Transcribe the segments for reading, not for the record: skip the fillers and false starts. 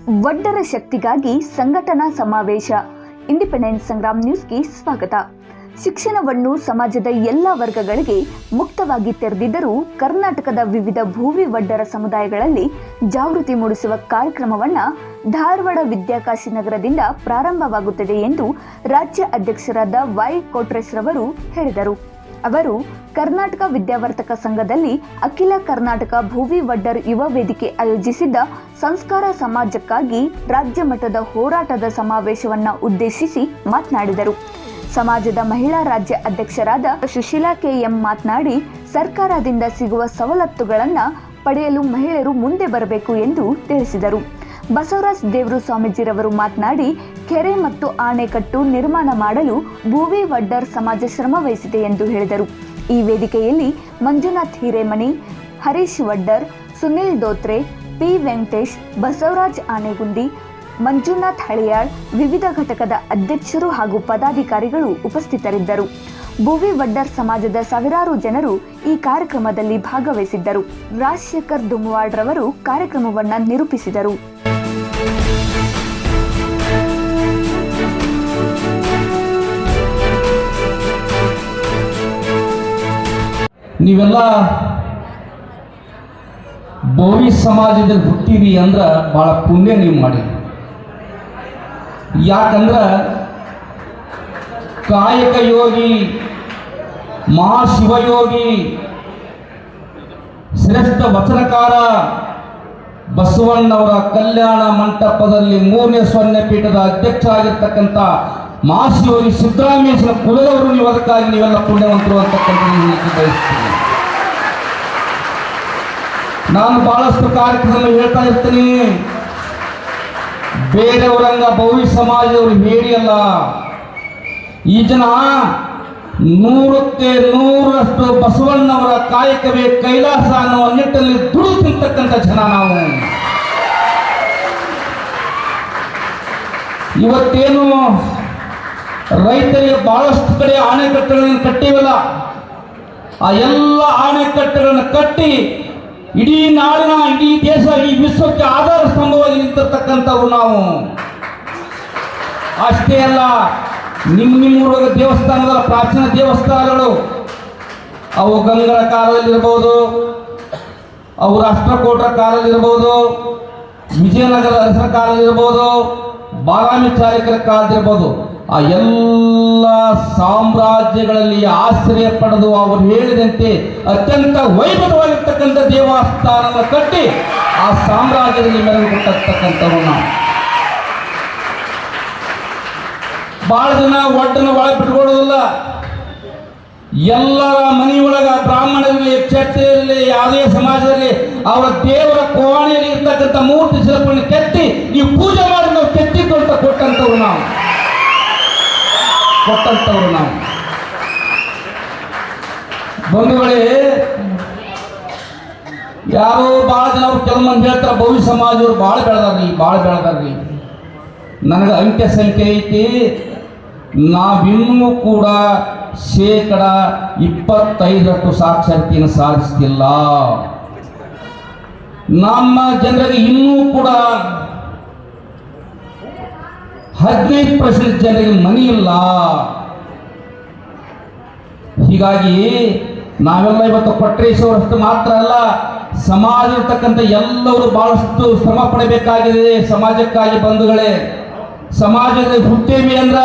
ವಡ್ಡರ ಶಕ್ತಿಗಾಗಿ ಸಂಘಟನಾ ಸಮಾವೇಶ. ಇಂಡಿಪೆಂಡೆನ್ಸ್ ಸಂಗ್ರಾಮ್ ನ್ಯೂಸ್ಗೆ ಸ್ವಾಗತ. ಶಿಕ್ಷಣವನ್ನು ಸಮಾಜದ ಎಲ್ಲ ವರ್ಗಗಳಿಗೆ ಮುಕ್ತವಾಗಿ ತೆರೆದಿದ್ದರೂ ಕರ್ನಾಟಕದ ವಿವಿಧ ಭೂವಿ ವಡ್ಡರ ಸಮುದಾಯಗಳಲ್ಲಿ ಜಾಗೃತಿ ಮೂಡಿಸುವ ಕಾರ್ಯಕ್ರಮವನ್ನು ಧಾರವಾಡ ವಿದ್ಯಾಕಾಶಿ ನಗರದಿಂದ ಪ್ರಾರಂಭವಾಗುತ್ತದೆ ಎಂದು ರಾಜ್ಯ ಅಧ್ಯಕ್ಷರಾದ ವೈ ಕೊಟ್ರೇಶ್ ರವರು ಹೇಳಿದರು. ಅವರು ಕರ್ನಾಟಕ ವಿದ್ಯಾವರ್ತಕ ಸಂಘದಲ್ಲಿ ಅಖಿಲ ಕರ್ನಾಟಕ ಭೂವಿ ವಡ್ಡರ್ ಯುವ ವೇದಿಕೆ ಆಯೋಜಿಸಿದ್ದ ಸಂಸ್ಕಾರ ಸಮಾಜಕ್ಕಾಗಿ ರಾಜ್ಯ ಮಟ್ಟದ ಹೋರಾಟದ ಸಮಾವೇಶವನ್ನು ಉದ್ದೇಶಿಸಿ ಮಾತನಾಡಿದರು. ಸಮಾಜದ ಮಹಿಳಾ ರಾಜ್ಯ ಅಧ್ಯಕ್ಷರಾದ ಸುಶೀಲಾ ಕೆಎಂ ಮಾತನಾಡಿ, ಸರ್ಕಾರದಿಂದ ಸಿಗುವ ಸವಲತ್ತುಗಳನ್ನು ಪಡೆಯಲು ಮಹಿಳೆಯರು ಮುಂದೆ ಬರಬೇಕು ಎಂದು ತಿಳಿಸಿದರು. ಬಸವರಾಜ್ ದೇವರು ಸ್ವಾಮೀಜಿರವರು ಮಾತನಾಡಿ, ಕೆರೆ ಮತ್ತು ಆಣೆಕಟ್ಟು ನಿರ್ಮಾಣ ಮಾಡಲು ಭೂವಿ ವಡ್ಡರ್ ಸಮಾಜ ಶ್ರಮ ವಹಿಸಿದೆ ಎಂದು ಹೇಳಿದರು. ಈ ವೇದಿಕೆಯಲ್ಲಿ ಮಂಜುನಾಥ್ ಹಿರೇಮನಿ, ಹರೀಶ್ ವಡ್ಡರ್, ಸುನಿಲ್ ದೋತ್ರೆ, ಪಿ ವೆಂಕಟೇಶ್, ಬಸವರಾಜ್ ಆನೆಗುಂದಿ, ಮಂಜುನಾಥ್ ಹಳಿಯಾಳ್, ವಿವಿಧ ಘಟಕದ ಅಧ್ಯಕ್ಷರು ಹಾಗೂ ಪದಾಧಿಕಾರಿಗಳು ಉಪಸ್ಥಿತರಿದ್ದರು. ಭೂವಿ ವಡ್ಡರ್ ಸಮಾಜದ ಸಾವಿರಾರು ಜನರು ಈ ಕಾರ್ಯಕ್ರಮದಲ್ಲಿ ಭಾಗವಹಿಸಿದ್ದರು. ರಾಜಶೇಖರ್ ದುಮ್ವಾಡ್ ರವರು ಕಾರ್ಯಕ್ರಮವನ್ನು ನಿರೂಪಿಸಿದರು. ನೀವೆಲ್ಲ ಭೋವಿ ಸಮಾಜದಲ್ಲಿ ಹುಟ್ಟಿರಿ ಅಂದ್ರೆ ಭಾಳ ಪುಣ್ಯ ನೀವು ಮಾಡಿ. ಯಾಕಂದ್ರೆ ಕಾಯಕ ಯೋಗಿ ಮಹಾಶಿವಯೋಗಿ ಶ್ರೇಷ್ಠ ವಚನಕಾರ ಬಸವಣ್ಣವರ ಕಲ್ಯಾಣ ಮಂಟಪದಲ್ಲಿ 3ನೇ ಸ್ವರ್ಣ ಪೀಠದ ಅಧ್ಯಕ್ಷ ಆಗಿರ್ತಕ್ಕಂಥ ಮಹಾಶಿವಯೋಗಿ ಸಿದ್ದರಾಮೇಶ್ವರ ಕುಲದವರು ನೀವು, ಅದಕ್ಕಾಗಿ ನೀವೆಲ್ಲ ಪುಣ್ಯವಂತರು ಅಂತಕ್ಕಂಥ ಬಯಸ್ತೀನಿ. ನಾನು ಬಹಳಷ್ಟು ಕಾರ್ಯಕ್ರಮ ಹೇಳ್ತಾ ಇರ್ತೀನಿ. ಬೇರೆಯವರಂಗ ಭವ್ಯ ಸಮಾಜದವರು ಹೇಳಿಯಲ್ಲ, ಈ ಜನ 100ಕ್ಕೆ 100ರಷ್ಟು ಬಸವಣ್ಣವರ ಕಾಯಕವೇ ಕೈಲಾಸ ಅನ್ನುವ ನಿಟ್ಟಿನಲ್ಲಿ ದುಡಿತಿರ್ತಕ್ಕಂಥ ಜನ ನಾವು. ಇವತ್ತೇನು ರೈತರಿಗೆ ಬಹಳಷ್ಟು ಕಡೆ ಆಣೆಕಟ್ಟುಗಳನ್ನು ಕಟ್ಟಿವಲ್ಲ, ಆ ಎಲ್ಲ ಆಣೆಕಟ್ಟುಗಳನ್ನು ಕಟ್ಟಿ ಇಡೀ ನಾಡಿನ, ಇಡೀ ದೇಶ, ಈ ವಿಶ್ವಕ್ಕೆ ಆಧಾರ ಸ್ತಂಭವಾಗಿ ನಿಂತಿರ್ತಕ್ಕಂಥವ್ರು ನಾವು. ಅಷ್ಟೇ ಅಲ್ಲ, ನಿಮ್ಮೂರಾಗ ದೇವಸ್ಥಾನದ ಪ್ರಾಚೀನ ದೇವಸ್ಥಾನಗಳು, ಅವು ಗಂಗರ ಕಾಲದಲ್ಲಿರ್ಬೋದು, ಅವು ರಾಷ್ಟ್ರಕೂಟರ ಕಾಲದಲ್ಲಿರ್ಬೋದು, ವಿಜಯನಗರ ಅರಸರ ಕಾಲದಲ್ಲಿರ್ಬೋದು, ಬಾದಾಮಿ ಚಾಲುಕ್ಯರ ಕಾಲದಿರ್ಬೋದು, ಆ ಎಲ್ಲ ಸಾಮ್ರಾಜ್ಯಗಳಲ್ಲಿ ಆಶ್ರಯ ಪಡೆದು ಅವರು ಹೇಳಿದಂತೆ ಅತ್ಯಂತ ವೈಭವವಾಗಿರ್ತಕ್ಕಂಥ ದೇವಸ್ಥಾನವನ್ನು ಕಟ್ಟಿ ಆ ಸಾಮ್ರಾಜ್ಯದಲ್ಲಿ ಮೆರಗು ಕೊಟ್ಟಿರ್ತಕ್ಕಂಥವ್ರು ನಾವು. ಬಹಳ ಜನ ಒಡ್ಡನ್ನು ಒಳಗೆ ಬಿಟ್ಕೊಳ್ಳೋದಿಲ್ಲ. ಎಲ್ಲರ ಮನೆಯೊಳಗ ಬ್ರಾಹ್ಮಣರಲ್ಲಿ, ಕ್ಷತ್ರಿಯರಲ್ಲಿ, ಯಾವುದೇ ಸಮಾಜದಲ್ಲಿ ಅವರ ದೇವರ ಕೋಣೆಯಲ್ಲಿ ಇರ್ತಕ್ಕಂಥ ಮೂರ್ತಿ ಶಿಲ್ಪವನ್ನು ಕೆತ್ತಿ ನೀವು ಪೂಜೆ ಮಾಡಿ ನಾವು ಕೆತ್ತಿದ್ದು ಅಂತ ಕೊಟ್ಟಂಥವ್ರು ನಾವು. ಬಂಧುಗಳೇ, ಯಾರೋ ಭಾಳ ಜನ ಕೆಲವು ಮಂದಿ ಹೇಳ್ತಾರೆ ಭವ್ಯ ಸಮಾಜದವ್ರು ಭಾಳ ಬೆಳೆದಾರ್ರಿ. ನನಗೆ ಅಂಕೆ ಸಂಖ್ಯೆ ಐತಿ, ನಾವಿನ್ನೂ ಕೂಡ 25% ಸಾಕ್ಷರತೆಯನ್ನು ಸಾಧಿಸ್ತಿಲ್ಲ. ನಮ್ಮ ಜನರಿಗೆ ಇನ್ನೂ ಕೂಡ 15% ಜನರಿಗೆ ಮನೆ ಇಲ್ಲ. ಹೀಗಾಗಿ ನಾವೆಲ್ಲ ಇವತ್ತು ಕೊಟ್ರೇಶ್ವರಷ್ಟು ಮಾತ್ರ ಅಲ್ಲ, ಸಮಾಜ ಇರ್ತಕ್ಕಂಥ ಎಲ್ಲರೂ ಬಹಳಷ್ಟು ಶ್ರಮ ಪಡಬೇಕಾಗಿದೆ ಸಮಾಜಕ್ಕಾಗಿ. ಬಂಧುಗಳೇ, ಸಮಾಜದಲ್ಲಿ ಹುಟ್ಟೇವಿ ಅಂದ್ರ,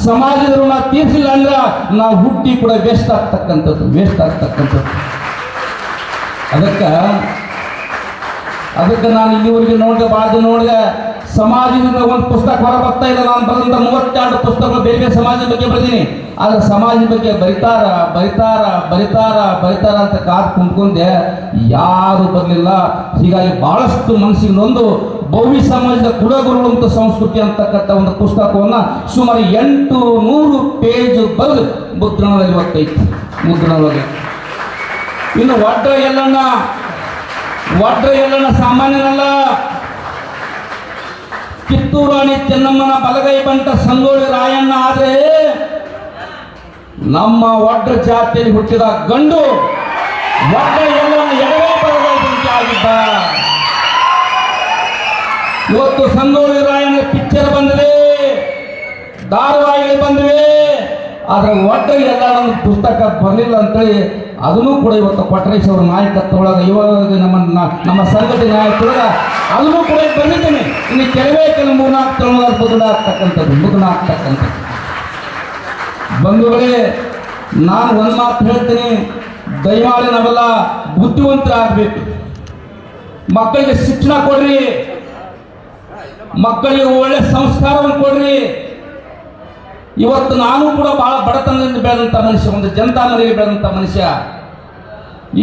ಸಮಾಜದ ಋಣ ತೀರಿಸಿಲ್ಲ ಅಂದ್ರ ನಾವು ಹುಟ್ಟಿ ಕೂಡ ವೇಸ್ಟ್ ಆಗ್ತಕ್ಕಂಥದ್ದು. ಅದಕ್ಕೆ ನಾನು ಇಲ್ಲಿವರೆಗೆ ನೋಡಿದೆ ಸಮಾಜದಿಂದ ಒಂದು ಪುಸ್ತಕ ಹೊರ ಬರ್ತಾ ಇಲ್ಲ. ನಾನು ಬರೆದಂಥ 32 ಪುಸ್ತಕಗಳು ಬೇರೆ ಸಮಾಜದ ಬಗ್ಗೆ ಬರೆದೀನಿ. ಆದರೆ ಸಮಾಜದ ಬಗ್ಗೆ ಬರಿತಾರ ಅಂತ ಕಾದು ಕುಂತ್ಕೊಂಡೆ, ಯಾರು ಬರಲಿಲ್ಲ. ಹೀಗಾಗಿ ಬಹಳಷ್ಟು ಮನಸ್ಸಿಗೆ ನೊಂದು ಭವ್ಯ ಸಮಾಜದ ಕುಲಗುರುಗಳು ಅಂತ ಸಂಸ್ಕೃತಿ ಅಂತಕ್ಕಂಥ ಒಂದು ಪುಸ್ತಕವನ್ನು ಸುಮಾರು 800 ಪೇಜ್ ಬರೆದು ಮುದ್ರಣದಲ್ಲಿ ಇವತ್ತೈತಿ. ಇನ್ನು ವಡ್ರ ಎಲ್ಲಣ್ಣ ಸಾಮಾನ್ಯನಲ್ಲ. ಕಿತ್ತೂರು ರಾಣಿ ಚೆನ್ನಮ್ಮನ ಬಲಗೈ ಬಂಟ ಸಂಗೊಳ್ಳಿ ರಾಯಣ್ಣ ಆದರೆ ನಮ್ಮ ವಡ್ರ ಜಾತಿಯಲ್ಲಿ ಹುಟ್ಟಿದ ಗಂಡು ವಡ್ರ ಎಲ್ಲಣ್ಣ ಎಡಗೈ ಬಲಗೈ ಬಂಟ ಆಗಿದ್ದ. ಇವತ್ತು ಸಂಗೊಳ್ಳಿ ರಾಯಣ್ಣ ಪಿಕ್ಚರ್ ಬಂದಿದೆ, ಧಾರಾವಾಹಿಗಳು ಬಂದಿವೆ, ಆದ್ರೆ ಒಟ್ಟು ಎಲ್ಲ ಒಂದು ಪುಸ್ತಕ ಬರಲಿಲ್ಲ ಅಂತೇಳಿ ಅದನ್ನು ಕೂಡ ಇವತ್ತು ಕೊಟ್ರೇಶ್ ಅವರ ನಾಯಕತ್ವದೊಳಗೆ ಇವಾಗ ನಮ್ಮ ಸಂಘಟನೆ ನಾಯಕರೊಳಗೆ ಅದನ್ನು ಕೂಡ ಬಂದಿದ್ದೇನೆ. ಇನ್ನು ಕೆಲವೇ ಕೆಲವು 3-4 ತಿಂಗಳ ಮುದುನ ಆಗ್ತಕ್ಕಂಥದ್ದು. ಬಂಧುಗಳೇ, ನಾನು ಒಂದು ಮಾತು ಹೇಳ್ತೀನಿ, ದಯಮಾಡಿ ನಾವೆಲ್ಲ ಬುದ್ಧಿವಂತರಾಗಬೇಕು. ಮಕ್ಕಳಿಗೆ ಶಿಕ್ಷಣ ಕೊಡ್ರಿ, ಮಕ್ಕಳಿಗೆ ಒಳ್ಳೆ ಸಂಸ್ಕಾರವನ್ನು ಕೊಡ್ರಿ. ಇವತ್ತು ನಾನು ಕೂಡ ಬಹಳ ಬಡತನದಿಂದ ಬೆಳೆದಂಥ ಮನುಷ್ಯ, ಒಂದು ಜನತಾ ಮನೆಗೆ ಬೆಳೆದಂಥ ಮನುಷ್ಯ.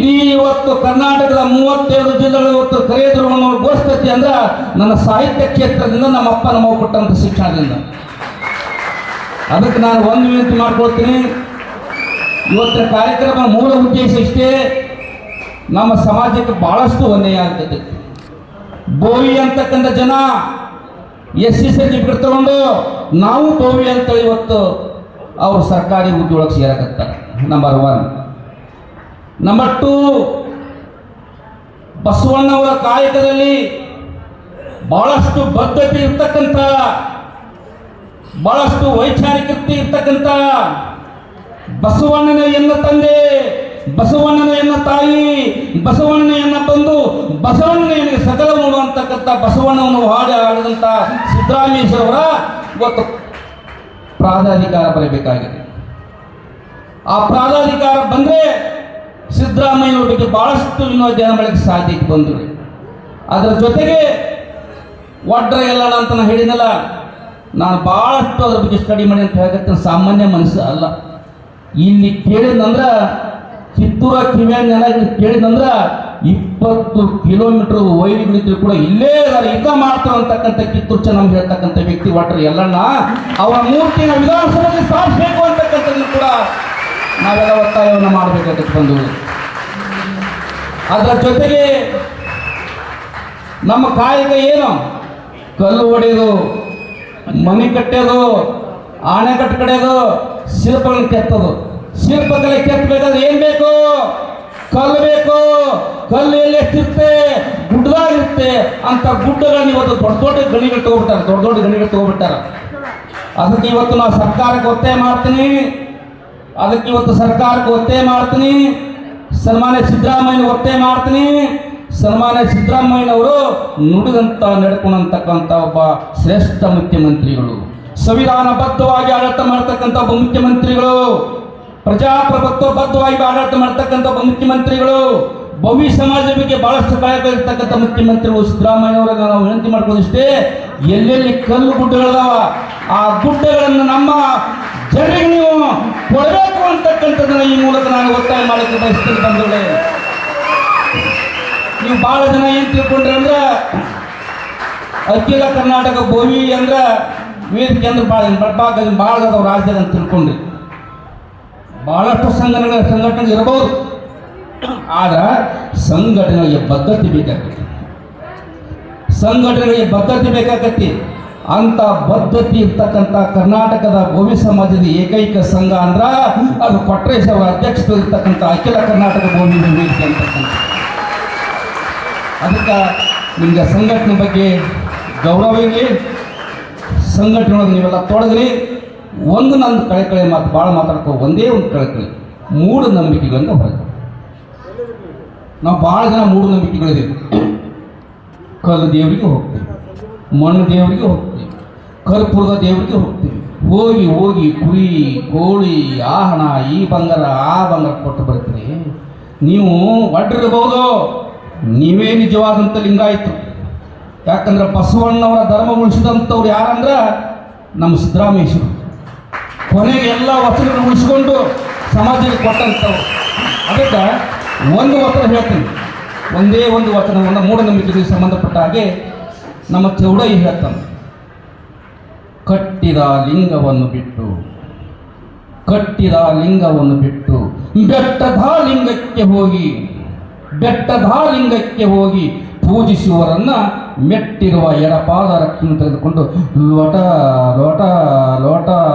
ಇಡೀ ಇವತ್ತು ಕರ್ನಾಟಕದ 37 ಜಿಲ್ಲೆಗಳು ಇವತ್ತು ಕರೆಯದ್ರು ಘೋಷಿಸ್ತೈತಿ ಅಂದ್ರೆ ನನ್ನ ಸಾಹಿತ್ಯ ಕ್ಷೇತ್ರದಿಂದ ನಮ್ಮ ಅಪ್ಪ ನಮ್ಮವ್ವ ಕೊಟ್ಟಂಥ ಶಿಕ್ಷಣದಿಂದ. ಅದಕ್ಕೆ ನಾನು ಒಂದು ವಿನಂತಿ ಮಾಡ್ಕೊಳ್ತೀನಿ, ಇವತ್ತಿನ ಕಾರ್ಯಕ್ರಮ ಮೂಲ ಉದ್ದೇಶ ಇಷ್ಟೇ, ನಮ್ಮ ಸಮಾಜಕ್ಕೆ ಬಹಳಷ್ಟು ಅನ್ಯಾಯ ಆಗ್ತದೆ. ಬೋವಿ ಅಂತಕ್ಕಂಥ ಜನ SC ಸರ್ಟಿಫಿಕೇಟ್ ತಗೊಂಡು ನಾವು ಬೋವಿ ಅಂತೇಳಿ ಇವತ್ತು ಅವರು ಸರ್ಕಾರಿ ಹುದ್ದೆಯೊಳಗೆ ಸೇರಕತ್ತಾರೆ. ನಂಬರ್ 1. ನಂಬರ್ 2, ಬಸವಣ್ಣವರ ಕಾಯಕದಲ್ಲಿ ಬಹಳಷ್ಟು ಬದ್ಧತೆ ಇರ್ತಕ್ಕಂಥ, ಬಹಳಷ್ಟು ವೈಚಾರಿಕತೆ ಇರ್ತಕ್ಕಂಥ ಬಸವಣ್ಣನ ಎನ್ನ ತಂದೆ, ಬಸವಣ್ಣನ ಎನ್ನ ತಾಯಿ, ಬಸವಣ್ಣನ ಎನ್ನ ಬಂದು, ಬಸವಣ್ಣನ ಸಕಲ ನೋಡುವಂತಕ್ಕಂಥ ಬಸವಣ್ಣವನ್ನು ಹಾಡಿದಂಥ ಸಿದ್ದರಾಮೇಶ್ವರವರ ಇವತ್ತು ಪ್ರಾಧಾಧಿಕಾರ ಬರಬೇಕಾಗಿದೆ. ಆ ಪ್ರಾಧಾಧಿಕಾರ ಬಂದರೆ ಸಿದ್ದರಾಮಯ್ಯವ್ರ ಬಗ್ಗೆ ಬಹಳಷ್ಟು ವಿನೋದನ ಮಾಡಲಿಕ್ಕೆ ಸಾಧ್ಯತೆ ಬಂದರು. ಅದರ ಜೊತೆಗೆ ಒಡ್ರ ಎಲ್ಲಣ ಅಂತ ನಾನು ಹೇಳಿದಲ್ಲ, ನಾನು ಬಹಳಷ್ಟು ಅದ್ರ ಬಗ್ಗೆ ಸ್ಟಡಿ ಮಾಡಿ ಅಂತ ಹೇಳಕ್ಕೆ ಸಾಮಾನ್ಯ ಮನಸ್ಸು ಅಲ್ಲ. ಇಲ್ಲಿ ಕೇಳಿದಂದ್ರೆ ಕಿತ್ತೂರ ಕಿವಿಯನ್ನೆಲ್ಲ ಕೇಳಿದಂದ್ರೆ 20 ಕಿಲೋಮೀಟರ್ ವೈರಿಗಳಿದ್ರು ಕೂಡ ಇಲ್ಲೇ ಯುದ್ಧ ಮಾಡ್ತಾರೆ ಅಂತಕ್ಕಂಥ ಕಿತ್ತೂರು ಚೆನ್ನಮ್ಮ ಹೇಳ್ತಕ್ಕಂಥ ವ್ಯಕ್ತಿ ಒಟ್ರೆ ಎಲ್ಲಣ್ಣ ಅವರ ಮೂರ್ತಿನ ವಿಧಾನಸಭೆಯಲ್ಲಿ ಸ್ಥಾಪಿಸಬೇಕು ಅಂತಕ್ಕಂಥದ್ದು ಕೂಡ ನಾವೆಲ್ಲ ಒತ್ತಾಯವನ್ನು ಮಾಡಬೇಕಾಗುತ್ತೆ ಬಂದು. ಅದರ ಜೊತೆಗೆ ನಮ್ಮ ಕಾಯಕ ಏನು, ಕಲ್ಲು ಹೊಡೆಯೋದು, ಮನೆ ಕಟ್ಟೋದು, ಆಣೆಕಟ್ಟು ಕಡೆಯೋದು, ಶಿಲ್ಪಗಳನ್ನು ಕೆತ್ತೋದು. ಶಿಲ್ಪಕಲೆ ಕೆತ್ತಬೇಕಾದ್ರೆ ಏನ್ ಬೇಕು? ಕಲ್ಲು ಬೇಕು. ಕಲ್ಲು ಎಲ್ಲಿ ಎಷ್ಟಿರುತ್ತೆ? ಗುಡ್ಡದಾಗಿರುತ್ತೆ. ಅಂತ ಗುಡ್ಡಗಳನ್ನ ಇವತ್ತು ದೊಡ್ಡ ದೊಡ್ಡ ಗಣಿಗಳು ತಗೋಬಿಟ್ಟಾರ. ಅದಕ್ಕೆ ಇವತ್ತು ನಾವು ಸರ್ಕಾರಕ್ಕೆ ಒತ್ತಾಯ ಮಾಡ್ತೀನಿ, ಸನ್ಮಾನ್ಯ ಸಿದ್ದರಾಮಯ್ಯ ಒತ್ತಾಯ ಮಾಡ್ತೀನಿ. ಸನ್ಮಾನ್ಯ ಸಿದ್ದರಾಮಯ್ಯನವರು ನುಡಿದಂತ ನಡ್ಕೊಂಡಂತಕ್ಕಂಥ ಒಬ್ಬ ಶ್ರೇಷ್ಠ ಮುಖ್ಯಮಂತ್ರಿಗಳು, ಸಂವಿಧಾನಬದ್ಧವಾಗಿ ಆಡಳಿತ ಮಾಡ್ತಕ್ಕಂಥ ಒಬ್ಬ ಮುಖ್ಯಮಂತ್ರಿಗಳು, ಪ್ರಜಾಪ್ರಭುತ್ವಬದ್ಧವಾಗಿ ಆಡಳಿತ ಮಾಡ್ತಕ್ಕಂಥ ಒಬ್ಬ ಮುಖ್ಯಮಂತ್ರಿಗಳು, ಭವ್ಯ ಸಮಾಜದ ಬಗ್ಗೆ ಬಹಳಷ್ಟು ಕಾಳಜಿ ಇರ್ತಕ್ಕಂಥ ಮುಖ್ಯಮಂತ್ರಿಗಳು ಸಿದ್ದರಾಮಯ್ಯನವರ ನಾವು ವಿನಂತಿ ಮಾಡ್ಕೊಳ್ಳೋದಿಷ್ಟೇ, ಎಲ್ಲೆಲ್ಲಿ ಕಲ್ಲು ಗುಡ್ಡಗಳದಾವ ಆ ಗುಡ್ಡಗಳನ್ನು ನಮ್ಮ ಜನರಿಗೆ ನೀವು ಕೊಡಬೇಕು ಅಂತಕ್ಕಂಥದ್ದನ್ನ ಈ ಮೂಲಕ ನಾನು ಒತ್ತಾಯ ಮಾಡಲಿಕ್ಕೆ ಬಯಸ್ತೀನಿ. ಬಂಧುಗಳೇ, ನೀವು ಬಹಳ ಜನ ಏನು ತಿಳ್ಕೊಂಡ್ರಿ ಅಂದ್ರೆ ಅಖಿಲ ಕರ್ನಾಟಕ ಬೋವಿ ಅಂದ್ರೆ ವೇದಿಕೆ ಅಂದ್ರೆ ಭಾಳ ರಾಜ್ಯದ ಅಂತ ತಿಳ್ಕೊಂಡ್ರಿ. ಬಹಳಷ್ಟು ಸಂಘಟನೆ ಇರಬಹುದು, ಆದ್ರೆ ಸಂಘಟನೆಗಳಿಗೆ ಬದ್ಧತೆ ಬೇಕಾಗತ್ತೆ. ಅಂತ ಬದ್ಧತೆ ಇರ್ತಕ್ಕಂಥ ಕರ್ನಾಟಕದ ಬೋವಿ ಸಮಾಜದ ಏಕೈಕ ಸಂಘ ಅಂದ್ರ ಅದು ಕೊಟ್ರೇಶ್ ಅವರ ಅಧ್ಯಕ್ಷತೆ ಇರ್ತಕ್ಕಂಥ ಅಖಿಲ ಕರ್ನಾಟಕ ಬೋವಿ ವೇದಿಕೆ ಅಂತಕ್ಕಂಥ. ಅದಕ್ಕೆ ನಿಮಗೆ ಸಂಘಟನೆ ಬಗ್ಗೆ ಗೌರವ ಇರಲಿ, ಸಂಘಟನೆ ನೀವೆಲ್ಲ ತೊಡಗ್ರಿ. ಒಂದು ನನ್ನ ಕಳಕಳಿ ಮಾತು ಭಾಳ ಒಂದೇ ಒಂದು ಕಳಕಳಿ, ಮೂಢನಂಬಿಕೆಗಳಿಂದ ಹೊರಗೆ. ನಾವು ಭಾಳ ಜನ ಮೂಢನಂಬಿಕೆಗಳಿದ್ದೀವಿ. ಕಲ್ಲು ದೇವರಿಗೆ ಹೋಗ್ತೀವಿ, ಮಣ್ಣು ದೇವರಿಗೆ ಹೋಗ್ತೀವಿ, ಕರ್ಪೂರದ ದೇವರಿಗೆ ಹೋಗ್ತೀವಿ. ಹೋಗಿ ಕುರಿ ಕೋಳಿ ಆಹಣ ಈ ಬಂಗಾರ ಆ ಬಂಗಾರ ಕೊಟ್ಟು ಬರ್ತೀರಿ. ನೀವು ಒಡ್ಡಿರಬಹುದು, ನೀವೇ ನಿಜವಾದಂಥ ಲಿಂಗಾಯಿತು. ಯಾಕಂದ್ರೆ ಬಸವಣ್ಣವರ ಧರ್ಮ ಉಳಿಸಿದಂಥವ್ರು ಯಾರಂದ್ರೆ ನಮ್ಮ ಸಿದ್ದರಾಮೇಶ್ವರು. ಕೊನೆಗೆ ಎಲ್ಲ ವಚನಗಳನ್ನು ಉಳಿಸ್ಕೊಂಡು ಸಮಾಜಕ್ಕೆ ಕೊಟ್ಟಂಥವ್ರು. ಅದಕ್ಕೆ ಒಂದು ವಚನ ಹೇಳ್ತೀನಿ, ಒಂದೇ ಒಂದು ವಚನವನ್ನು ಮೂಢನಂಬಿಕೆಗೆ ಸಂಬಂಧಪಟ್ಟ ಹಾಗೆ ನಮ್ಮ ಚೌಡಯ್ಯ ಹೇಳ್ತಾನೆ, ಕಟ್ಟಿದ ಲಿಂಗವನ್ನು ಬಿಟ್ಟು ಬೆಟ್ಟದ ಲಿಂಗಕ್ಕೆ ಹೋಗಿ ಪೂಜಿಸುವವರನ್ನ ಮೆಟ್ಟಿರುವ ಎಡಪಾದ ರಕ್ಷಣೆ ತೆಗೆದುಕೊಂಡು ಲೋಟ ಲೋಟ ಲೋಟ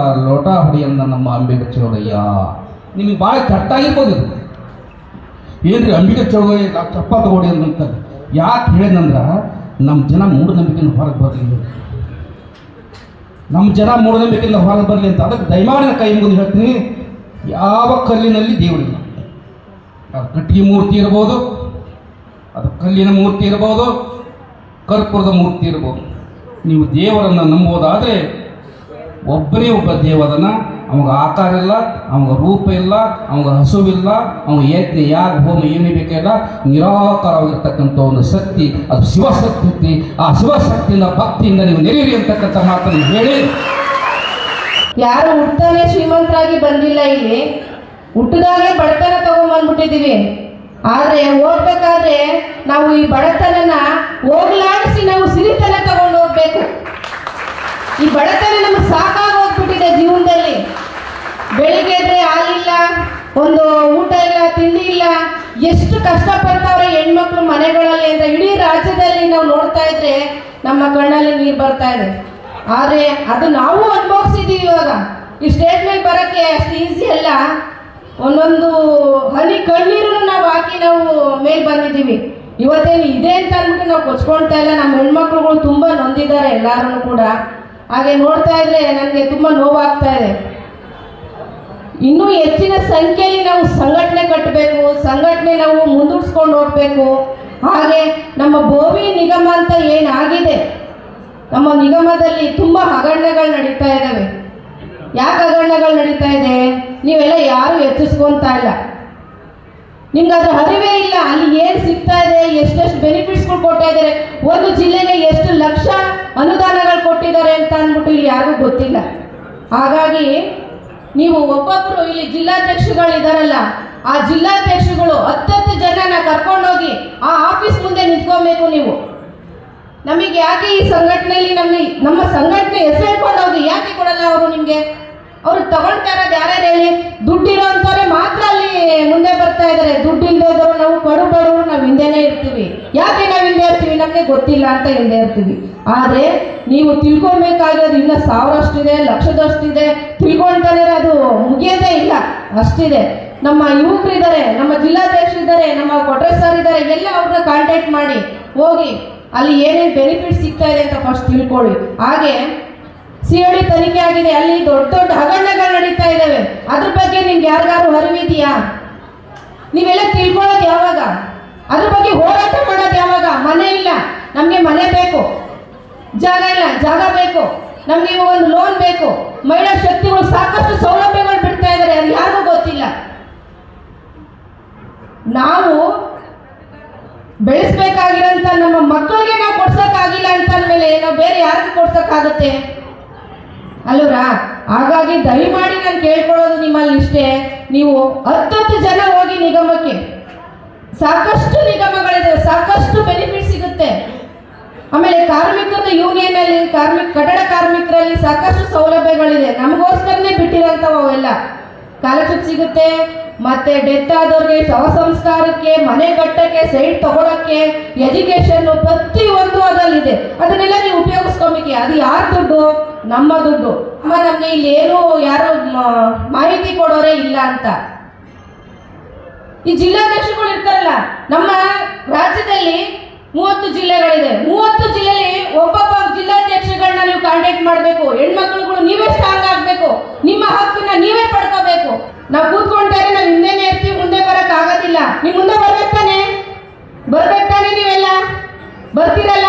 ಲೋಟ ಹೊಡಿಯನ್ನ ನಮ್ಮ ಅಂಬಿಗರ ಚೌಡಯ್ಯ. ನಿಮಗೆ ಭಾಳ ಕಟ್ಟಾಗಿರ್ಬೋದು ಇದು, ಏನ್ರಿ ಅಂಬಿಗರ ಚೌಡಯ್ಯ ಚಪ್ಪ ತಗೊಡಿ ಅಂತ. ಯಾಕೆ ಹೇಳಿದಂದ್ರೆ ನಮ್ಮ ಜನ ಮೂಢನಂಬಿಕೆಯಿಂದ ಹೊರಗೆ ಬರಲಿ, ನಮ್ಮ ಜನ ಮೂಢನಂಬಿಕೆಯಿಂದ ಹೊರಗೆ ಬರಲಿ ಅಂತ. ಅದಕ್ಕೆ ದಯಮಾಡಿನ ಕೈ ಮುಗಿದು ಹೇಳ್ತೀನಿ, ಯಾವ ಕಲ್ಲಿನಲ್ಲಿ ದೇವರಿಲ್ಲ. ಅದು ಕಟ್ಟಿಗೆ ಮೂರ್ತಿ ಇರ್ಬೋದು, ಅದು ಕಲ್ಲಿನ ಮೂರ್ತಿ ಇರ್ಬೋದು, ಕರ್ಪೂರದ ಮೂರ್ತಿ ಇರ್ಬೋದು. ನೀವು ದೇವರನ್ನು ನಂಬೋದಾದರೆ ಒಬ್ಬನೇ ಒಬ್ಬ ದೇವರನ್ನ, ಅವಾಗ ಆಕಾರ ಇಲ್ಲ, ಅವಾಗ ರೂಪ ಇಲ್ಲ, ಅವಾಗ ಹಸುವಿಲ್ಲ, ಅವಾಗ ಯಜ್ಞ ಯಾಗ ಹೋಮ ಏನೇ ಬೇಕಿಲ್ಲ, ನಿರಾಕಾರವಾಗಿರ್ತಕ್ಕಂಥ ಒಂದು ಶಕ್ತಿ, ಅದು ಶಿವಶಕ್ತಿ. ಆ ಶಿವಶಕ್ತಿಯಿಂದ ಭಕ್ತಿಯಿಂದ ನೀವು ನೆರವೇರಿ ಅಂತಕ್ಕಂಥ ಮಾತನ್ನು ಹೇಳಿ, ಯಾರು ಹುಟ್ಟಾನೆ ಶ್ರೀಮಂತರಾಗಿ ಬಂದಿಲ್ಲ, ಇಲ್ಲಿ ಹುಟ್ಟಿದಾಗಲೇ ಬಡತನ ತಗೊಂಡ್ಬಂದ್ಬಿಟ್ಟಿದ್ದೀವಿ. ಆದರೆ ಹೋಗ್ಬೇಕಾದ್ರೆ ನಾವು ಈ ಬಡತನನ ಹೋಗ್ಲಾಡಿಸಿ ನಾವು ಸಿರಿತನ ತಗೊಂಡು ಹೋಗ್ಬೇಕು. ಈ ಬಡತನ ನಮ್ಗೆ ಸಾಕಾಗಿ ಹೋಗ್ಬಿಟ್ಟಿದೆ ಜೀವನದಲ್ಲಿ. ಬೆಳಿಗ್ಗೆ ಎದ್ರೆ ಹಾಲಿಲ್ಲ, ಒಂದು ಊಟ ಇಲ್ಲ, ತಿಂಡಿ ಇಲ್ಲ, ಎಷ್ಟು ಕಷ್ಟಪಡ್ತಾವ್ರೆ ಹೆಣ್ಮಕ್ಳು ಮನೆಗಳಲ್ಲಿ ಅಂತ ಇಡೀ ರಾಜ್ಯದಲ್ಲಿ ನಾವು ನೋಡ್ತಾ ಇದ್ರೆ ನಮ್ಮ ಕಣ್ಣಲ್ಲಿ ನೀರು ಬರ್ತಾ ಇದೆ. ಆದರೆ ಅದು ನಾವು ಅನುಭವಿಸಿದ್ದೀವಿ. ಇವಾಗ ಈ ಸ್ಟೇಜ್ ಮೇಲೆ ಬರೋಕ್ಕೆ ಅಷ್ಟು ಈಸಿ ಅಲ್ಲ. ಒಂದೊಂದು ಹನಿ ಕಣ್ಣೀರು ನಾವು ಹಾಕಿ ನಾವು ಮೇಲೆ ಬಂದಿದ್ದೀವಿ. ಇವತ್ತೇನು ಇದೆ ಅಂತ ಅಂದ್ಬಿಟ್ಟು ನಾವು ಕೊಚ್ಕೊಳ್ತಾ ಇಲ್ಲ. ನಮ್ಮ ಹೆಣ್ಮಕ್ಳುಗಳು ತುಂಬ ನೊಂದಿದ್ದಾರೆ ಎಲ್ಲರೂ ಕೂಡ. ಹಾಗೆ ನೋಡ್ತಾ ಇದ್ರೆ ನನಗೆ ತುಂಬ ನೋವಾಗ್ತಾ ಇದೆ. ಇನ್ನೂ ಹೆಚ್ಚಿನ ಸಂಖ್ಯೆಯಲ್ಲಿ ನಾವು ಸಂಘಟನೆ ಕಟ್ಟಬೇಕು, ಸಂಘಟನೆ ನಾವು ಮುಂದೂಡಿಸ್ಕೊಂಡು ಹೋಗ್ಬೇಕು. ಹಾಗೆ ನಮ್ಮ ಬೋವಿ ನಿಗಮ ಅಂತ ಏನಾಗಿದೆ, ನಮ್ಮ ನಿಗಮದಲ್ಲಿ ತುಂಬ ಹಗರಣಗಳು ನಡೀತಾ ಇದ್ದಾವೆ. ಯಾಕೆ ಹಗರಣಗಳು ನಡೀತಾ ಇದೆ? ನೀವೆಲ್ಲ ಯಾರು ಎಚ್ಚರಿಸ್ಕೊತಾ ಇಲ್ಲ, ನಿಮ್ಗೆ ಅದ್ರ ಅರಿವೇ ಇಲ್ಲ. ಅಲ್ಲಿ ಏನು ಸಿಗ್ತಾ ಇದೆ, ಎಷ್ಟೆಷ್ಟು ಬೆನಿಫಿಟ್ಸ್ಗಳು ಕೊಡ್ತಾ ಇದ್ದಾರೆ, ಒಂದು ಜಿಲ್ಲೆಗೆ ಎಷ್ಟು ಲಕ್ಷ ಅನುದಾನಗಳು ಕೊಟ್ಟಿದ್ದಾರೆ ಅಂತ ಅಂದ್ಬಿಟ್ಟು ಇಲ್ಲಿ ಯಾರಿಗೂ ಗೊತ್ತಿಲ್ಲ. ಹಾಗಾಗಿ ನೀವು ಒಬ್ಬೊಬ್ಬರು ಇಲ್ಲಿ ಜಿಲ್ಲಾಧ್ಯಕ್ಷಗಳಿದಾರಲ್ಲ, ಆ ಜಿಲ್ಲಾಧ್ಯಕ್ಷಗಳು 10 ಜನನ ಕರ್ಕೊಂಡೋಗಿ ಆ ಆಫೀಸ್ ಮುಂದೆ ನಿಂತ್ಕೊಬೇಕು. ನೀವು ನಮಗೆ ಯಾಕೆ ಈ ಸಂಘಟನೆಯಲ್ಲಿ ನಮ್ಮ ಸಂಘಟನೆ ಹೆಸರು ಹೇಳ್ಕೊಂಡು ಹೋಗಿ ಯಾಕೆ ಕೊಡಲ್ಲ ಅವರು ನಿಮಗೆ? ಅವರು ತಗೊಳ್ತಾ ಇರೋದು ಯಾರ್ಯಾರು ಹೇಳಿ? ದುಡ್ಡಿರೋ ಅಂಥವ್ರೆ ಮಾತ್ರ ಅಲ್ಲಿ ಮುಂದೆ ಬರ್ತಾ ಇದ್ದಾರೆ. ದುಡ್ಡು ಇಲ್ಲದವರು ನಾವು ಬಡವರು ನಾವು ಹಿಂದೆನೇ ಇರ್ತೀವಿ. ಯಾಕೆ ನಾವು ಹಿಂದೆ ಇರ್ತೀವಿ? ನಮಗೆ ಗೊತ್ತಿಲ್ಲ ಅಂತ ಹಿಂದೆ ಇರ್ತೀವಿ. ಆದರೆ ನೀವು ತಿಳ್ಕೊಬೇಕಾಗಿರೋದು ಇನ್ನೂ 1000ರಷ್ಟಿದೆ, ಲಕ್ಷದಷ್ಟಿದೆ. ತಿಳ್ಕೊಳ್ತಾನೆ ಅದು ಮುಗಿಯೋದೇ ಇಲ್ಲ, ಅಷ್ಟಿದೆ. ನಮ್ಮ ಯುವಕರಿದ್ದಾರೆ, ನಮ್ಮ ಜಿಲ್ಲಾಧ್ಯಕ್ಷರಿದ್ದಾರೆ, ನಮ್ಮ ಕೊಟ್ರೆ ಸರ್ ಇದ್ದಾರೆ, ಎಲ್ಲ ಅವ್ರನ್ನ ಕಾಂಟ್ಯಾಕ್ಟ್ ಮಾಡಿ ಹೋಗಿ ಅಲ್ಲಿ ಏನೇನು ಬೆನಿಫಿಟ್ ಸಿಗ್ತಾ ಇದೆ ಅಂತ ಫಸ್ಟ್ ತಿಳ್ಕೊಳ್ಳಿ. ಹಾಗೆ CID ತನಿಖೆ ಆಗಿದೆ, ಅಲ್ಲಿ ದೊಡ್ಡ ದೊಡ್ಡ ಹಗರಣಗಳು ನಡೀತಾ ಇದ್ದಾವೆ. ಅದ್ರ ಬಗ್ಗೆ ನಿಮ್ಗೆ ಯಾರಿಗಾರು ಅರಿವಿದೆಯಾ? ನೀವೆಲ್ಲ ತಿಳ್ಕೊಳ್ಳೋದು ಯಾವಾಗ? ಅದ್ರ ಬಗ್ಗೆ ಹೋರಾಟ ಮಾಡೋದು ಯಾವಾಗ? ಮನೆ ಇಲ್ಲ, ನಮಗೆ ಮನೆ ಬೇಕು. ಜಾಗ ಇಲ್ಲ, ಜಾಗ ಬೇಕು. ನಮಗೆ ಒಂದು ಲೋನ್ ಬೇಕು. ಮಹಿಳಾ ಶಕ್ತಿಗಳು ಸಾಕಷ್ಟು ಸೌಲಭ್ಯಗಳು ಬಿಡ್ತಾ ಇದ್ದಾರೆ, ಅದು ಯಾರಿಗೂ ಗೊತ್ತಿಲ್ಲ. ನಾವು ಬೆಳೆಸ್ಬೇಕಾಗಿರೋಂಥ ನಮ್ಮ ಮಕ್ಕಳಿಗೆ ನಾವು ಕೊಡ್ಸೋಕ್ಕಾಗಿಲ್ಲ ಅಂತ ಅಂದಮೇಲೆ ನಾವು ಬೇರೆ ಯಾರಿಗೂ ಕೊಡ್ಸೋಕ್ಕಾಗುತ್ತೆ ಅಲ್ವರಾ? ಹಾಗಾಗಿ ದಯಮಾಡಿ ನಾನು ಕೇಳ್ಕೊಳ್ಳೋದು ನಿಮ್ಮಲ್ಲಿ ಇಷ್ಟೇ, ನೀವು 10 ಜನ ಹೋಗಿ ನಿಗಮಕ್ಕೆ. ಸಾಕಷ್ಟು ನಿಗಮಗಳಿದೆ, ಸಾಕಷ್ಟು ಬೆನಿಫಿಟ್ ಸಿಗುತ್ತೆ. ಆಮೇಲೆ ಕಾರ್ಮಿಕರ ಯೂನಿಯನಲ್ಲಿ ಕಟ್ಟಡ ಕಾರ್ಮಿಕರಲ್ಲಿ ಸಾಕಷ್ಟು ಸೌಲಭ್ಯಗಳಿದೆ. ನಮಗೋಸ್ಕರನೇ ಬಿಟ್ಟಿರೋಂಥವು ಅವೆಲ್ಲ. ಸ್ಕಾಲರ್ಶಿಪ್ ಸಿಗುತ್ತೆ, ಮತ್ತೆ ಡೆತ್ ಆದವ್ರಿಗೆ ಶವ ಸಂಸ್ಕಾರಕ್ಕೆ, ಮನೆ ಕಟ್ಟಕ್ಕೆ, ಸೈಟ್ ತಗೊಳಕ್ಕೆ, ಎಜುಕೇಶನ್, ಪ್ರತಿಯೊಂದು ಅದರಲ್ಲಿದೆ. ಅದನ್ನೆಲ್ಲ ನೀವು ಉಪಯೋಗಿಸ್ಕೊಬೇಕು. ಅದು ಯಾರ ದುಡ್ಡು? ನಮ್ಮ ದುಡ್ಡು. ನಮಗೆ ಇಲ್ಲಿ ಏನು ಯಾರು ಮಾಹಿತಿ ಕೊಡೋರೇ ಇಲ್ಲ ಅಂತ. ಈ ಜಿಲ್ಲಾಧ್ಯಕ್ಷಗಳು ಇರ್ತಾರಲ್ಲ, ನಮ್ಮ ರಾಜ್ಯದಲ್ಲಿ 30 ಜಿಲ್ಲೆಗಳಿದೆ. 30 ಜಿಲ್ಲೆಯಲ್ಲಿ ಒಬ್ಬೊಬ್ಬ ಜಿಲ್ಲಾಧ್ಯಕ್ಷಗಳನ್ನ ನೀವು ಕಾಂಟ್ಯಾಕ್ಟ್ ಮಾಡಬೇಕು. ಹೆಣ್ಮಕ್ಳುಗಳು ನೀವೇ ಸ್ಟ್ರಾಂಗ್ ಆಗಬೇಕು. ನಿಮ್ಮ ಹಕ್ಕನ್ನ ನೀವೇ ಪಡ್ಕೋಬೇಕು. ನಾವು ಕೂತ್ಕೊಂಡ್ರೆ ನಾವು ಹಿಂದೆನೇ ಇರ್ತೀವಿ, ಮುಂದೆ ಬರಕ್ ಆಗೋದಿಲ್ಲ. ನೀವು ಮುಂದೆ ಬರ್ಬೇಕು ತಾನೆ ನೀವೆಲ್ಲ ಬರ್ತೀರಲ್ಲ?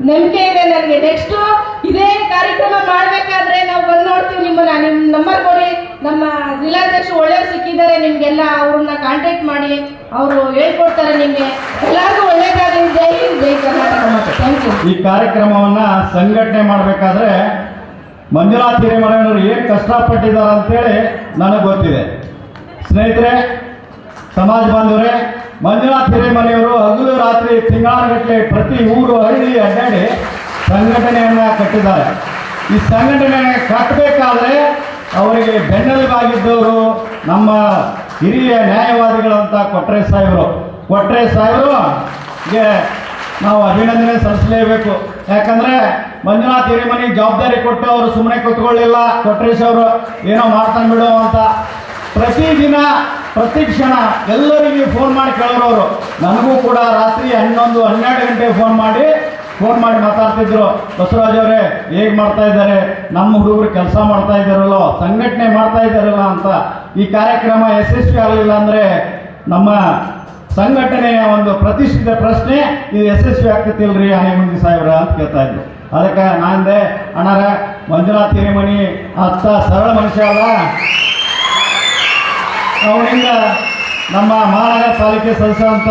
ನಂಬಿಕೆ ಇದೆ ನನಗೆ. ನೆಕ್ಸ್ಟ್ ಇದೇ ಕಾರ್ಯಕ್ರಮ ಮಾಡಬೇಕಾದ್ರೆ ನಾವು ಬಂದು ನೋಡ್ತೀವಿ ನಿಮ್ಮನ್ನ. ನಿಮ್ಮ ನಂಬರ್ ಕೊಡಿ, ನಮ್ಮ ಜಿಲ್ಲಾಧ್ಯಕ್ಷರು ಒಳ್ಳೆಯವ್ರು ಸಿಕ್ಕಿದ್ದಾರೆ ನಿಮಗೆಲ್ಲ. ಅವ್ರನ್ನ ಕಾಂಟ್ಯಾಕ್ಟ್ ಮಾಡಿ, ಅವರು ಹೇಳ್ಕೊಡ್ತಾರೆ ನಿಮಗೆ. ಎಲ್ಲರಿಗೂ ಒಳ್ಳೆಯದಾಗಲಿ. ಜೈ ಹಿಂದ್, ಜೈ ಕರ್ನಾಟಕ ಮಾತೆ. Thank you. ಈ ಕಾರ್ಯಕ್ರಮವನ್ನು ಸಂಘಟನೆ ಮಾಡಬೇಕಾದ್ರೆ ಮಂಜುನಾಥ್ ಹಿರೇಮಠಯ್ಯನವರು ಏನು ಕಷ್ಟಪಟ್ಟಿದ್ದಾರೆ ಅಂತೇಳಿ ನನಗೆ ಗೊತ್ತಿದೆ. ಸ್ನೇಹಿತರೆ, ಸಮಾಜ ಬಾಂಧವರೇ, ಮಂಜುನಾಥ್ ಹಿರೇಮನೆಯವರು ಹಗಲು ರಾತ್ರಿ ತಿಂಗಳಾನುಗಟ್ಟಲೆ ಪ್ರತಿ ಊರು ಹಳ್ಳಿ ಅಡ್ಡಾಡಿ ಸಂಘಟನೆಯನ್ನು ಕಟ್ಟಿದ್ದಾರೆ. ಈ ಸಂಘಟನೆ ಕಟ್ಟಬೇಕಾದ್ರೆ ಅವರಿಗೆ ಬೆನ್ನೆಲುಬಾಗಿದ್ದವರು ನಮ್ಮ ಹಿರಿಯ ನ್ಯಾಯವಾದಿಗಳಂತ ಕೊಟ್ರೆ ಸಾಹೇಬರಿಗೆ ನಾವು ಅಭಿನಂದನೆ ಸಲ್ಲಿಸಲೇಬೇಕು. ಯಾಕಂದರೆ ಮಂಜುನಾಥ್ ಹಿರೇಮನಿಗೆ ಜವಾಬ್ದಾರಿ ಕೊಟ್ಟು ಅವರು ಸುಮ್ಮನೆ ಕೂತ್ಕೊಳ್ಳಿಲ್ಲ. ಕೊಟ್ರೇಶ್ ಅವರು ಏನೋ ಮಾಡ್ತಾನೆ ಬಿಡು ಅಂತ ಪ್ರತಿದಿನ ಪ್ರತಿ ಕ್ಷಣ ಎಲ್ಲರಿಗೆ ಫೋನ್ ಮಾಡಿ ಕೇಳೋರು. ನನಗೂ ಕೂಡ ರಾತ್ರಿ 11-12 ಗಂಟೆಗೆ ಫೋನ್ ಮಾಡಿ ಫೋನ್ ಮಾಡಿ ಮಾತಾಡ್ತಿದ್ರು, ಬಸವರಾಜ್ ಅವರೇ ಹೇಗೆ ಮಾಡ್ತಾ ಇದ್ದಾರೆ, ನಮ್ಮ ಹುಡುಗರು ಕೆಲಸ ಮಾಡ್ತಾ ಇದ್ದಾರಲ್ಲೋ, ಸಂಘಟನೆ ಮಾಡ್ತಾ ಇದ್ದಾರಲ್ಲ ಅಂತ. ಈ ಕಾರ್ಯಕ್ರಮ ಯಶಸ್ವಿ ಆಗಲಿಲ್ಲ ಅಂದರೆ ನಮ್ಮ ಸಂಘಟನೆಯ ಒಂದು ಪ್ರತಿಷ್ಠಿತ ಪ್ರಶ್ನೆ ಇದು ಯಶಸ್ವಿ ಆಗ್ತೈತಿಲ್ರಿ ಆನೆಗುಂದಿ ಸಾಹೇಬ್ರ ಅಂತ ಕೇಳ್ತಾ ಇದ್ರು. ಅದಕ್ಕೆ ನಾನಂದೆ, ಅಣ್ಣಾರ ಮಂಜುನಾಥ್ ಹಿರೇಮನಿ ಅತ್ತ ಸರಳ ಮನುಷ್ಯ ಅಲ್ಲ, ಅವನಿಂದ ನಮ್ಮ ಮಹಾನಗರ ಪಾಲಿಕೆ ಸದಸ್ಯ ಅಂತ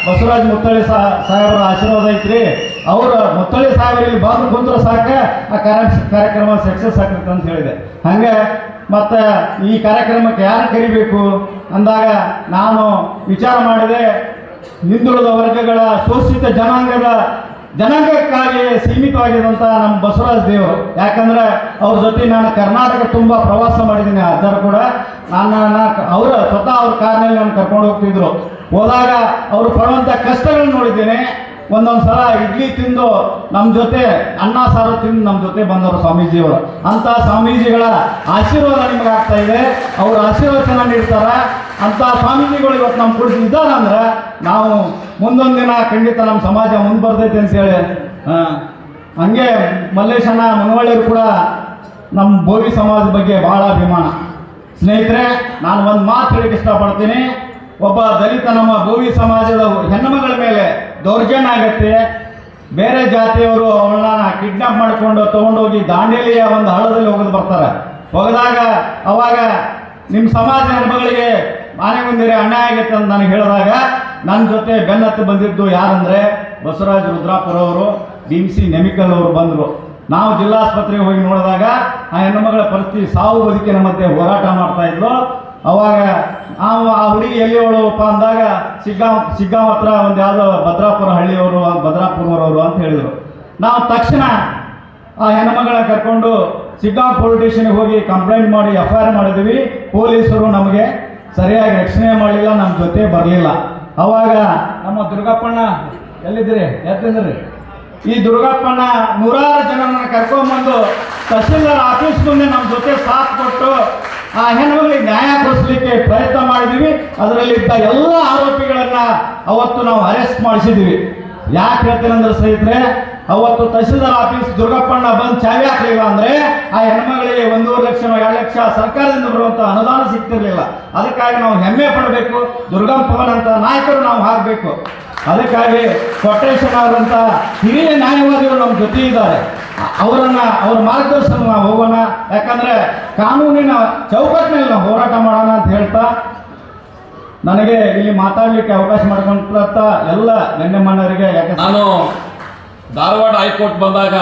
ಬಸವರಾಜ್ ಮುತ್ತಳ್ಳಿ ಸಾಹೇಬರ ಆಶೀರ್ವಾದ ಐತ್ರಿ. ಅವರು ಮುತ್ತಳ್ಳಿ ಸಾಹೇಬರಿಗೆ ಬಂದು ಕುಂತ್ರೆ ಸಾಕು ಆ ಕಾರ್ಯಕ್ರಮ ಸಕ್ಸಸ್ ಆಗ್ತೈತೆ ಅಂತ ಹೇಳಿದೆ. ಹಾಗೆ ಮತ್ತು ಈ ಕಾರ್ಯಕ್ರಮಕ್ಕೆ ಯಾರು ಕರಿಬೇಕು ಅಂದಾಗ ನಾನು ವಿಚಾರ ಮಾಡಿದೆ, ಹಿಂದುಳಿದ ವರ್ಗಗಳ ಶೋಷಿತ ಜನಾಂಗಕ್ಕಾಗಿ ಸೀಮಿತವಾಗಿರುವಂಥ ನಮ್ಮ ಬಸವರಾಜ ದೇವರು. ಯಾಕಂದರೆ ಅವ್ರ ಜೊತೆ ನಾನು ಕರ್ನಾಟಕ ತುಂಬ ಪ್ರವಾಸ ಮಾಡಿದ್ದೀನಿ. ಅದರ ಕೂಡ ಅವರ ಸ್ವತಃ ಅವ್ರ ಕಾರ್ನಲ್ಲಿ ನಾನು ಕರ್ಕೊಂಡು ಹೋಗ್ತಿದ್ರು. ಹೋದಾಗ ಅವರು ಪಡುವಂಥ ಕಷ್ಟಗಳನ್ನ ನೋಡಿದ್ದೇನೆ. ಒಂದೊಂದು ಸಲ ಇಡ್ಲಿ ತಿಂದು ನಮ್ಮ ಜೊತೆ ಅನ್ನ ಸಾರು ತಿಂದು ನಮ್ಮ ಜೊತೆ ಬಂದವರು ಸ್ವಾಮೀಜಿಯವರು. ಅಂಥ ಸ್ವಾಮೀಜಿಗಳ ಆಶೀರ್ವಾದ ನಿಮಗೆ ಆಗ್ತಾ ಇದೆ. ಅವ್ರ ಆಶೀರ್ವಚನ ನೀಡ್ತಾರೆ. ಅಂಥ ಸ್ವಾಮೀಜಿಗಳು ಇವತ್ತು ನಮ್ಮ ಕೂಡ ಇದ್ದಾರೆ ಅಂದ್ರೆ ನಾವು ಮುಂದೊಂದು ದಿನ ಖಂಡಿತ ನಮ್ಮ ಸಮಾಜ ಮುಂದೆ ಬರ್ತೈತೆ ಅಂತೇಳಿ. ಹಂಗೆ ಮಲ್ಲೇಶಣ್ಣ ಮುನವಳ್ಳಿಯವರು ಕೂಡ ನಮ್ಮ ಬೋವಿ ಸಮಾಜದ ಬಗ್ಗೆ ಭಾಳ ಅಭಿಮಾನ. ಸ್ನೇಹಿತರೆ, ನಾನು ಒಂದು ಮಾತು ಹೇಳಕ್ಕೆ ಇಷ್ಟಪಡ್ತೀನಿ. ಒಬ್ಬ ದಲಿತ ನಮ್ಮ ಬೋವಿ ಸಮಾಜದ ಹೆಣ್ಣುಮಗಳ ಮೇಲೆ ದೌರ್ಜನ್ಯ ಆಗುತ್ತೆ. ಬೇರೆ ಜಾತಿಯವರು ಅವಳನ್ನ ಕಿಡ್ನಾಪ್ ಮಾಡಿಕೊಂಡು ತೊಗೊಂಡೋಗಿ ದಾಂಡೇಲಿಯ ಒಂದು ಹಳ್ಳದಲ್ಲಿ ಹೋಗೋದು ಬರ್ತಾರೆ. ಹೋಗದಾಗ ಅವಾಗ ನಿಮ್ಮ ಸಮಾಜ ಹೆಣ್ಮಗಳಿಗೆ ಆನೆಗುಂದಿರೆ ಅನ್ಯಾಯ ಆಗೈತೆ ಅಂತ ನನಗೆ ಹೇಳಿದಾಗ ನನ್ನ ಜೊತೆ ಬೆನ್ನತ್ತಿ ಬಂದಿದ್ದು ಯಾರಂದರೆ ಬಸವರಾಜ್ ರುದ್ರಾಪುರ ಅವರು, BMC ನೆಮಿಕಲ್ ಅವರು ಬಂದರು. ನಾವು ಜಿಲ್ಲಾಸ್ಪತ್ರೆಗೆ ಹೋಗಿ ನೋಡಿದಾಗ ಆ ಹೆಣ್ಣುಮಗಳ ಪರಿಸ್ಥಿತಿ ಸಾವು ಬದುಕಿನ ಮಧ್ಯೆ ಹೋರಾಟ ಮಾಡ್ತಾ ಇದ್ಲು. ಅವಾಗ ನಾವು ಆ ಹುಡುಗಿ ಎಲ್ಲಿ ಹೋಳುವಪ್ಪ ಅಂದಾಗ ಸಿಗ್ಗಾಂವ್ ಹತ್ರ ಒಂದು ಯಾವುದೋ ಭದ್ರಾಪುರ ಹಳ್ಳಿಯವರು, ಭದ್ರಾಪುರವರು ಅಂತ ಹೇಳಿದರು. ನಾವು ತಕ್ಷಣ ಆ ಹೆಣ್ಣುಮಗಳ ಕರ್ಕೊಂಡು ಸಿಗ್ಗಾಂವ್ ಪೊಲೀಸ್ ಸ್ಟೇಷನ್ಗೆ ಹೋಗಿ ಕಂಪ್ಲೇಂಟ್ ಮಾಡಿ FIR ಮಾಡಿದ್ವಿ. ಪೊಲೀಸರು ನಮಗೆ ಸರಿಯಾಗಿ ರಕ್ಷಣೆ ಮಾಡಲಿಲ್ಲ, ನಮ್ಮ ಜೊತೆ ಬರಲಿಲ್ಲ. ಅವಾಗ ನಮ್ಮ ದುರ್ಗಪ್ಪಣ್ಣ ಎಲ್ಲಿದ್ರಿ, ಎತ್ತಿದ್ರಿ, ಈ ದುರ್ಗಪ್ಪಣ್ಣ ನೂರಾರು ಜನರನ್ನ ಕರ್ಕೊಂಡ್ಬಂದು ತಹಸೀಲ್ದಾರ್ ಆಫೀಸ್ ಮುಂದೆ ನಮ್ಮ ಜೊತೆ ಸಾಥ್ ಕೊಟ್ಟು ಆ ಹೆಣ್ಣುಗಳಿಗೆ ನ್ಯಾಯ ಕೊಡಿಸ್ಲಿಕ್ಕೆ ಪ್ರಯತ್ನ ಮಾಡಿದ್ವಿ. ಅದರಲ್ಲಿದ್ದ ಎಲ್ಲ ಆರೋಪಿಗಳನ್ನ ಅವತ್ತು ನಾವು ಅರೆಸ್ಟ್ ಮಾಡಿಸಿದ್ವಿ. ಯಾಕೆ ಹೇಳ್ತೇನೆಂದ್ರೆ ಸ್ನೇಹಿತರೆ, ಅವತ್ತು ತಹಸೀಲ್ದಾರ್ ಆಫೀಸ್ ದುರ್ಗಪ್ಪಣ್ಣ ಬಂದು ಚಾವಿ ಹಾಕಲಿಲ್ಲ ಅಂದರೆ ಆ ಹೆಣ್ಮಗಳಿಗೆ 1.5 ಲಕ್ಷ 2 ಲಕ್ಷ ಸರ್ಕಾರದಿಂದ ಬರುವಂಥ ಅನುದಾನ ಸಿಗ್ತಿರ್ಲಿಲ್ಲ. ಅದಕ್ಕಾಗಿ ನಾವು ಹೆಮ್ಮೆ ಪಡಬೇಕು. ದುರ್ಗಪ್ಪನಂತ ನಾಯಕರು ನಾವು ಆಗಬೇಕು. ಅದಕ್ಕಾಗಿ ಕೊಟ್ರೇಶನ್ ಅವರಂಥ ಹಿರಿಯ ನ್ಯಾಯವಾದಿಗಳು ನಮ್ಮ ಜೊತೆ ಇದ್ದಾರೆ. ಅವ್ರ ಮಾರ್ಗದರ್ಶನ ನಾವು ಹೋಗೋಣ. ಯಾಕಂದರೆ ಕಾನೂನಿನ ಚೌಕಟ್ಟಿನಲ್ಲಿ ನಾವು ಹೋರಾಟ ಮಾಡೋಣ ಅಂತ ಹೇಳ್ತಾ ನನಗೆ ಇಲ್ಲಿ ಮಾತಾಡಲಿಕ್ಕೆ ಅವಕಾಶ ಮಾಡಿಕೊಂಡ ಎಲ್ಲ ಗಣ್ಯಮಾನ್ಯರಿಗೆ, ಯಾಕೆ ನಾನು ಧಾರವಾಡ ಹೈಕೋರ್ಟ್ ಬಂದಾಗ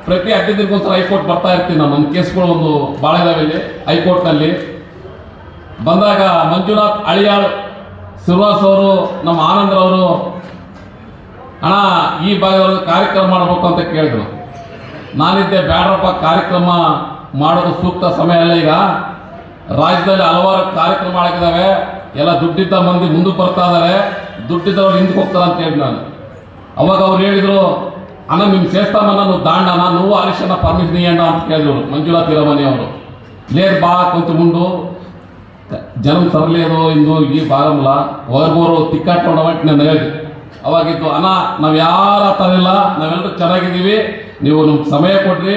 ಪ್ರತಿ 15 ದಿನಕ್ಕೊಂದ್ಸಲ ಹೈಕೋರ್ಟ್ ಬರ್ತಾ ಇರ್ತೀನಿ. ನಮ್ಮ ಕೇಸ್ಗಳು ಒಂದು ಭಾಳ ಇದಾವೆ ಇಲ್ಲಿ ಹೈಕೋರ್ಟ್ನಲ್ಲಿ. ಬಂದಾಗ ಮಂಜುನಾಥ್ ಅಳಿಯಾಳ್ ಶ್ರೀನಿವಾಸ್ ಅವರು, ನಮ್ಮ ಆನಂದ್ರವರು, ಅಣ್ಣ ಈ ಭಾಗದಲ್ಲಿ ಕಾರ್ಯಕ್ರಮ ಮಾಡಬೇಕು ಅಂತ ಕೇಳಿದ್ರು. ನಾನಿದ್ದೆ, ಬ್ಯಾಡ್ರಪ್ಪ ಕಾರ್ಯಕ್ರಮ ಮಾಡೋದು ಸೂಕ್ತ ಸಮಯ ಅಲ್ಲ. ಈಗ ರಾಜ್ಯದಲ್ಲಿ ಹಲವಾರು ಕಾರ್ಯಕ್ರಮ ಆಗಿದ್ದಾವೆ. ಎಲ್ಲ ದುಡ್ಡಿದ್ದ ಮಂದಿ ಮುಂದಕ್ಕೆ ಬರ್ತಾ ಇದ್ದಾರೆ, ದುಡ್ಡಿದ್ದವ್ರು ಹಿಂದಕ್ಕೆ ಹೋಗ್ತಾರೆ ಅಂತ ಹೇಳಿ ನಾನು. ಅವಾಗ ಅವ್ರು ಹೇಳಿದರು, ಅಣ್ಣ ನಿಮ್ಮ చేస్తామన్న నువ్వు దాండనా నువ్వు ఆలస్యన పర్మిషన్ ఇయ్యండి ಅಂತ ಕೇಳಿದ್ರು ಮಂಜುನಾಥ್ ಹಿರೇಮನಿ ಅವರು. లేదు బా కొంచెం ఉండు, ಜನ ತರಲೇದು ಇಂದು ಈ ಬಾರಮಲ್ಲ ಹೊರಗೋರು ತಿಕ್ಕಾಟ್ಕೊಂಡವಂಟು ನಾನು ಹೇಳಿ. ಅವಾಗಿದ್ದು, ಅಣ್ಣ ನಾವು ಯಾರ ತರಿಲ್ಲ, ನಾವೆಲ್ಲರೂ ಚೆನ್ನಾಗಿದ್ದೀವಿ, ನೀವು ನಮ್ಗೆ ಸಮಯ ಕೊಡ್ರಿ,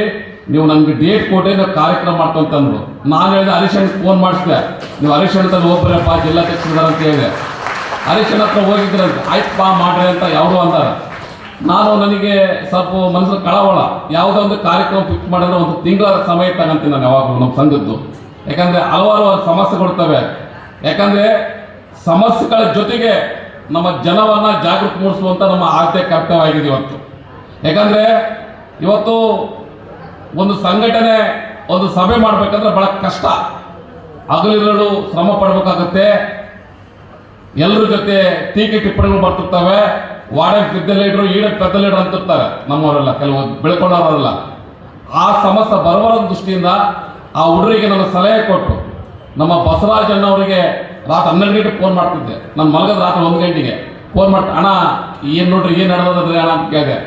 ನೀವು ನಮ್ಗೆ ಡೇಟ್ ಕೊಡ್ರಿ, ನಾವು ಕಾರ್ಯಕ್ರಮ ಮಾಡ್ಕೊಂತಂದ್ರು. ನಾನು ಹೇಳಿದೆ, ಹರೀಶ್ ಅಣ್ಣ ಫೋನ್ ಮಾಡಿಸಿದೆ, ನೀವು ಹರೀಶ್ ಅಣ್ಣದಲ್ಲಿ ಒಬ್ಬರಪ್ಪ ಜಿಲ್ಲಾಧ್ಯಕ್ಷರಿದ್ದಾರೆ ಅಂತ ಹೇಳಿದೆ. ಹರೀಶ್ ಅಣ್ಣ ಹತ್ರ ಹೋಗಿದ್ರಂತೆ, ಆಯ್ತಪ್ಪ ಮಾಡ್ರಿ ಅಂತ ಯಾವುದು ಅಂತಾರೆ. ನಾನು ನನಗೆ ಸ್ವಲ್ಪ ಮನಸ್ಸು ಕಳವಳ, ಯಾವುದೋ ಒಂದು ಕಾರ್ಯಕ್ರಮ ಫಿಕ್ಸ್ ಮಾಡಿದ್ರೆ ಒಂದು ತಿಂಗಳ ಸಮಯ ತಗೊಂತೀನಿ ನಾನು ಯಾವಾಗಲೂ ನಮ್ಮ ಸಂಘದ್ದು. ಯಾಕಂದರೆ ಹಲವಾರು ಸಮಸ್ಯೆಗಳಿರ್ತವೆ. ಯಾಕಂದರೆ ಸಮಸ್ಯೆಗಳ ಜೊತೆಗೆ ನಮ್ಮ ಜನವನ್ನು ಜಾಗೃತಿ ಮೂಡಿಸುವಂಥ ನಮ್ಮ ಆದ್ಯ ಕರ್ತವ್ಯವಾಗಿದೆ ಇವತ್ತು. ಯಾಕಂದರೆ ಇವತ್ತು ಒಂದು ಸಂಘಟನೆ, ಒಂದು ಸಭೆ ಮಾಡಬೇಕಂದ್ರೆ ಭಾಳ ಕಷ್ಟ, ಹಗಲಿರುಳು ಶ್ರಮ ಪಡಬೇಕಾಗುತ್ತೆ. ಎಲ್ಲರ ಜೊತೆ ಟೀಕೆ ಟಿಪ್ಪಣಿಗಳು ಬರ್ತಿರ್ತವೆ. ವಾರ್ಡನ್ ಪೆದ್ದ ಲೀಡ್ರು, ಈಡನ್ ಪೆದ್ದ ಲೀಡ್ರು ಅಂತಿರ್ತಾರೆ ನಮ್ಮವರೆಲ್ಲ, ಕೆಲವು ಬೆಳ್ಕೊಂಡವರೆಲ್ಲ. ಆ ಸಮಸ್ಯೆ ಬರಬಾರದ ದೃಷ್ಟಿಯಿಂದ ಆ ಹುಡುಗರಿಗೆ ನಾನು ಸಲಹೆ ಕೊಟ್ಟು, ನಮ್ಮ ಬಸವರಾಜ್ ಅಣ್ಣವರಿಗೆ ರಾತ್ರಿ 12 ಗಂಟೆಗೆ ಫೋನ್ ಮಾಡ್ತಿದ್ದೆ. ನಾನು ಮಲಗದ ರಾತ್ರಿ 1 ಗಂಟೆಗೆ ಫೋನ್ ಮಾಡಿ, ಅಣ್ಣ ಏನು ನೋಡ್ರಿ, ಏನು ನಡೆದದ್ರಿ ಅಣ್ಣ ಅಂತ ಕೇಳಿದೆ.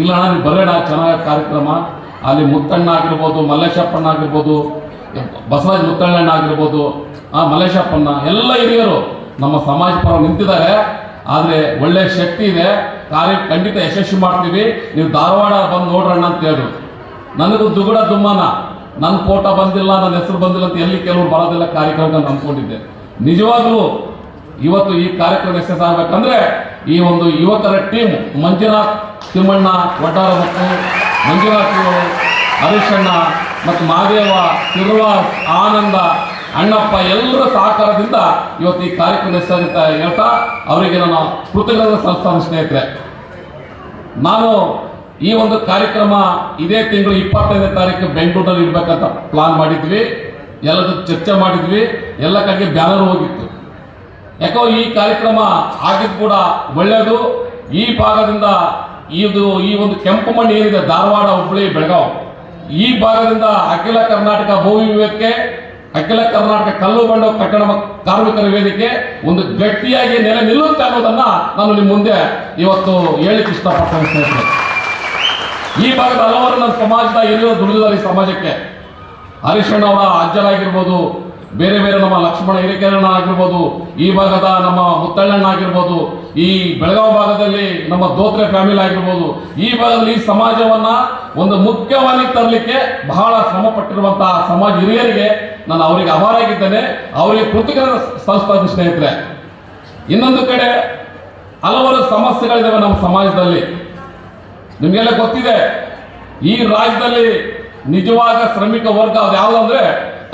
ಇಲ್ಲ ಅಣ್ಣ ನೀವು ಬರೋಣ, ಚೆನ್ನಾಗಿ ಕಾರ್ಯಕ್ರಮ, ಅಲ್ಲಿ ಮುತ್ತಣ್ಣ ಆಗಿರ್ಬೋದು, ಮಲ್ಲೇಶಪ್ಪಣ್ಣ ಆಗಿರ್ಬೋದು, ಬಸವರಾಜ್ ಮುತ್ತಣ್ಣಣ್ಣ ಆಗಿರ್ಬೋದು, ಮಲ್ಲೇಶಪ್ಪಣ್ಣ ಎಲ್ಲ ಹಿರಿಯರು ನಮ್ಮ ಸಮಾಜ ಪರ ನಿಂತಿದ್ದಾರೆ. ಆದರೆ ಒಳ್ಳೆ ಶಕ್ತಿ ಇದೆ, ಕಾರ್ಯ ಖಂಡಿತ ಯಶಸ್ವಿ ಮಾಡ್ತೀವಿ, ನೀವು ಧಾರವಾಡ ಬಂದು ನೋಡ್ರಣ್ಣ ಅಂತ ಹೇಳಿದ್ರು. ನನಗೂ ದುಗುಡ ದುಮ್ಮಾನ, ನನ್ನ ಫೋಟೋ ಬಂದಿಲ್ಲ, ನನ್ನ ಹೆಸರು ಬಂದಿಲ್ಲ ಅಂತ ಎಲ್ಲಿ ಕೆಲವರು ಬರೋದಿಲ್ಲ ಕಾರ್ಯಕ್ರಮಕ್ಕೆ ಅಂದ್ಕೊಂಡಿದ್ದೆ. ನಿಜವಾಗ್ಲೂ ಇವತ್ತು ಈ ಕಾರ್ಯಕ್ರಮ ಯಶಸ್ಸು ಆಗ್ಬೇಕಂದ್ರೆ ಈ ಒಂದು ಯುವಕರ ಟೀಮ್ ಮಂಜುನಾಥ್, ತಿಮ್ಮಣ್ಣ ವಡ್ಡಾರ ಮತ್ತು ಮಂಜುನಾಥ್, ಹರೀಶಣ್ಣ ಮತ್ತು ಮಹಾದೇವ, ತಿರುವಾಸ್, ಆನಂದ, ಅಣ್ಣಪ್ಪ ಎಲ್ಲರ ಸಹಕಾರದಿಂದ ಇವತ್ತು ಈ ಕಾರ್ಯಕ್ರಮ ಯಶಸ್ಸಾಗುತ್ತೆ ಅಂತ ಹೇಳ್ತಾ ಅವರಿಗೆ ನನ್ನ ಕೃತಜ್ಞತೆ ಸಲ್ಲಿಸ್ತಾನೆ. ಸ್ನೇಹಿತರೆ, ನಾನು ಈ ಒಂದು ಕಾರ್ಯಕ್ರಮ ಇದೇ ತಿಂಗಳು 25ನೇ ತಾರೀಕು ಬೆಂಗಳೂರಲ್ಲಿ ಇಡಬೇಕಂತ ಪ್ಲಾನ್ ಮಾಡಿದ್ವಿ, ಎಲ್ಲದೂ ಚರ್ಚೆ ಮಾಡಿದ್ವಿ, ಎಲ್ಲ ಕಡೆಗೆ ಬ್ಯಾನರ್ ಹೋಗಿತ್ತು. ಯಾಕೋ ಈ ಕಾರ್ಯಕ್ರಮ ಆಗಿದ್ದು ಕೂಡ ಒಳ್ಳೆಯದು. ಈ ಭಾಗದಿಂದ ಈ ಒಂದು ಕೆಂಪು ಮಣ್ಣು ಏನಿದೆ ಧಾರವಾಡ, ಹುಬ್ಬಳ್ಳಿ, ಬೆಳಗಾವಿ, ಈ ಭಾಗದಿಂದ ಅಖಿಲ ಕರ್ನಾಟಕ ಭೂವಿವೇಕಕ್ಕೆ, ಅಖಿಲ ಕರ್ನಾಟಕ ಕಲ್ಲು ಬಂಡು ಕಟ್ಟಡ ಕಾರ್ಮಿಕರ ವೇದಿಕೆ ಒಂದು ಗಟ್ಟಿಯಾಗಿ ನೆಲೆ ನಿಲ್ಲುತ್ತೆ ಅನ್ನೋದನ್ನ ನಾನು ನಿಮ್ಮ ಮುಂದೆ ಇವತ್ತು ಹೇಳಿಕ್ಕೆ ಇಷ್ಟಪಡ್ತೇನೆ. ಸ್ನೇಹಿತರೆ, ಈ ಭಾಗದ ಹಲವಾರು ನನ್ನ ಸಮಾಜದ ಹಿರಿಯರು ದುಡಿದಿದ್ದಾರೆ ಈ ಸಮಾಜಕ್ಕೆ. ಹರೀಶಣ್ಣ ಅವರ ಅಜ್ಜರಾಗಿರ್ಬೋದು, ಬೇರೆ ಬೇರೆ ನಮ್ಮ ಲಕ್ಷ್ಮಣ ಹಿರೇಕೆರಣ್ಣ ಆಗಿರ್ಬೋದು, ಈ ಭಾಗದ ನಮ್ಮ ಮುತ್ತಳ್ಳಣ್ಣ ಆಗಿರ್ಬೋದು, ಈ ಬೆಳಗಾವಿ ಭಾಗದಲ್ಲಿ ನಮ್ಮ ದೋತ್ರೆ ಫ್ಯಾಮಿಲಿ ಆಗಿರ್ಬೋದು, ಈ ಭಾಗದಲ್ಲಿ ಈ ಸಮಾಜವನ್ನ ಒಂದು ಮುಖ್ಯವಾಗಿ ತರಲಿಕ್ಕೆ ಬಹಳ ಶ್ರಮ ಪಟ್ಟಿರುವಂತಹ ಸಮಾಜ ಹಿರಿಯರಿಗೆ ನಾನು ಅವರಿಗೆ ಅಭಾರಾಗಿದ್ದೇನೆ, ಅವರಿಗೆ ಕೃತಜ್ಞತೆ ಸಲ್ಲಿಸ್ತಾ ಇದ್ದೀನಿ. ಸ್ನೇಹಿತರೆ, ಇನ್ನೊಂದು ಕಡೆ ಹಲವಾರು ಸಮಸ್ಯೆಗಳಿದ್ದಾವೆ ನಮ್ಮ ಸಮಾಜದಲ್ಲಿ. ನಿಮಗೆಲ್ಲ ಗೊತ್ತಿದೆ, ಈ ರಾಜ್ಯದಲ್ಲಿ ನಿಜವಾದ ಶ್ರಮಿಕ ವರ್ಗ ಅದು ಯಾವುದಂದ್ರೆ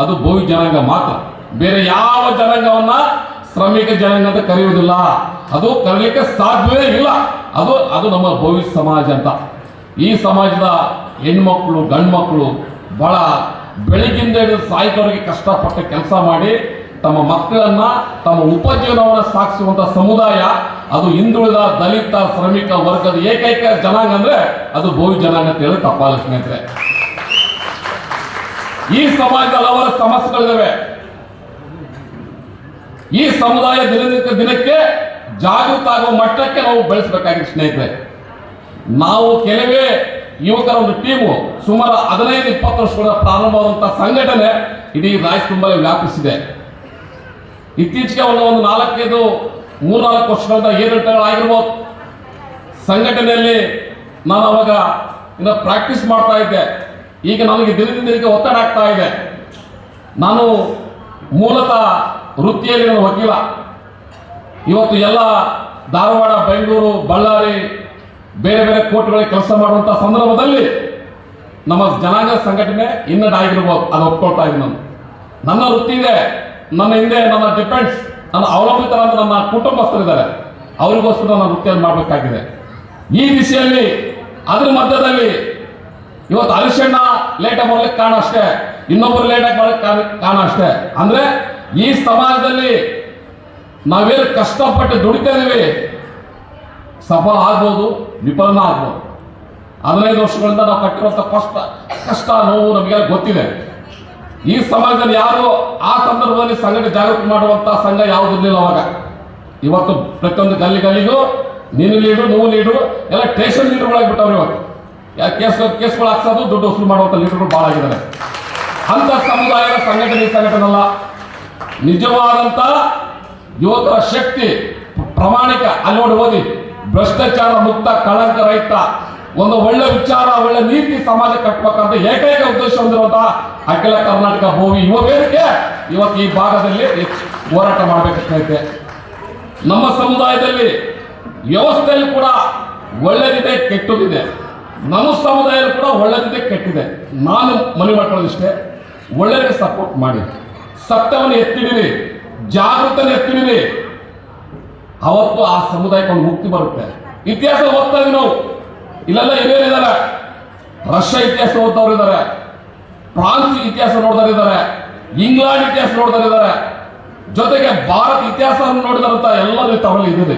ಅದು ಬೋವಿ ಜನಾಂಗ ಮಾತ್ರ. ಬೇರೆ ಯಾವ ಜನಾಂಗವನ್ನ ಶ್ರಮಿಕ ಜನಾಂಗ ಅಂತ ಕರೆಯುವುದಿಲ್ಲ, ಅದು ಕರೀಲಿಕ್ಕೆ ಸಾಧ್ಯವೇ ಇಲ್ಲ. ಅದು ನಮ್ಮ ಬೋವಿ ಸಮಾಜ ಅಂತ. ಈ ಸಮಾಜದ ಹೆಣ್ಮಕ್ಳು, ಗಂಡು ಮಕ್ಕಳು ಬಹಳ ಬೆಳಗಿಂದ ಹಿಡಿದು ಸಾಯಂಕಾಲವರೆಗೆ ಕಷ್ಟಪಟ್ಟು ಕೆಲಸ ಮಾಡಿ ತಮ್ಮ ಮಕ್ಕಳನ್ನ, ತಮ್ಮ ಉಪಜೀವನವನ್ನು ಸಾಗಿಸುವಂತ ಸಮುದಾಯ. ಅದು ಹಿಂದುಳಿದ ದಲಿತ ಶ್ರಮಿಕ ವರ್ಗದ ಏಕೈಕ ಜನಾಂಗ ಅಂದ್ರೆ ಅದು ಬೋವಿ ಜನಾಂಗ ಅಂತ ಹೇಳಿ ತಪ್ಪಾಲ. ಸ್ನೇಹಿತರೆ, ಈ ಸಮಾಜದ ಹಲವಾರು ಸಮಸ್ಯೆಗಳಿದಾವೆ. ಈ ಸಮುದಾಯ ದಿನಕ್ಕೆ ಜಾಗೃತ ಆಗುವ ಮಟ್ಟಕ್ಕೆ ನಾವು ಬೆಳೆಸಬೇಕಾಗಿದೆ. ಸ್ನೇಹಿತರೆ, ನಾವು ಕೆಲವೇ ಯುವಕರ ಒಂದು ಟೀಮು ಸುಮಾರು 15-20 ವರ್ಷಗಳ ಪ್ರಾರಂಭವಾದಂತಹ ಸಂಘಟನೆ ಇಡೀ ರಾಜ್ಯ ತುಂಬ ವ್ಯಾಪಿಸಿದೆ. ಇತ್ತೀಚೆಗೆ ಒಂದು 3-4 ವರ್ಷಗಳಿಂದ ಏರಿಳಿತಗಳಾಗಿರ್ಬೋದು. ಸಂಘಟನೆಯಲ್ಲಿ ನಾನು ಅವಾಗ ಇನ್ನು ಪ್ರಾಕ್ಟೀಸ್ ಮಾಡ್ತಾ ಇದ್ದೆ. ಈಗ ನನಗೆ ದಿನದಿಂದ ದಿನಕ್ಕೆ ಒತ್ತಡ ಆಗ್ತಾ ಇದೆ. ನಾನು ಮೂಲತಃ ವೃತ್ತಿಯಲ್ಲಿ ನಾನು ವಕೀಲ. ಇವತ್ತು ಎಲ್ಲ ಧಾರವಾಡ, ಬೆಂಗಳೂರು, ಬಳ್ಳಾರಿ, ಬೇರೆ ಬೇರೆ ಕೋರ್ಟ್ಗಳಿಗೆ ಕೆಲಸ ಮಾಡುವಂಥ ಸಂದರ್ಭದಲ್ಲಿ ನಮ್ಮ ಜನಾಂಗ ಸಂಘಟನೆ ಹಿನ್ನಡೆ ಆಗಿರ್ಬೋದು, ಅದು ಒಪ್ಕೊಳ್ತಾ ಇದ್ದೀನಿ. ನನ್ನ ವೃತ್ತಿ ಇದೆ, ನನ್ನ ಹಿಂದೆ ನನ್ನ ಡಿಪೆಂಡ್ಸ್, ನನ್ನ ಅವಲಂಬಿತರಾದ ನನ್ನ ಕುಟುಂಬಸ್ಥರಿದ್ದಾರೆ, ಅವರಿಗೋಸ್ಕರ ನನ್ನ ವೃತ್ತಿಯನ್ನು ಮಾಡಬೇಕಾಗಿದೆ. ಈ ದಿಶೆಯಲ್ಲಿ ಅದ್ರ ಮಧ್ಯದಲ್ಲಿ ಇವತ್ತು ಹರೀಶಣ್ಣ ಲೇಟಾಗಿ ಬರ್ಲಿಕ್ಕೆ ಕಾರಣ ಅಷ್ಟೇ, ಇನ್ನೊಬ್ಬರು ಲೇಟಾಗಿ ಬರ್ಲಿಕ್ಕೆ ಕಾರಣ ಅಷ್ಟೇ. ಅಂದ್ರೆ ಈ ಸಮಾಜದಲ್ಲಿ ನಾವೇನು ಕಷ್ಟಪಟ್ಟು ದುಡಿತಾ ಇದೀವಿ, ಸಫಲ ಆಗ್ಬೋದು, ವಿಫಲನ ಆಗ್ಬೋದು. 15 ವರ್ಷಗಳಿಂದ ನಾವು ಕಟ್ಟಿರುವಂಥ ಕಷ್ಟ ನೋವು ನಮಗೆಲ್ಲ ಗೊತ್ತಿದೆ. ಈ ಸಮಾಜದಲ್ಲಿ ಯಾರು ಆ ಸಂದರ್ಭದಲ್ಲಿ ಸಂಘಟನೆ ಜಾಗೃತಿ ಮಾಡುವಂತ ಸಂಘ ಯಾವುದಿರಲಿಲ್ಲ ಅವಾಗ. ಇವತ್ತು ಪ್ರತಿಯೊಂದು ಗಲ್ಲಿಗೂ ನೀನು ಲೀಡು, ನೀವು ಲೀಡು, ಎಲ್ಲ ಸ್ಟೇಷನ್ ಲೀಡರ್ಗಳಾಗ್ಬಿಟ್ಟವ್ರು. ಇವತ್ತು ಕೇಸ್ಗಳು ಹಾಕ್ಸೋದು, ದುಡ್ಡು ವಸೂಲು ಮಾಡುವಂಥ ಲೀಡರ್ಗಳು ಭಾಳ ಆಗಿದ್ದಾರೆ. ಅಂತ ಸಮುದಾಯದ ಸಂಘಟನೆ ಅಲ್ಲ. ನಿಜವಾದಂತ ಯುವಕರ ಶಕ್ತಿ, ಪ್ರಾಮಾಣಿಕ, ಅಲ್ಲಿ ನೋಡಿ ಓದಿ, ಭ್ರಷ್ಟಾಚಾರ ಮುಕ್ತ, ಕಳಂಕ ರಹಿತ ಒಂದು ಒಳ್ಳೆ ವಿಚಾರ, ಒಳ್ಳೆ ನೀತಿ ಸಮಾಜ ಕಟ್ಟಬೇಕಂತ ಏಕೈಕ ಉದ್ದೇಶ ಹೊಂದಿರುವಂತಹ ಅಖಿಲ ಕರ್ನಾಟಕ ಭೋವಿ ಯುವ ವೇದಿಕೆ ಇವತ್ತು ಈ ಭಾಗದಲ್ಲಿ ಹೋರಾಟ ಮಾಡಬೇಕಾಗ್ತೈತೆ. ನಮ್ಮ ಸಮುದಾಯದಲ್ಲಿ ವ್ಯವಸ್ಥೆಯಲ್ಲಿ ಕೂಡ ಒಳ್ಳೆದಿದೆ, ಕೆಟ್ಟದಿದೆ. ನಮ್ಮ ಸಮುದಾಯದಲ್ಲಿ ಕೂಡ ಒಳ್ಳೆದಿದೆ, ಕೆಟ್ಟಿದೆ. ನಾನು ಮನವಿ ಮಾಡ್ಕೊಳ್ಳೋದಿಷ್ಟೇ, ಒಳ್ಳೆಯದಕ್ಕೆ ಸಪೋರ್ಟ್ ಮಾಡಿ, ಸತ್ಯವನ್ನು ಎತ್ತಿಡಿರಿ, ಜಾಗೃತನ ಎತ್ತಿಡಿರಿ. ಅವತ್ತು ಆ ಸಮುದಾಯಕ್ಕೆ ಒಂದು ಮುಕ್ತಿ ಬರುತ್ತೆ. ಇತಿಹಾಸ ಓದ್ತಾ ಇದೀವಿ ನಾವು, ಇಲ್ಲೆಲ್ಲ ಹಿರಿಯರಿದ್ದಾರೆ, ರಷ್ಯಾ ಇತಿಹಾಸ ಓದ್ತವ್ರು ಇದ್ದಾರೆ, ಫ್ರಾನ್ಸ್ ಇತಿಹಾಸ ನೋಡಿದವರು ಇದ್ದಾರೆ, ಇಂಗ್ಲೆಂಡ್ ಇತಿಹಾಸ ನೋಡಿದವರು ಇದ್ದಾರೆ, ಜೊತೆಗೆ ಭಾರತ ಇತಿಹಾಸ ನೋಡಿದಂತ ಎಲ್ಲರೂ ತಗೊಳ್ಳಿ ಇದ್ದಿದೆ.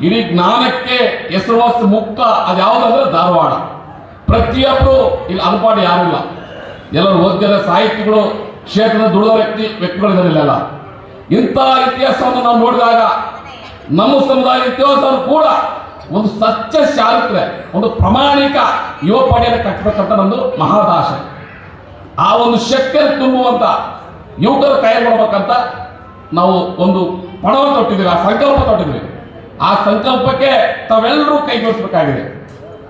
ಇಡೀ ಜ್ಞಾನಕ್ಕೆ ಹೆಸರುವಾಸಿ ಮುಕ್ತ ಅದು ಯಾವುದಂದ್ರೆ ಧಾರವಾಡ. ಪ್ರತಿಯೊಬ್ಬರು ಇಲ್ಲಿ ಅನ್ಪಾಡಿ ಯಾರಿಲ್ಲ, ಎಲ್ಲರೂ ಓದ್ಯರ ಸಾಹಿತಿಗಳು, ಕ್ಷೇತ್ರದ ದುಡಿದ ವ್ಯಕ್ತಿಗಳಿದಾರಿಲ್ಲ. ಇಂಥ ಇತಿಹಾಸವನ್ನು ನಾವು ನೋಡಿದಾಗ ನಮ್ಮ ಸಮುದಾಯ ಇತಿಹಾಸ ಕೂಡ ಒಂದು ಸತ್ಯ ಚಾರಿತ್ರೆ, ಒಂದು ಪ್ರಾಮಾಣಿಕ ಯುವ ಪಡೆಯನ್ನು ಕಟ್ಟಬೇಕಂತ ನಂದು ಮಹಾದಾಶೆ. ಆ ಒಂದು ಶಕ್ತಿಯನ್ನು ತುಂಬುವಂತ ಯುವಕರು ಕೈ ಮಾಡಬೇಕಂತ ನಾವು ಒಂದು ಪಣವನ್ನು ತೊಟ್ಟಿದ್ದೀವಿ, ಆ ಸಂಕಲ್ಪ ತೊಟ್ಟಿದ್ದೀವಿ. ಆ ಸಂಕಲ್ಪಕ್ಕೆ ತಾವೆಲ್ಲರೂ ಕೈ ಜೋಡಿಸಬೇಕಾಗಿದೆ.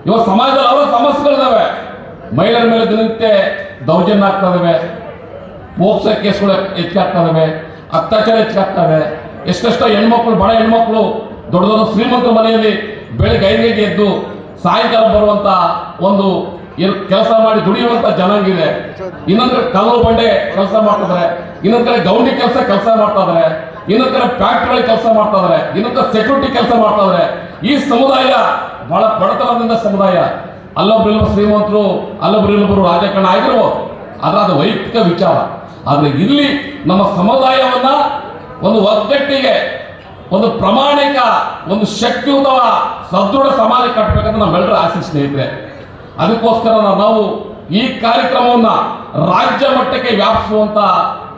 ಇವತ್ತು ಸಮಾಜದಲ್ಲಿ ಅವರ ಸಮಸ್ಯೆಗಳಿದಾವೆ. ಮಹಿಳೆಯರ ಮೇಲೆ ದಿನನಿತ್ಯ ದೌರ್ಜನ್ಯ ಆಗ್ತಾ ಇದಾವೆ, ಪೋಕ್ಸೋ ಕೇಸ್ಗಳು ಹೆಚ್ಚಾಗ್ತಾ ಇದಾವೆ, ಅತ್ಯಾಚಾರ ಹೆಚ್ಚಾಗ್ತವೆ. ಎಷ್ಟೆಷ್ಟೋ ಹೆಣ್ಮಕ್ಳು, ಬಡ ಹೆಣ್ಮಕ್ಳು ದೊಡ್ಡ ದೊಡ್ಡ ಶ್ರೀಮಂತರ ಮನೆಯಲ್ಲಿ ಬೆಳಿಗ್ಗೆ 5 ಗಂಟೆಗೆ ಎದ್ದು ಸಾಯಂಕಾಲ ಬರುವಂತ ಒಂದು ಕೆಲಸ ಮಾಡಿ ದುಡಿಯುವಂತ ಜನಾಂಗ ಇದೆ. ಇನ್ನೊಂದ್ ಕಡೆ ಕಲ್ಲು ಬಂಡೆ ಕೆಲಸ ಮಾಡ್ತಿದ್ದಾರೆ, ಇನ್ನೊಂದ್ ಕಡೆ ಗೌಂಡಿ ಕೆಲಸ ಮಾಡ್ತಾ ಇದಾರೆ, ಇನ್ನೊಂದ್ ಕಡೆ ಫ್ಯಾಕ್ಟ್ರಿಗಳಲ್ಲಿ ಕೆಲಸ ಮಾಡ್ತಾ ಇದಾರೆ, ಇನ್ನೊಂದ್ ಕಡೆ ಸೆಕ್ಯೂರಿಟಿ ಕೆಲಸ ಮಾಡ್ತಾ ಇದಾರೆ. ಈ ಸಮುದಾಯ ಬಹಳ ಬಡತನದಿಂದ ಸಮುದಾಯ. ಅಲ್ಲೊಬ್ರಿಲ್ಲೊಬ್ಬರು ಶ್ರೀಮಂತರು, ಅಲ್ಲೊಬ್ರಿಲ್ಲೊಬ್ಬರು ರಾಜಕಾರಣ ಆಗಿರ್ಬೋದು, ಆದ್ರೆ ಅದು ವೈಯಕ್ತಿಕ ವಿಚಾರ. ಆದ್ರೆ ಇಲ್ಲಿ ನಮ್ಮ ಸಮುದಾಯವನ್ನ ಒಂದು ಒಗ್ಗಟ್ಟಿಗೆ, ಒಂದು ಪ್ರಾಮಾಣಿಕ, ಒಂದು ಶಕ್ತಿಯುತ ಸದೃಢ ಸಮಾಜ ಕಟ್ಟಬೇಕಂತ ನಮ್ಮೆಲ್ಲರ ಆಸೆ ಸ್ನೇಹಿತರೆ. ಅದಕ್ಕೋಸ್ಕರ ನಾವು ಈ ಕಾರ್ಯಕ್ರಮವನ್ನ ರಾಜ್ಯ ಮಟ್ಟಕ್ಕೆ ವ್ಯಾಪಿಸುವಂತ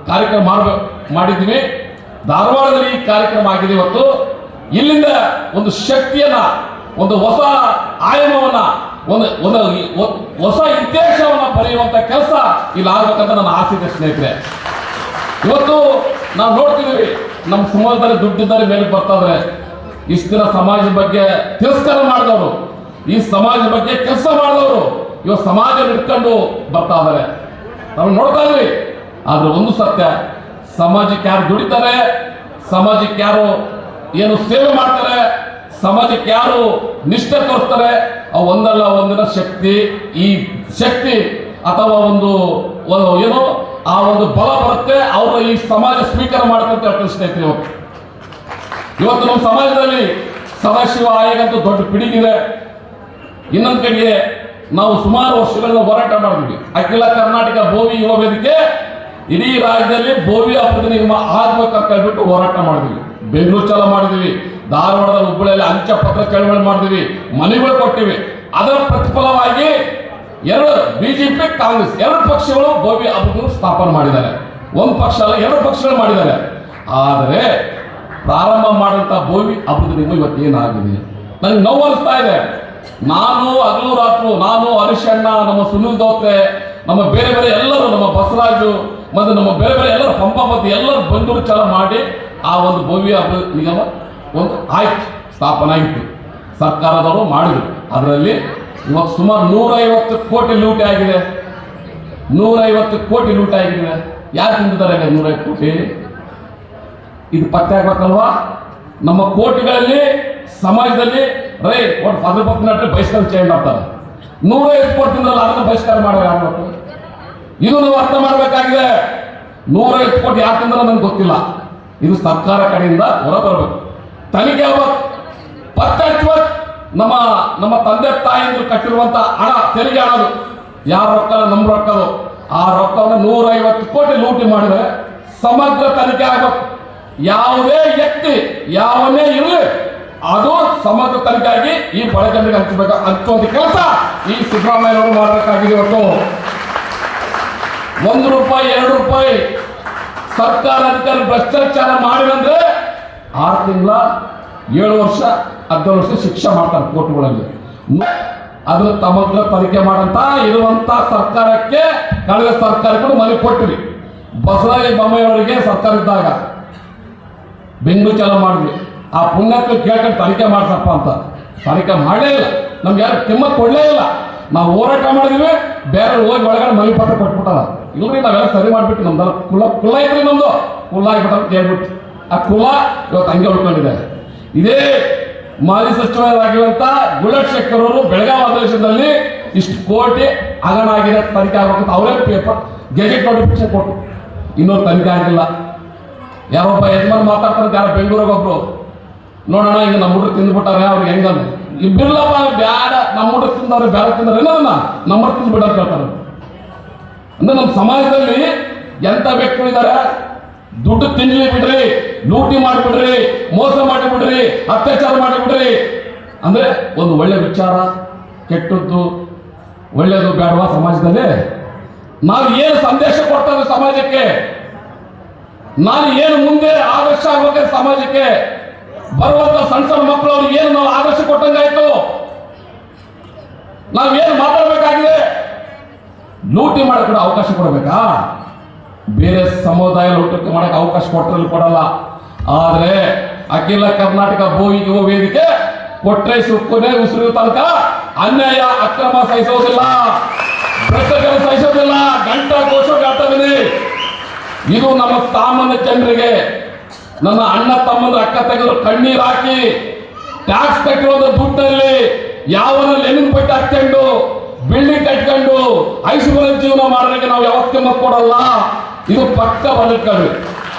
ಕಾರ್ಯಕ್ರಮ ಮಾಡಿದ್ದೀವಿ. ಧಾರವಾಡದಲ್ಲಿ ಈ ಕಾರ್ಯಕ್ರಮ ಆಗಿದೆ. ಇವತ್ತು ಇಲ್ಲಿಂದ ಒಂದು ಶಕ್ತಿಯನ್ನ, ಒಂದು ಹೊಸ ಆಯಾಮವನ್ನ, ಒಂದು ಹೊಸ ಇತಿಹಾಸವನ್ನ ಬರೆಯುವಂತ ಕೆಲಸ ಇಲ್ಲಿ ಆಗ್ಬೇಕಂತ ನನ್ನ ಆಸೆ ಇದೆ ಸ್ನೇಹಿತರೆ. ಇವತ್ತು ನಾವು ನೋಡ್ತಿದ್ದೀವಿ, ನಮ್ಮ ಸಮಾಜದಲ್ಲಿ ದುಡ್ಡಿದ್ದಾರೆ ಮೇಲೆ ಬರ್ತಾ ಇದ್ದಾರೆ. ಇಷ್ಟು ದಿನ ಸಮಾಜದ ಬಗ್ಗೆ ತಿರಸ್ಕಾರ ಮಾಡಿದವರು, ಈ ಸಮಾಜದ ಬಗ್ಗೆ ಕೆಲಸ ಮಾಡಿದವರು ಇವತ್ತು ಸಮಾಜ ಹಿಡ್ಕೊಂಡು ಬರ್ತಾ ಇದ್ದಾರೆ. ನಾವು ನೋಡ್ತಾ ಇದ್ವಿ. ಆದ್ರೆ ಒಂದು ಸತ್ಯ, ಸಮಾಜಕ್ಕೆ ಯಾರು ದುಡಿತಾರೆ, ಸಮಾಜಕ್ಕೆ ಯಾರು ಏನು ಸೇವೆ ಮಾಡ್ತಾರೆ, ಸಮಾಜಕ್ಕೆ ಯಾರು ನಿಷ್ಠೆ ತೋರಿಸ್ತಾರೆ, ಅವು ಒಂದಲ್ಲ ಒಂದಿನ ಶಕ್ತಿ, ಈ ಶಕ್ತಿ ಅಥವಾ ಒಂದು ಏನು ಆ ಒಂದು ಬಲ ಬರುತ್ತೆ, ಅವರು ಈ ಸಮಾಜ ಸ್ವೀಕಾರ ಮಾಡ್ತಂತ ಹೇಳ್ತಾರೆ ಸ್ನೇಹಿತರೆ. ಇವತ್ತು ನಮ್ಮ ಸಮಾಜದಲ್ಲಿ ಸದಾಶಿವ ಆಯೋಗ ಅಂತ ದೊಡ್ಡ ಪಿಡಿಗಿದೆ. ಇನ್ನೊಂದು ಕಡೆಗೆ ನಾವು ಸುಮಾರು ವರ್ಷಗಳಿಂದ ಹೋರಾಟ ಮಾಡಿದ್ವಿ. ಅಖಿಲ ಕರ್ನಾಟಕ ಬೋವಿ ಯುವ ವೇದಿಕೆ ಇಡೀ ರಾಜ್ಯದಲ್ಲಿ ಬೋವಿ ಅಭಿವೃದ್ಧಿ ನಿಗಮ ಆಗ್ಬೇಕಂತ ಹೇಳ್ಬಿಟ್ಟು ಹೋರಾಟ ಮಾಡಿದ್ವಿ. ಬೆಂಗಳೂರು ಚಾಲ ಮಾಡಿದ್ವಿ, ಧಾರವಾಡದಲ್ಲಿ, ಹುಬ್ಬಳ್ಳಿಯಲ್ಲಿ ಅಂಚೆ ಪತ್ರ ಚಳವಳಿ ಮಾಡಿದ್ವಿ, ಮನೆಗಳು ಕೊಟ್ಟಿವಿ. ಅದರ ಪ್ರತಿಫಲವಾಗಿ ಬಿಜೆಪಿ, ಕಾಂಗ್ರೆಸ್ 2 ಪಕ್ಷಗಳು ಬೋವಿ ಅಭಿವೃದ್ಧಿ ಸ್ಥಾಪನೆ ಮಾಡಿದ್ದಾರೆ. ಒಂದು ಪಕ್ಷ ಅಲ್ಲ, 2 ಪಕ್ಷಗಳು ಮಾಡಿದ್ದಾರೆ. ಆದರೆ ಪ್ರಾರಂಭ ಮಾಡುವಂತ ಬೋವಿ ಅಭಿವೃದ್ಧಿ ನಿಗಮ ಇವತ್ತು ಏನಾಗಿದೆ ನನಗೆ ನೋವು ಅನಿಸ್ತಾ ಇದೆ. ನಾನು ಹಗಲು ರಾತ್ರು, ನಾನು ಹರೀಶಣ್ಣ, ನಮ್ಮ ಸುನಿಲ್ ದೋತ್ರೆ, ನಮ್ಮ ಬೇರೆ ಬೇರೆ ಎಲ್ಲರೂ, ನಮ್ಮ ಬಸವರಾಜು ಮತ್ತು ನಮ್ಮ ಬೇರೆ ಬೇರೆ ಎಲ್ಲರೂ, ಪಂಪಾಪತಿ ಎಲ್ಲರೂ ಬಂದೂರು ಚಾಲ ಮಾಡಿ ಆ ಒಂದು ಬೋವಿ ಅಭಿವೃದ್ಧಿ ನಿಗಮ ಒಂದು ಆಯ್ತು, ಸ್ಥಾಪನೆ ಆಗಿತ್ತು. ಸರ್ಕಾರದವರು ಮಾಡಿದ್ರು. ಅದರಲ್ಲಿ ಇವತ್ತು ಸುಮಾರು 150 ಕೋಟಿ ಲೂಟಿ ಆಗಿದೆ. 150 ಕೋಟಿ ಲೂಟಿ ಆಗಿದೆ. ಯಾರು ತಿಂದಿದ್ದಾರೆ 150 ಕೋಟಿ? ಇದು ಪತ್ತೆ ಆಗ್ಬೇಕಲ್ವಾ? ನಮ್ಮ ಕೋಟಿಗಳಲ್ಲಿ ಸಮಾಜದಲ್ಲಿ ಒಂದು ಅದ್ರ ಬಗ್ಗೆ ನಟ್ರೆ ಬಹಿಷ್ಕಾರ ಚೇಂಜ್ ಮಾಡ್ತಾರೆ. 150 ಕೋಟಿ ತಿಂದ್ರಲ್ಲ, ಅದನ್ನ ಬಹಿಷ್ಕಾರ ಮಾಡಬೇಕು. ಇದು ನಾವು ಅರ್ಥ ಮಾಡಬೇಕಾಗಿದೆ. 150 ಕೋಟಿ ಯಾರು ತಿಂದ್ರೆ ನನಗೆ ಗೊತ್ತಿಲ್ಲ. ಇದು ಸರ್ಕಾರ ಕಡೆಯಿಂದ ಹೊರಬರಬೇಕು, ತನಿಖೆ ಆಗ್ಬೇಕು, ಪತ್ತೆ ಹಚ್ಚಬೇಕು. ನಮ್ಮ ತಂದೆ ತಾಯಿಯಿಂದ ಕಟ್ಟಿರುವಂತ ಹಣ, ತೆರಿಗೆ ಹಣದು ಯಾರ ರೊಕ್ಕ, ನಮ್ಮ ರೊಕ್ಕದು, ಆ ರೊಕ್ಕವನ್ನು 150 ಕೋಟಿ ಲೂಟಿ ಮಾಡಿದರೆ ಸಮಗ್ರ ತನಿಖೆ ಆಗಬೇಕು. ಯಾವುದೇ ವ್ಯಕ್ತಿ ಯಾವನ್ನೇ ಇರಲಿ, ಅದು ಸಮಗ್ರ ತನಿಖೆ ಆಗಿ ಈ ಬಡ ಜನರಿಗೆ ಹಂಚುವಂತ ಕೆಲಸ ಈ ಸಿದ್ದರಾಮಯ್ಯನವರು ಮಾಡಬೇಕಾಗಿದೆ. ಇವತ್ತು 1 ರೂಪಾಯಿ 2 ರೂಪಾಯಿ ಸರ್ಕಾರ ಅಧಿಕಾರಿ ಭ್ರಷ್ಟಾಚಾರ ಮಾಡಿದಂದ್ರೆ 6 ತಿಂಗಳ 7 ವರ್ಷ 12 ವರ್ಷ ಶಿಕ್ಷೆ ಮಾಡ್ತಾರೆ ಕೋರ್ಟ್ಗಳಲ್ಲಿ. ಅದ್ರ ಸಮಗ್ರ ತನಿಖೆ ಮಾಡಂತ ಇರುವಂತ ಸರ್ಕಾರಕ್ಕೆ, ಕಳೆದ ಸರ್ಕಾರಕ್ಕೂ ಮನೆ ಕೊಟ್ಟಿವಿ. ಬಸವರಾಜ ಬೊಮ್ಮಾಯಿಯವರಿಗೆ ಸರ್ಕಾರ ಇದ್ದಾಗ ಬೆಂಗಳೂರು ಚಾಲ ಮಾಡಿದ್ವಿ. ಆ ಪುಣ್ಯಕ್ಕೆ ಕೇಳ್ಕೊಂಡು ತನಿಖೆ ಮಾಡ್ಸಪ್ಪ ಅಂತ ತನಿಖೆ ಮಾಡಲೇ ಇಲ್ಲ. ನಮ್ಗೆ ಯಾರು ಕಿಮ್ಮತ್ ಕೊಡಲೇ ಇಲ್ಲ. ನಾವು ಹೋರಾಟ ಮಾಡಿದ್ವಿ, ಬೇರೆ ಹೋಗಿ ಒಳಗಡೆ ಮನೆ ಪತ್ರ ಕೊಟ್ಬಿಟ್ಟಲ್ಲ. ಇಲ್ರಿ, ನಾವೆಲ್ಲ ಸರಿ ಮಾಡಿಬಿಟ್ಟು ನಮ್ದೆಲ್ಲ ಕುಲ ಇದ್ರಿ, ನಮ್ದು ಕುಲ ಆಗಿಬಿಟ್ಟ ಅಂತ ಹೇಳ್ಬಿಟ್ಟು ಆ ಕುಲ ಇವತ್ತು ಹಂಗೆ ಉಳ್ಕೊಂಡಿದೆ. ಇದೇ ಮಾಜಿ ಸಚಿವರಾಗಿರುವಂತ ಗುಳಶೇಖರ್ ಅವರು ಬೆಳಗಾವಿ ಅಧಿವೇಶನದಲ್ಲಿ ಇಷ್ಟು ಕೋಟಿ ಹಗರಣ ಆಗಿದೆ, ತನಿಖೆ ಆಗ್ಬೇಕಂತ ಅವರೇ ಪೇಪರ್ ಗೆಜೆಟ್ ನೋಟಿಫಿಕೇಶನ್ ಕೊಟ್ಟು ಇನ್ನೂ ತನಿಖೆ ಆಗಿಲ್ಲ. ಯಾರೊಬ್ಬ ಯಜಮಾನ್ ಮಾತಾಡ್ತಾರೆ, ಯಾರೋ ಬೆಂಗಳೂರಿಗೆ ಒಬ್ರು, ನೋಡೋಣ ಈಗ ನಮ್ಮ ಹುಡುಗರು ತಿಂದ್ಬಿಟ್ಟಾರೆ, ಅವ್ರಿಗೆ ಹೆಂಗಂದ್ರೆ ಇಬ್ಬಿರ್ಲಪ್ಪ ಬ್ಯಾಡ, ನಮ್ಮ ಹುಡುಗರು ತಿಂದವ್ರೆ ಬೇರೆ ತಿಂದ್ರೆ ಏನದನ್ನ ನಮ್ಮ ತಿಂದ್ಬಿಟ್ಟ ಕೇಳ್ತಾರೆ. ಅಂದ್ರೆ ನಮ್ಮ ಸಮಾಜದಲ್ಲಿ ಎಂತ ವ್ಯಕ್ತಿಗಳಿದ್ದಾರೆ, ದುಡ್ಡು ತಿನ್ನಲಿ ಬಿಡ್ರಿ, ಲೂಟಿ ಮಾಡಿಬಿಡ್ರಿ, ಮೋಸ ಮಾಡಿಬಿಡ್ರಿ, ಅತ್ಯಾಚಾರ ಮಾಡಿಬಿಡ್ರಿ. ಅಂದ್ರೆ ಒಂದು ಒಳ್ಳೆ ವಿಚಾರ, ಕೆಟ್ಟದ್ದು, ಒಳ್ಳೆಯದು ಬೇಡವಾ ಸಮಾಜದಲ್ಲಿ? ನಾವು ಏನು ಸಂದೇಶ ಕೊಡ್ತಾರೆ ಸಮಾಜಕ್ಕೆ? ನಾನು ಏನು ಮುಂದೆ ಆದರ್ಶ ಆಗ್ಬೇಕು ಸಮಾಜಕ್ಕೆ? ಬರುವಂತ ಸಣ್ಣ ಸಣ್ಣ ಮಕ್ಕಳು ಅವ್ರಿಗೆ ಏನು ನಾವು ಆದರ್ಶ ಕೊಟ್ಟಂಗಾಯ್ತು? ನಾವೇನು ಮಾತಾಡಬೇಕಾಗಿದೆ? ಲೂಟಿ ಮಾಡಕ್ಕೆ ಕೂಡ ಅವಕಾಶ ಕೊಡಬೇಕಾ? ಬೇರೆ ಸಮುದಾಯ ಲೂಟಿ ಮಾಡಕ್ಕೆ ಅವಕಾಶ ಕೊಟ್ಟರಲ್ಲಿ ಕೊಡಲ್ಲ. ಆದ್ರೆ ಅಖಿಲ ಕರ್ನಾಟಕ ಯುವ ವೇದಿಕೆ ಕೊಟ್ರೇಶ್ ಕೊನೆ ಉಸಿರು ತನಕ ಅನ್ಯಾಯ ಅಕ್ರಮ ಸಹಿಸೋದಿಲ್ಲ, ಭ್ರಷ್ಟಾಚಾರ ಸಹಿಸೋದಿಲ್ಲ, ಗಂಟಾ ಘೋಷಣೆ ಆಗ್ತದೆ. ಇದು ನಮ್ಮ ಸಾಮಾನ್ಯ ಜನರಿಗೆ, ನನ್ನ ಅಣ್ಣ ತಮ್ಮಂದ್ರ ಅಕ್ಕ ತೆಗೆದ್ರು ಕಣ್ಣೀರು ಹಾಕಿ ಟ್ಯಾಕ್ಸ್ ಕಟ್ಟಿರೋದು ದುಡ್ಡಲ್ಲಿ ಯಾವನ ಲೆನಿನ್ ಪಟ್ಟಿ ಹಾಕೊಂಡು ಬಿಲ್ಡಿಂಗ್ ಕಟ್ಕೊಂಡು ಐಶ್ವರ್ಯ ಜೀವನ ಮಾಡೋರಿಗೆ ನಾವು ಯಾವತ್ತೇ ಮತ್ ಕೊಡಲ್ಲ. ಇದು ಪಕ್ಕ ಬದುಕವಿ.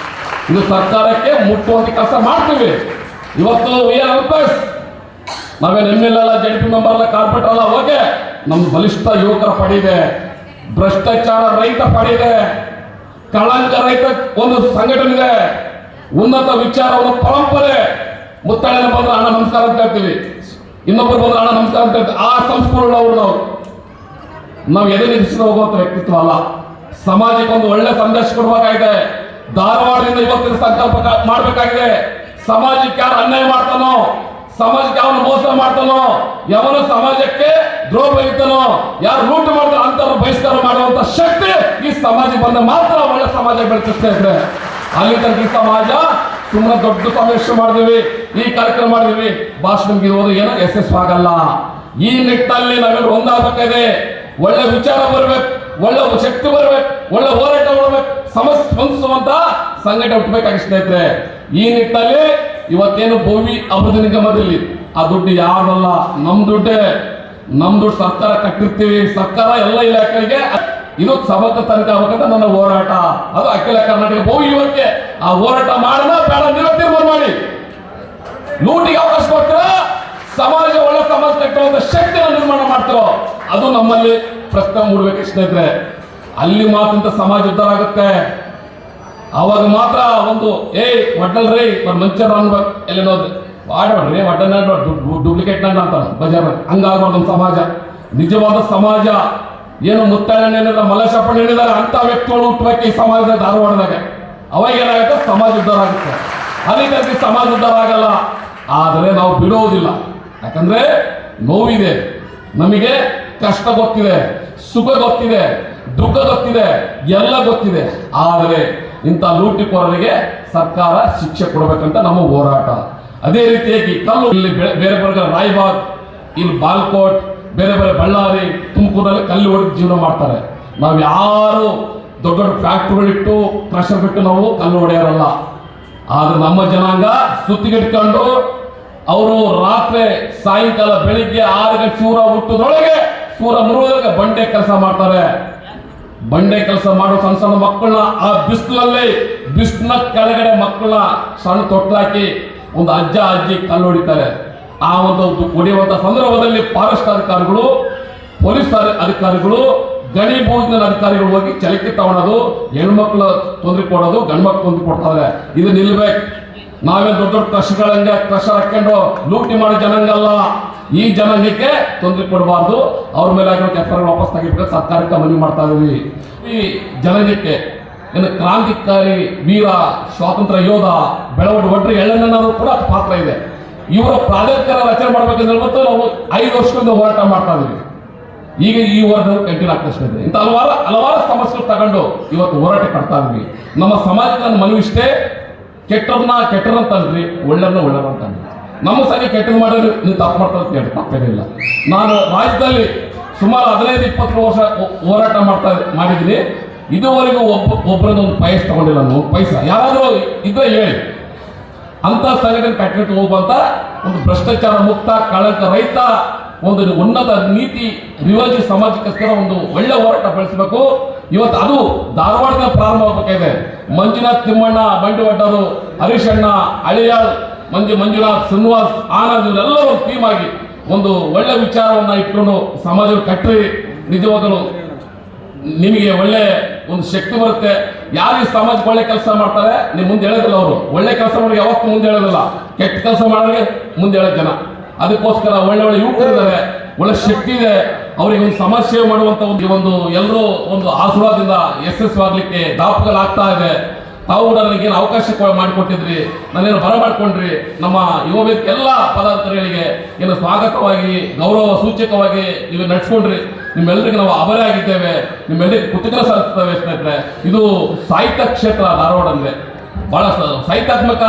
ಇದು ಸರ್ಕಾರಕ್ಕೆ ಮುಟ್ಟುವಂತ ಕೆಲಸ ಮಾಡ್ತೀವಿ. ಇವತ್ತು ನಾವೇನು MLA ಅಲ್ಲ, JDP ಮೆಂಬರ್ ಅಲ್ಲ, ಕಾರ್ಪೊರೇಟರ್ ಅಲ್ಲ, ಓಕೆ. ನಮ್ಮ ಬಲಿಷ್ಠ ಯುವಕರ ಪಡಿದೆ, ಭ್ರಷ್ಟಾಚಾರ ರಹಿತ ಪಡಿದೆ, ಕಳಂಕ ರಹಿತ ಒಂದು ಸಂಘಟನೆ ಇದೆ, ಉನ್ನತ ವಿಚಾರ ಒಂದು ಪರಂಪರೆ. ಮುತ್ತಳೆನ ಬಂದ್ರೆ ಅಣ್ಣ ನಮಸ್ಕಾರ ಅಂತ ಹೇಳ್ತೀವಿ, ಇನ್ನೊಬ್ಬರು ಬಂದ್ರೆ ಅಣ್ಣ ನಮಸ್ಕಾರ ಅಂತ ಹೇಳ್ತೀವಿ. ಆ ಸಂಸ್ಕೃತಿಯವರು ನಾವು ಎದೆ ನಿಲ್ಲಿಸಿ ಹೋಗುವಂತ ವ್ಯಕ್ತಿತ್ವ ಅಲ್ಲ. ಸಮಾಜಕ್ಕೆ ಒಂದು ಒಳ್ಳೆ ಸಂದೇಶ ಕೊಡಬೇಕಾಗಿದೆ. ಧಾರವಾಡದಿಂದ ಇವತ್ತಿನ ಸಂಕಲ್ಪ ಮಾಡಬೇಕಾಗಿದೆ. ಸಮಾಜಕ್ಕೆ ಯಾರು ಅನ್ಯಾಯ ಮಾಡ್ತಾನೋ, ಸಮಾಜಕ್ಕೆ ಅವನು ಮೋಸ ಮಾಡ್ತಾನೋ, ಯಾವನ ಸಮಾಜಕ್ಕೆ ದ್ರೋಹ ಬರೀತಾನೋ, ಯಾರು ಲೂಟ್ ಮಾಡ್ತಾನೋ ಅಂತ ಬಹಿಷ್ಕಾರ ಮಾಡುವಂತ ಶಕ್ತಿ ಈ ಸಮಾಜ ಬಂದ ಮಾತ್ರ ಒಳ್ಳೆ ಸಮಾಜ ಬೆಳೆಸುತ್ತೆ ಇದ್ರೆ. ಅಲ್ಲಿ ತನಕ ಈ ಸಮಾಜ ಸುಮ್ಮನೆ ದೊಡ್ಡ ಸಮಾವೇಶ ಮಾಡಿದೀವಿ, ಈ ಕಾರ್ಯಕ್ರಮ ಮಾಡಿದೀವಿ, ಭಾಷಣಕ್ಕೆ ಇರೋದು ಏನೋ ಯಶಸ್ವಿ ಆಗಲ್ಲ. ಈ ನಿಟ್ಟಿನಲ್ಲಿ ನಾವೆಲ್ಲ ಒಂದಾಗಬೇಕಾಗಿದೆ. ಒಳ್ಳೆ ವಿಚಾರ ಬರ್ಬೇಕು, ಒಳ್ಳೆ ಶಕ್ತಿ ಬರ್ಬೇಕು, ಒಳ್ಳೆ ಹೋರಾಟ ಮಾಡ್ಬೇಕು, ಸಮಸ್ಯೆ ಸ್ಪಂದಿಸುವಂತ ಸಂಘಟನೆ ಹುಟ್ಟಬೇಕಾಗಿ ಸ್ನೇಹಿತರೆ. ಈ ನಿಟ್ಟಿನಲ್ಲಿ ಇವತ್ತೇನು ಭೂಮಿ ಅಭಿವೃದ್ಧಿ ನಿಗಮದಲ್ಲಿ ಆ ದುಡ್ಡು ಯಾರಲ್ಲ, ನಮ್ ದುಡ್ಡೇ. ನಮ್ ದುಡ್ಡು ಸರ್ಕಾರ ಕಟ್ಟಿರ್ತೀವಿ. ಸರ್ಕಾರ ಎಲ್ಲ ಇಲಾಖೆಗಳಿಗೆ ಇದು ಸಮಗ್ರ ತನಿಖೆ ಆಗಬೇಕಂತ ನನ್ನ ಹೋರಾಟ. ಅದು ಅಖಿಲ ಕರ್ನಾಟಕ ಭೂಮಿ ಯುವಕ್ಕೆ ಆ ಹೋರಾಟ ಮಾಡೋಣ ಬೇಡ ನೀವು ತೀರ್ಮಾನ ಮಾಡಿ. ಲೂಟಿಗೆ ಅವಕಾಶ ಕೊಡ್ತೀರಾ, ಸಮಾಜ ಒಳ್ಳೆ ಸಮಾಜ ಕಟ್ಟುವಂತ ಶಕ್ತಿಯನ್ನು ನಿರ್ಮಾಣ ಮಾಡ್ತಿರೋ ಅದು ನಮ್ಮಲ್ಲಿ ಪ್ರಶ್ನೆ ಮೂಡಬೇಕು ಸ್ನೇಹಿತರೆ. ಅಲ್ಲಿ ಮಾತ್ರ ಸಮಾಜ ಉದ್ಧಾರ ಆಗುತ್ತೆ. ಅವಾಗ ಮಾತ್ರ ಒಂದು ಒಡ್ಡಲ್ರಿ ಮಂಚರ್ ಅನ್ಬೇಕು ಎಲ್ಲ ನೋಡ್ರಿ ಆಡೋಡ್ರಿ ಒಡ್ಡನ್ನ ಡೂಪ್ಲಿಕೇಟ್ ನಂಗ ಅಂತ ಬಜಾರ್ ಹಂಗಾಗ್ಬಾರ್ದು ನಮ್ಮ ಸಮಾಜ. ನಿಜವಾದ ಸಮಾಜ ಏನು ಮುತ್ತಣ್ಣ ಮಲ್ಲಶಪ್ಪಣ್ಣ ಹೇಳಿದಾರೆ ಅಂತ ವ್ಯಕ್ತಿಗಳು ಹುಟ್ಟಬೇಕು ಈ ಸಮಾಜದ ಧಾರವಾಡದಾಗ. ಅವಾಗ ಏನಾಗುತ್ತೆ, ಸಮಾಜ ಉದ್ಧಾರ ಆಗುತ್ತೆ. ಅದಕ್ಕೆ ಸಮಾಜ ಉದ್ಧಾರ ಆಗಲ್ಲ. ಆದರೆ ನಾವು ಬಿಡೋದಿಲ್ಲ. ಯಾಕಂದ್ರೆ ನೋವಿದೆ, ನಮಗೆ ಕಷ್ಟ ಗೊತ್ತಿದೆ, ಸುಖ ಗೊತ್ತಿದೆ, ದುಃಖ ಗೊತ್ತಿದೆ, ಎಲ್ಲ ಗೊತ್ತಿದೆ. ಆದರೆ ಇಂಥ ಲೂಟಿಕೋರರಿಗೆ ಸರ್ಕಾರ ಶಿಕ್ಷೆ ಕೊಡಬೇಕಂತ ನಮ್ಮ ಹೋರಾಟ. ಅದೇ ರೀತಿಯಾಗಿ ಕಲ್ಲು ಇಲ್ಲಿ ಬೇರೆ ಬೇರೆ ರಾಯಬಾಗ್, ಇಲ್ಲಿ ಬಾಲ್ಕೋಟ್, ಬೇರೆ ಬೇರೆ ಬಳ್ಳಾರಿ, ತುಮಕೂರಲ್ಲಿ ಕಲ್ಲು ಹೊಡೆದು ಜೀವನ ಮಾಡ್ತಾರೆ. ನಾವು ಯಾರು ದೊಡ್ಡ ದೊಡ್ಡ ಫ್ಯಾಕ್ಟ್ರಿಗಳಿಟ್ಟು ಕ್ರಷರ್ ಬಿಟ್ಟು ನಾವು ಕಲ್ಲು ಹೊಡೆಯೋರಲ್ಲ. ಆದ್ರೆ ನಮ್ಮ ಜನಾಂಗ ಸುತ್ತಿಗಿಟ್ಕೊಂಡು ಅವರು ರಾತ್ರಿ ಸಾಯಂಕಾಲ ಬೆಳಿಗ್ಗೆ 6 ಗಂಟೆ ಸೂರ ಹುಟ್ಟುದ್ರೊಳಗೆ ಸೂರ ಮುರುವಾಗ ಬಂಡೆ ಕೆಲಸ ಮಾಡ್ತಾರೆ. ಬಂಡೆ ಕೆಲಸ ಮಾಡೋ ಸಣ್ಣ ಸಣ್ಣ ಮಕ್ಕಳನ್ನ ಆ ಬಿಸಿಲಿನ ಕೆಳಗಡೆ ಮಕ್ಕಳನ್ನ ಸಣ್ಣ ತೊಟ್ಲಾಕಿ ಒಂದು ಅಜ್ಜಿ ಕಲ್ಲು ಹೊಡಿತಾರೆ. ಆ ಒಂದು ಹೊಡೆಯುವಂತ ಸಂದರ್ಭದಲ್ಲಿ ಫಾರೆಸ್ಟ್ ಅಧಿಕಾರಿಗಳು, ಪೊಲೀಸ್ ಅಧಿಕಾರಿಗಳು, ಗಣಿ ಭೂಮಿನ ಅಧಿಕಾರಿಗಳು ಹೋಗಿ ಚಲಕ್ಕೆ ತಗೊಳೋದು, ಹೆಣ್ಮಕ್ಳ ತೊಂದರೆ ಕೊಡೋದು, ಗಂಡು ಮಕ್ಳು ತೊಂದರೆ ಕೊಡ್ತಾರೆ. ಇದು ನಿಲ್ಬೇಕು. ನಾವೇ ದೊಡ್ಡ ದೊಡ್ಡ ಕ್ರಷರ್ಗಳಂಗೆ ಕ್ರಷರ್ ಹಾಕೊಂಡು ಲೂಟಿ ಮಾಡೋ ಜನಾಂಗಲ್ಲ. ಈ ಜನಾಂಗಕ್ಕೆ ತೊಂದರೆ ಕೊಡಬಾರ್ದು. ಅವ್ರ ಮೇಲೆ ಆಗಿರೋ ಎಫ್ಐಆರ್ ವಾಪಸ್ ತೆಗಿಬೇಕು ಸರ್ಕಾರಕ್ಕೆ ಮನವಿ ಮಾಡ್ತಾ ಇದೀವಿ. ಈ ಜನಾಂಗಕ್ಕೆ ಏನು ಕ್ರಾಂತಿಕಾರಿ ವೀರ ಸ್ವಾತಂತ್ರ್ಯ ಯೋಧ ಬೆಳವಡಿ ಒಡ್ರಿ ಎಳ್ಳಣ್ಣನವರು ಕೂಡ ಪಾತ್ರ ಇದೆ. ಇವರ ಪ್ರಾಧಿಕಾರ ರಚನೆ ಮಾಡ್ಬೇಕಂತ ಹೇಳ್ಬಿಟ್ಟು ನಾವು 5 ವರ್ಷದಿಂದ ಹೋರಾಟ ಮಾಡ್ತಾ ಇದೀವಿ. ಈಗ ಈ ಹೋರಾಟ ಕಂಟಿನ್ಯೂ ಆಗ್ತಾ ಇದೆ. ಇಂಥ ಹಲವಾರು ಸಮಸ್ಯೆಗಳು ತಗೊಂಡು ಇವತ್ತು ಹೋರಾಟ ಕಟ್ತಾ ಇದ್ವಿ. ನಮ್ಮ ಸಮಾಜದ ಮನವಿ ಇಷ್ಟೇ, ಕೆಟ್ಟರಂತಲ್ರಿ, ಒಳ್ಳೆಯಂತಂದ್ರಿ. ನಮ್ಮ ಸರಿ ಕೆಟ್ಟದ್ದು ಮಾಡಿದ್ರೆ ನೀವು ತಪ್ಪು ಮಾಡ್ತಾರೆ ಅಂತ ಹೇಳಿ ತಪ್ಪೇನಿಲ್ಲ. ನಾನು ರಾಜ್ಯದಲ್ಲಿ ಸುಮಾರು 15-20 ವರ್ಷ ಹೋರಾಟ ಮಾಡಿದ್ದೀನಿ. ಇದುವರೆಗೂ ಒಬ್ಬರದ್ದು ಒಂದು ಪೈಸೆ ತಗೊಂಡಿಲ್ಲ. ನಾನು ಪೈಸಾ ಯಾರಾದರೂ ಇದ್ರೆ ಹೇಳಿ. ಅಂತ ಸಂಘಟನೆ ಕಟ್ಟಿಟ್ಟು ಹೋಗುವಂತ ಒಂದು ಭ್ರಷ್ಟಾಚಾರ ಮುಕ್ತ, ಕಳಂಕ ರಹಿತ, ಒಂದು ಉನ್ನತ ನೀತಿ ರಿವಾಜಿ ಸಮಾಜಕ್ಕೋಸ್ಕರ ಒಂದು ಒಳ್ಳೆ ಹೋರಾಟ ಬೆಳೆಸಬೇಕು. ಇವತ್ತು ಅದು ಧಾರವಾಡದ ಪ್ರಾರಂಭ ಆಗಬೇಕಾಗಿದೆ. ಮಂಜುನಾಥ್, ತಿಮ್ಮಣ್ಣ, ಬಂಡಿವಡ್ಡರು, ಹರೀಶ್ ಅಣ್ಣ, ಅಳಿಯಾಳ್, ಮಂಜುನಾಥ್, ಶ್ರೀನಿವಾಸ್, ಆನಂದ್ ಇವರೆಲ್ಲರೂ ಟೀಮ್ ಆಗಿ ಒಂದು ಒಳ್ಳೆ ವಿಚಾರವನ್ನ ಇಟ್ಕೊಂಡು ಸಮಾಜ ಕಟ್ಟಿ ನಿಜವಾಗಲು ನಿಮಗೆ ಒಳ್ಳೆ ಒಂದು ಶಕ್ತಿ ಬರುತ್ತೆ. ಯಾರು ಈ ಸಮಾಜಕ್ಕೆ ಒಳ್ಳೆ ಕೆಲಸ ಮಾಡ್ತಾರೆ ನೀವು ಮುಂದೆ ಹೇಳೋದಿಲ್ಲ. ಅವರು ಒಳ್ಳೆ ಕೆಲಸ ಮಾಡಿ ಯಾವತ್ತೂ ಮುಂದೆ ಹೇಳೋದಿಲ್ಲ. ಕೆಟ್ಟ ಕೆಲಸ ಮಾಡೋರಿಗೆ ಮುಂದೆ ಹೇಳೋ ಜನ. ಅದಕ್ಕೋಸ್ಕರ ಒಳ್ಳೆ ಯುವಕರಿದ್ದಾರೆ, ಒಳ್ಳೆ ಶಕ್ತಿ ಇದೆ. ಅವರಿಗೆ ಒಂದು ಸಮಾಜ ಸೇವೆ ಮಾಡುವಂತ ಒಂದು ಎಲ್ಲರೂ ಒಂದು ಆಶೀರ್ವಾದದಿಂದ ಯಶಸ್ವಾಗಲಿಕ್ಕೆ ದಾಪುಗಳಾಗ್ತಾ ಇದೆ. ತಾವು ಕೂಡ ನನಗೇನು ಅವಕಾಶ ಮಾಡಿಕೊಟ್ಟಿದ್ರಿ, ನಾನೇನು ಬರಮಾಡ್ಕೊಂಡ್ರಿ. ನಮ್ಮ ಯುವ ವೇದಿಕೆ ಎಲ್ಲ ಪದಾಧಿಕಾರಿಗಳಿಗೆ ಏನು ಸ್ವಾಗತವಾಗಿ, ಗೌರವ ಸೂಚಕವಾಗಿ ನೀವು ನಡೆಸ್ಕೊಂಡ್ರಿ. ನಿಮ್ಮೆಲ್ಲರಿಗೆ ನಾವು ಆಭಾರಿ ಆಗಿದ್ದೇವೆ, ನಿಮ್ಮೆಲ್ಲರಿಗೆ ಕೃತಜ್ಞತೆ ಸಲ್ಲಿಸ್ತೇವೆ ಸ್ನೇಹಿತರೆ. ಇದು ಸಾಹಿತ್ಯ ಕ್ಷೇತ್ರ ಧಾರವಾಡ ಅಂದ್ರೆ ಬಹಳ ಸಾಹಿತ್ಯಾತ್ಮಕ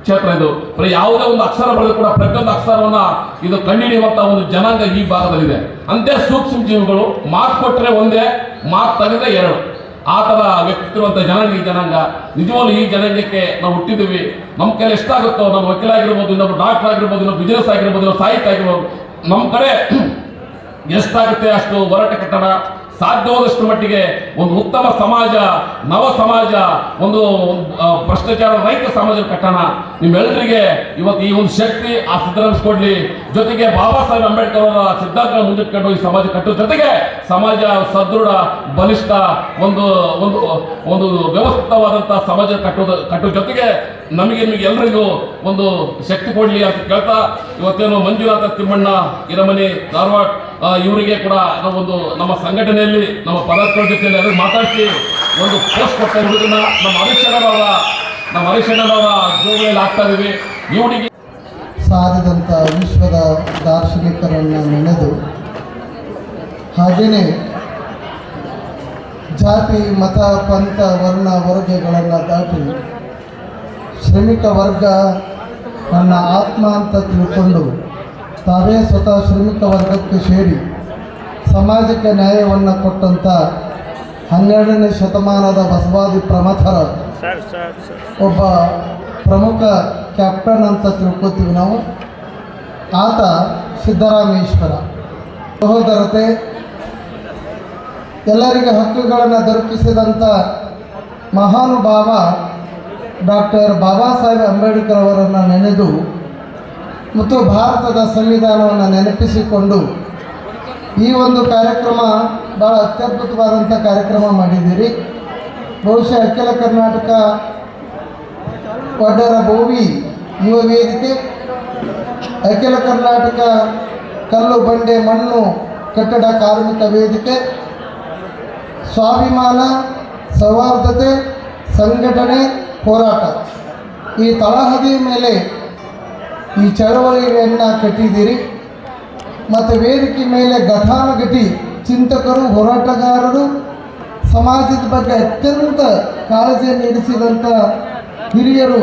ಕ್ಷೇತ್ರ ಇದು. ಯಾವುದೇ ಒಂದು ಅಕ್ಷರ ಬರೆದು ಕೂಡ ಪ್ರತಿಯೊಂದು ಅಕ್ಷರವನ್ನ ಇದು ಕಂಡುಹಿಡಿಯುವಂತ ಒಂದು ಜನಾಂಗ ಈ ಭಾಗದಲ್ಲಿದೆ. ಅಂತೆ ಸೂಕ್ಷ್ಮ ಜೀವಿಗಳು ಮಾತು ಕೊಟ್ಟರೆ ಒಂದೇ, ಮಾತು ತೆಗೆದ್ರೆ ಎರಡು, ಆ ಥರ ವ್ಯಕ್ತಿರುವಂಥ ಜನಾಂಗ ಈ ಜನಾಂಗ. ನಿಜವಾಗ್ಲೂ ಈ ಜನಾಂಗಕ್ಕೆ ನಾವು ಹುಟ್ಟಿದ್ದೀವಿ. ನಮ್ಮ ಕೈಲಿ ಎಷ್ಟಾಗುತ್ತೋ, ನಮ್ಮ ವಕೀಲ ಆಗಿರ್ಬೋದು, ಇನ್ನೊಬ್ಬ ಡಾಕ್ಟರ್ ಆಗಿರ್ಬೋದು, ಇನ್ನೊಬ್ಬ ಬಿಸ್ನೆಸ್ ಆಗಿರ್ಬೋದು, ಇನ್ನೊಬ್ಬ ಸಾಹಿತ್ಯ ಆಗಿರ್ಬೋದು, ನಮ್ಮ ಕಡೆ ಎಷ್ಟಾಗುತ್ತೆ ಅಷ್ಟು ಹೋರಾಟ ಕಟ್ಟಡ ಸಾಧ್ಯವಾದಷ್ಟು ಮಟ್ಟಿಗೆ ಒಂದು ಉತ್ತಮ ಸಮಾಜ, ನವ ಸಮಾಜ, ಒಂದು ಭ್ರಷ್ಟಾಚಾರ ರಹಿತ ಸಮಾಜ ಕಟ್ಟಣ. ನಿಮ್ಮೆಲ್ಲರಿಗೆ ಇವತ್ತು ಈ ಒಂದು ಶಕ್ತಿ ಆ ಸಿದ್ದರಾಮಿಸ್ಕೊಡ್ಲಿ. ಜೊತೆಗೆ ಬಾಬಾ ಸಾಹೇಬ್ ಅಂಬೇಡ್ಕರ್ ಅವರ ಸಿದ್ಧಾಂತಗಳ ಮುಂದಿಟ್ಕೊಂಡು ಈ ಸಮಾಜ ಕಟ್ಟುವ ಜೊತೆಗೆ ಸಮಾಜ ಸದೃಢ, ಬಲಿಷ್ಠ, ಒಂದು ಒಂದು ಒಂದು ವ್ಯವಸ್ಥಿತವಾದಂತಹ ಸಮಾಜ ಕಟ್ಟುವ ಜೊತೆಗೆ ನಿಮಗೆ ಎಲ್ಲರಿಗೂ ಒಂದು ಶಕ್ತಿ ಕೊಡ್ಲಿ ಅಂತ ಕೇಳ್ತಾ, ಇವತ್ತೇನು ಮಂಜುನಾಥ ತಿಮ್ಮಣ್ಣ ಹಿರಮನಿ ಧಾರವಾಡ ಇವರಿಗೆ ಕೂಡ ನಾವೊಂದು ನಮ್ಮ ಸಂಘಟನೆಯಲ್ಲಿ ನಮ್ಮ ಪದಾಧಿಕಾರಿಗಳ ಜೊತೆಯಲ್ಲಿ ಎಲ್ಲರೂ ಮಾತಾಡಿಸಿ ಒಂದು ಪೋಸ್ಟ್ ಕೊಟ್ಟ ಹುಡುಗನ ನಮ್ಮ ಹರೀಶಣ್ಣನವರ ಜೋಗುಗಳಲ್ಲಿ ಆಗ್ತಾ ಇದೀವಿ. ಇವರಿಗೆ ಸಾರಿದಂಥ ವಿಶ್ವದ ದಾರ್ಶನಿಕರನ್ನು ನೆನೆದು, ಹಾಗೆಯೇ ಜಾತಿ, ಮತ, ಪಂಥ, ವರ್ಣ, ವರ್ಗಗಳನ್ನು ದಾಟಿ ಶ್ರಮಿಕ ವರ್ಗ ನನ್ನ ಆತ್ಮ ಅಂತ ತಿಳ್ಕೊಂಡು ತಾವೇ ಸ್ವತಃ ಶ್ರಮಿಕ ವರ್ಗಕ್ಕೆ ಸೇರಿ ಸಮಾಜಕ್ಕೆ ನ್ಯಾಯವನ್ನು ಕೊಟ್ಟಂಥ 12ನೇ ಶತಮಾನದ ಬಸವಾದಿ ಪ್ರಮಥರ ಒಬ್ಬ ಪ್ರಮುಖ ಕ್ಯಾಪ್ಟನ್ ಅಂತ ತಿಳ್ಕೊತೀವಿ ನಾವು. ಆತ ಸಿದ್ದರಾಮೇಶ್ವರ. ಸಹೋದರತೆ, ಎಲ್ಲರಿಗೆ ಹಕ್ಕುಗಳನ್ನು ದೊರಕಿಸಿದಂಥ ಮಹಾನುಭಾವ ಡಾಕ್ಟರ್ ಬಾಬಾ ಸಾಹೇಬ್ ಅಂಬೇಡ್ಕರ್ ಅವರನ್ನು ನೆನೆದು ಮತ್ತು ಭಾರತದ ಸಂವಿಧಾನವನ್ನು ನೆನಪಿಸಿಕೊಂಡು ಈ ಒಂದು ಕಾರ್ಯಕ್ರಮ ಭಾಳ ಅತ್ಯದ್ಭುತವಾದಂಥ ಕಾರ್ಯಕ್ರಮ ಮಾಡಿದ್ದೀರಿ. ಬಹುಶಃ ಅಖಿಲ ಕರ್ನಾಟಕ ವಡ್ಡರ ಬೋವಿ ಯುವ ವೇದಿಕೆ, ಅಖಿಲ ಕರ್ನಾಟಕ ಕಲ್ಲು ಬಂಡೆ ಮಣ್ಣು ಕಟ್ಟಡ ಕಾರ್ಮಿಕ ವೇದಿಕೆ, ಸ್ವಾಭಿಮಾನ, ಸೌಹಾರ್ದತೆ, ಸಂಘಟನೆ, ಹೋರಾಟ ಈ ತಳಹದಿ ಮೇಲೆ ಈ ಚಳವಳಿಯನ್ನು ಕಟ್ಟಿದ್ದೀರಿ. ಮತ್ತು ವೇದಿಕೆ ಮೇಲೆ ಘಟಾನುಘಟಿ ಚಿಂತಕರು, ಹೋರಾಟಗಾರರು, ಸಮಾಜದ ಬಗ್ಗೆ ಅತ್ಯಂತ ಕಾಳಜಿಯನ್ನು ಇರಿಸಿದಂಥ ಹಿರಿಯರು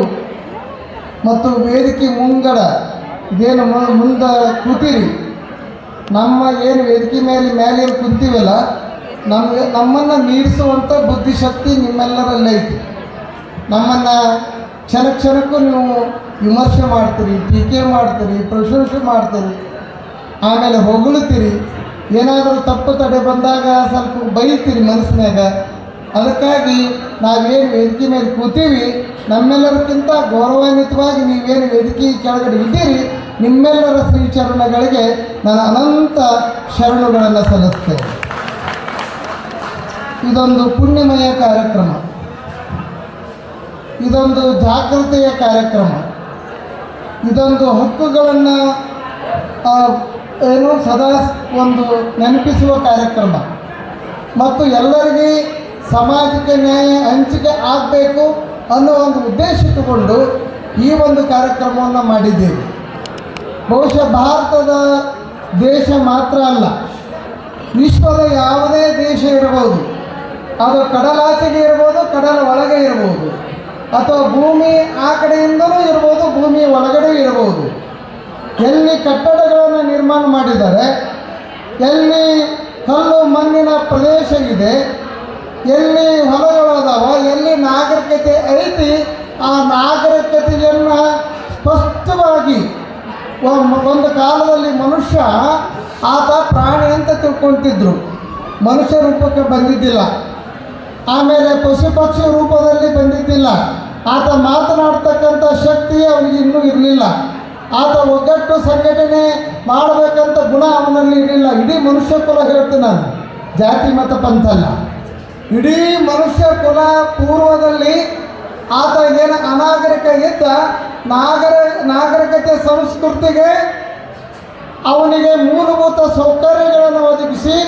ಮತ್ತು ವೇದಿಕೆ ಮುಂಗಡ ಇದೇನು ಮುಂದೆ ಕೂತೀರಿ, ನಮ್ಮ ಏನು ವೇದಿಕೆ ಮೇಲೆ ಕುಂತೀವಲ್ಲ, ನಮ್ಮನ್ನು ಮೀರಿಸುವಂಥ ಬುದ್ಧಿಶಕ್ತಿ ನಿಮ್ಮೆಲ್ಲರಲ್ಲೇ ಐತಿ. ನಮ್ಮನ್ನು ಕ್ಷಣಕ್ಕೂ ನೀವು ವಿಮರ್ಶೆ ಮಾಡ್ತೀರಿ, ಟೀಕೆ ಮಾಡ್ತೀರಿ, ಪ್ರಶಂಸೆ ಮಾಡ್ತೀರಿ, ಆಮೇಲೆ ಹೊಗಳುತ್ತೀರಿ. ಏನಾದರೂ ತಪ್ಪು ತಡೆ ಬಂದಾಗ ಸ್ವಲ್ಪ ಬೈತೀರಿ ಮನಸ್ಸಿನಾಗ. ಅದಕ್ಕಾಗಿ ನಾವೇನು ವೇದಿಕೆ ಮೇಲೆ ಕೂತೀವಿ, ನಮ್ಮೆಲ್ಲರಿಗಿಂತ ಗೌರವಾನ್ವಿತವಾಗಿ ನೀವೇನು ವೇದಿಕೆ ಕೆಳಗಡೆ ಇದ್ದೀರಿ, ನಿಮ್ಮೆಲ್ಲರ ಶ್ರೀಚರಣಗಳಿಗೆ ನಾನು ಅನಂತ ಶರಣುಗಳನ್ನು ಸಲ್ಲಿಸ್ತೇನೆ. ಇದೊಂದು ಪುಣ್ಯಮಯ ಕಾರ್ಯಕ್ರಮ, ಇದೊಂದು ಜಾಗೃತಿಯ ಕಾರ್ಯಕ್ರಮ, ಇದೊಂದು ಹಕ್ಕುಗಳನ್ನು ಸದಾ ಒಂದು ನೆನಪಿಸುವ ಕಾರ್ಯಕ್ರಮ ಮತ್ತು ಎಲ್ಲರಿಗೆ ಸಮಾಜಕ್ಕೆ ನ್ಯಾಯ ಹಂಚಿಕೆ ಆಗಬೇಕು ಅನ್ನೋ ಒಂದು ಉದ್ದೇಶ ಇಟ್ಟುಕೊಂಡು ಈ ಒಂದು ಕಾರ್ಯಕ್ರಮವನ್ನು ಮಾಡಿದ್ದೇವೆ. ಬಹುಶಃ ಭಾರತದ ದೇಶ ಮಾತ್ರ ಅಲ್ಲ, ವಿಶ್ವದ ಯಾವುದೇ ದೇಶ ಇರ್ಬೋದು, ಅದು ಕಡಲಾಚೆಗೆ ಇರ್ಬೋದು, ಕಡಲ ಒಳಗೆ ಇರ್ಬೋದು, ಅಥವಾ ಭೂಮಿ ಆ ಕಡೆಯಿಂದಲೂ ಇರ್ಬೋದು, ಭೂಮಿ ಒಳಗಡೆ ಇರ್ಬೋದು. ಎಲ್ಲಿ ಕಟ್ಟಡಗಳನ್ನು ನಿರ್ಮಾಣ ಮಾಡಿದ್ದಾರೆ, ಎಲ್ಲಿ ಕಲ್ಲು ಮಣ್ಣಿನ ಪ್ರದೇಶ ಇದೆ, ಎಲ್ಲಿ ಹೊಲಗಳದಾವ, ಎಲ್ಲಿ ನಾಗರಿಕತೆ ಐತಿ, ಆ ನಾಗರಿಕತೆಯನ್ನು ಸ್ಪಷ್ಟವಾಗಿ ಒಂದು ಕಾಲದಲ್ಲಿ ಮನುಷ್ಯ ಆತ ಪ್ರಾಣಿ ಅಂತ ತಿಳ್ಕೊಳ್ತಿದ್ರು, ಮನುಷ್ಯ ರೂಪಕ್ಕೆ ಬಂದಿದ್ದಿಲ್ಲ. ಆಮೇಲೆ ಪಶು ಪಕ್ಷಿ ರೂಪದಲ್ಲಿ ಬಂದಿದ್ದಿಲ್ಲ. ಆತ ಮಾತನಾಡ್ತಕ್ಕಂಥ ಶಕ್ತಿ ಅವನಿಗೆ ಇನ್ನೂ ಇರಲಿಲ್ಲ. ಆತ ಒಗ್ಗಟ್ಟು ಸಂಘಟನೆ ಮಾಡಬೇಕಂತ ಗುಣ ಅವನಲ್ಲಿ ಇರಲಿಲ್ಲ. ಇಡೀ ಮನುಷ್ಯ ಕುಲ ಹೇಳ್ತೀನಿ ನಾನು, ಜಾತಿ ಮತ ಪಂಥಲ್ಲ, ಇಡೀ ಮನುಷ್ಯ ಕುಲ ಪೂರ್ವದಲ್ಲಿ ಆತ ಏನು ಅನಾಗರಿಕ ಇದ್ದ, ನಾಗರಿಕತೆ ಸಂಸ್ಕೃತಿಗೆ ಅವನಿಗೆ ಮೂಲಭೂತ ಸೌಕರ್ಯಗಳನ್ನು ಒದಗಿಸಿ,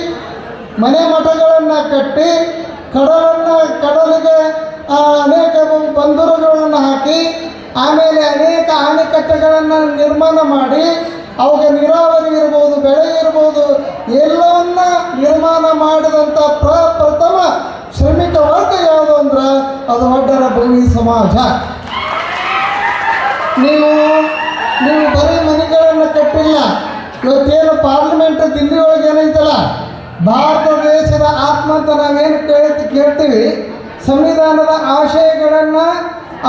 ಮನೆ ಮಠಗಳನ್ನು ಕಟ್ಟಿ, ಕಡಲಿಗೆ ಅನೇಕ ಬಂದರುಗಳನ್ನು ಹಾಕಿ, ಆಮೇಲೆ ಅನೇಕ ಅಣೆಕಟ್ಟೆಗಳನ್ನು ನಿರ್ಮಾಣ ಮಾಡಿ, ಅವಾಗ ನೀರಾವರಿ ಇರ್ಬೋದು, ಬೆಳೆ ಇರ್ಬೋದು, ಎಲ್ಲವನ್ನ ನಿರ್ಮಾಣ ಮಾಡಿದಂಥ ಪ್ರಥಮ ಶ್ರಮಿಕ ವರ್ಗ ಯಾವುದು ಅಂದ್ರೆ ಅದು ವಡ್ಡರ ಬೋವಿ ಸಮಾಜ. ನೀವು ಬರೀ ಮನೆಗಳನ್ನು ಕಟ್ಟಿಲ್ಲ. ಇವತ್ತೇನು ಪಾರ್ಲಿಮೆಂಟ್ ದಿಲ್ಲಿ ಒಳಗೆ ಏನೈತಲ್ಲ, ಭಾರತ ದೇಶದ ಆತ್ಮ ಅಂತ ನಾವೇನು ಕೇಳ್ತೀವಿ, ಸಂವಿಧಾನದ ಆಶಯಗಳನ್ನು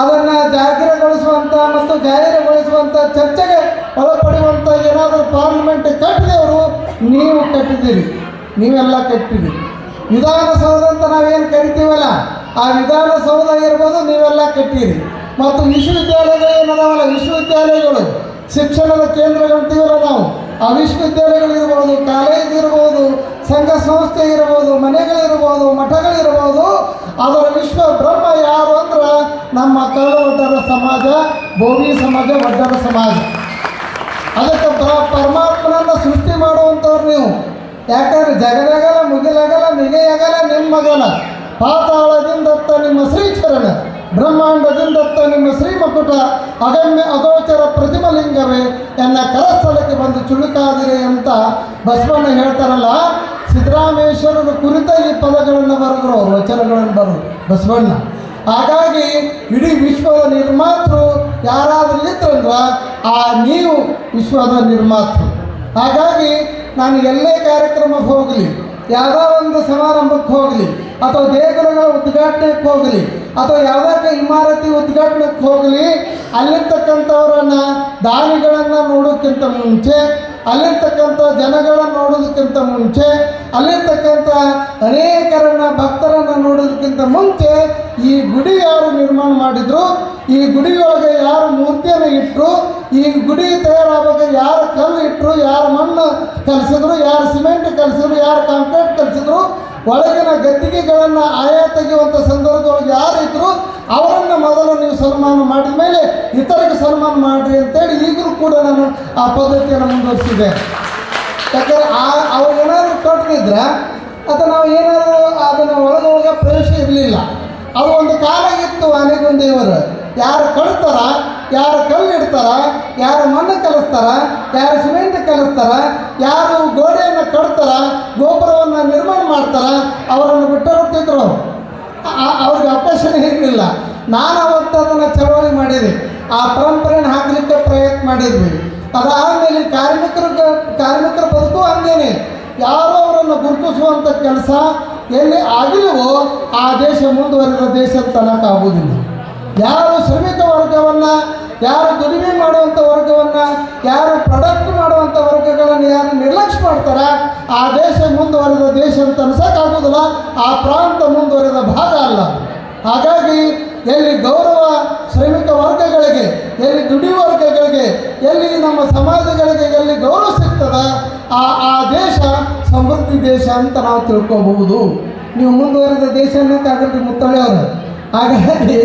ಅದನ್ನು ಜಾಗೃತಗೊಳಿಸುವಂಥ ಮತ್ತು ಜಾಹೀರುಗೊಳಿಸುವಂಥ ಚರ್ಚೆಗೆ ಒಳಪಡುವಂಥ ಏನಾದರೂ ಪಾರ್ಲಿಮೆಂಟ್ ಕಟ್ಟಿದವರು ನೀವು ಕಟ್ಟಿದ್ದೀರಿ, ನೀವೆಲ್ಲ ಕಟ್ಟಿದ್ದೀರಿ. ವಿಧಾನಸೌಧ ಅಂತ ನಾವೇನು ಕರಿತೀವಲ್ಲ, ಆ ವಿಧಾನಸೌಧ ಇರ್ಬೋದು ನೀವೆಲ್ಲ ಕಟ್ಟಿರಿ. ಮತ್ತು ವಿಶ್ವವಿದ್ಯಾಲಯಗಳು ಏನದಾವಲ್ಲ, ವಿಶ್ವವಿದ್ಯಾಲಯಗಳು ಶಿಕ್ಷಣದ ಕೇಂದ್ರಗಳಂತೀವಲ್ಲ ನಾವು, ಆ ವಿಶ್ವವಿದ್ಯಾಲಯಗಳು ಇರ್ಬೋದು, ಕಾಲೇಜ್ ಇರ್ಬೋದು, ಸಂಘ ಸಂಸ್ಥೆ ಇರ್ಬೋದು, ಮನೆಗಳಿರ್ಬೋದು, ಮಠಗಳಿರ್ಬೋದು, ಅದರ ವಿಶ್ವ ಬ್ರಹ್ಮ ಯಾರು ಅಂದ್ರೆ ನಮ್ಮ ಕಳ್ಳ ಒಡ್ಡರ ಸಮಾಜ, ಬೋವಿ ಸಮಾಜ, ಒಡ್ಡರ ಸಮಾಜ. ಅದಕ್ಕೆ ಪರಮಾತ್ಮನನ್ನು ಸೃಷ್ಟಿ ಮಾಡುವಂಥವ್ರು ನೀವು. ಯಾಕಂದ್ರೆ ಜಗದಾಗಲ್ಲ, ಮುಗಿಲಾಗಲ್ಲ, ಮಿಗೆಯಾಗಲ್ಲ ನಿಮ್ಮ ಮಗನ, ಪಾತಾಳದಿಂದತ್ತ ನಿಮ್ಮ ಶ್ರೀಚರಣ, ಬ್ರಹ್ಮಾಂಡದಿಂದತ್ತ ನಿಮ್ಮ ಶ್ರೀಮಕುಟ, ಅಗಮ್ಯ ಅಗೋಚರ ಪ್ರತಿಮಲಿಂಗವೇ ಎನ್ನ ಕರಸ್ಥಳಕ್ಕೆ ಬಂದು ಚುಳುಕಾದಿರಿ ಅಂತ ಬಸವಣ್ಣ ಹೇಳ್ತಾರಲ್ಲ. ಸಿದ್ದರಾಮೇಶ್ವರರ ಕುರಿತ ಈ ಪದಗಳನ್ನು ಬರೆದ್ರು, ವಚನಗಳನ್ನು ಬರೆದ್ರು ಬಸವಣ್ಣ. ಹಾಗಾಗಿ ಇಡೀ ವಿಶ್ವದ ನಿರ್ಮಾತೃ ಯಾರಾದರೂ ಇದ್ರಂದ್ರೆ ಆ ನೀವು ವಿಶ್ವದ ನಿರ್ಮಾತೃ. ಹಾಗಾಗಿ ನಾನು ಎಲ್ಲೇ ಕಾರ್ಯಕ್ರಮಕ್ಕೆ ಹೋಗಲಿ, ಯಾವುದೋ ಒಂದು ಸಮಾರಂಭಕ್ಕೆ ಹೋಗಲಿ, ಅಥವಾ ದೇಗುಲಗಳ ಉದ್ಘಾಟನೆಗೆ ಹೋಗಲಿ, ಅಥವಾ ಯಾವುದೇ ಇಮಾರತಿ ಉದ್ಘಾಟನೆಗೆ ಹೋಗಲಿ, ಅಲ್ಲಿರ್ತಕ್ಕಂಥವರನ್ನು ದಾನಿಗಳನ್ನು ನೋಡೋಕ್ಕಿಂತ ಮುಂಚೆ, ಅಲ್ಲಿರ್ತಕ್ಕಂಥ ಜನಗಳನ್ನು ನೋಡೋದಕ್ಕಿಂತ ಮುಂಚೆ, ಅಲ್ಲಿರ್ತಕ್ಕಂಥ ಅನೇಕರನ್ನು ಭಕ್ತರನ್ನು ನೋಡೋದಕ್ಕಿಂತ ಮುಂಚೆ ಈ ಗುಡಿ ಯಾರು ನಿರ್ಮಾಣ ಮಾಡಿದ್ರು, ಈ ಗುಡಿಯೊಳಗೆ ಯಾರು ಮೂರ್ತಿಯನ್ನು ಇಟ್ಟರು, ಈ ಗುಡಿ ತಯಾರಾಗುವಾಗ ಯಾರು ಕಲ್ಲು ಇಟ್ಟರು, ಯಾರು ಮಣ್ಣು ಕಲಿಸಿದ್ರು, ಯಾರು ಸಿಮೆಂಟ್ ಕಲಿಸಿದ್ರು, ಯಾರು ಕಾಂಕ್ರೀಟ್ ಕಲಿಸಿದ್ರು, ಒಳಗಿನ ಗದ್ದಿಗೆಗಳನ್ನು ಆಯಾ ತೆಗೆಯುವಂಥ ಸಂದರ್ಭದೊಳಗೆ ಯಾರಿದ್ರು ಅವರನ್ನು ಮೊದಲು ನೀವು ಸನ್ಮಾನ ಮಾಡಿದ ಮೇಲೆ ಇತರಿಗೆ ಸನ್ಮಾನ ಮಾಡಿರಿ ಅಂತೇಳಿ ಈಗಲೂ ಕೂಡ ನಾನು ಆ ಪದ್ಧತಿಯನ್ನು ಮುಂದುವರಿಸಿದೆ. ಯಾಕಂದರೆ ಅವ್ರು ಏನಾದರೂ ಕಟ್ಟಿದ್ರೆ ಅಥವಾ ನಾವು ಏನಾದರೂ ಅದನ್ನು ಒಳಗೆ ಪ್ರವೇಶ ಇರಲಿಲ್ಲ. ಅದು ಒಂದು ಕಾಲ ಇತ್ತು. ಆನೆಗೊಂದೇವರು ಯಾರು ಕಟ್ತಾರ, ಯಾರು ಕಲ್ಲು ಇಡ್ತಾರ, ಯಾರು ಮಣ್ಣು ಕಲಿಸ್ತಾರ, ಯಾರು ಸಿಮೆಂಟ್ ಕಲಿಸ್ತಾರ, ಯಾರು ಗೋಡೆಯನ್ನು ಕಟ್ತಾರ, ಗೋಪುರವನ್ನು ನಿರ್ಮಾಣ ಮಾಡ್ತಾರ, ಅವರನ್ನು ಬಿಟ್ಟು ಹೋಗ್ತಿದ್ರು. ಅವ್ರಿಗೆ ಅವಕಾಶನೇ ಇರಲಿಲ್ಲ. ನಾನು ಅವತ್ತು ಅದನ್ನು ಚಳವಳಿ ಮಾಡಿದೆ, ಆ ಪರಂಪರೆಯನ್ನು ಹಾಕಲಿಕ್ಕೆ ಪ್ರಯತ್ನ ಮಾಡಿದ್ವಿ. ಅದಾದಮೇಲೆ ಕಾರ್ಮಿಕರ ಬದುಕು ಹಂಗೇನೆ. ಯಾರು ಅವರನ್ನು ಗುರುತಿಸುವಂಥ ಕೆಲಸ ಎಲ್ಲಿ ಆಗಿಲ್ವೋ ಆ ದೇಶ ಮುಂದುವರಿದ ದೇಶ ತನಕಾಗುವುದಿಲ್ಲ. ಯಾರು ಶ್ರಮಿಕ ವರ್ಗವನ್ನು, ಯಾರು ದುಡಿಮೆ ಮಾಡುವಂಥ ವರ್ಗವನ್ನು, ಯಾರು ಪ್ರೊಡಕ್ಟ್ ಮಾಡುವಂಥ ವರ್ಗಗಳನ್ನು ಯಾರು ನಿರ್ಲಕ್ಷ್ಯ ಮಾಡ್ತಾರೆ ಆ ದೇಶ ಮುಂದುವರಿದ ದೇಶ ಅಂತ ಅನ್ಸೋಕ್ಕಾಗೋದಿಲ್ಲ. ಆ ಪ್ರಾಂತ ಮುಂದುವರಿದ ಭಾಗ ಅಲ್ಲ. ಹಾಗಾಗಿ ಎಲ್ಲಿ ಗೌರವ ಶ್ರಮಿಕ ವರ್ಗಗಳಿಗೆ, ಎಲ್ಲಿ ದುಡಿ ವರ್ಗಗಳಿಗೆ, ಎಲ್ಲಿ ನಮ್ಮ ಸಮಾಜಗಳಿಗೆ ಎಲ್ಲಿ ಗೌರವ ಸಿಗ್ತದೆ ಆ ದೇಶ ಸಮೃದ್ಧಿ ದೇಶ ಅಂತ ನಾವು ತಿಳ್ಕೋಬಹುದು. ನೀವು ಮುಂದುವರಿದ ದೇಶ ಅನ್ನೋಕ್ಕಾಗಲ್ರಿ ಮುತ್ತಳ್ಳಿಯವರು. ಹಾಗಾಗಿ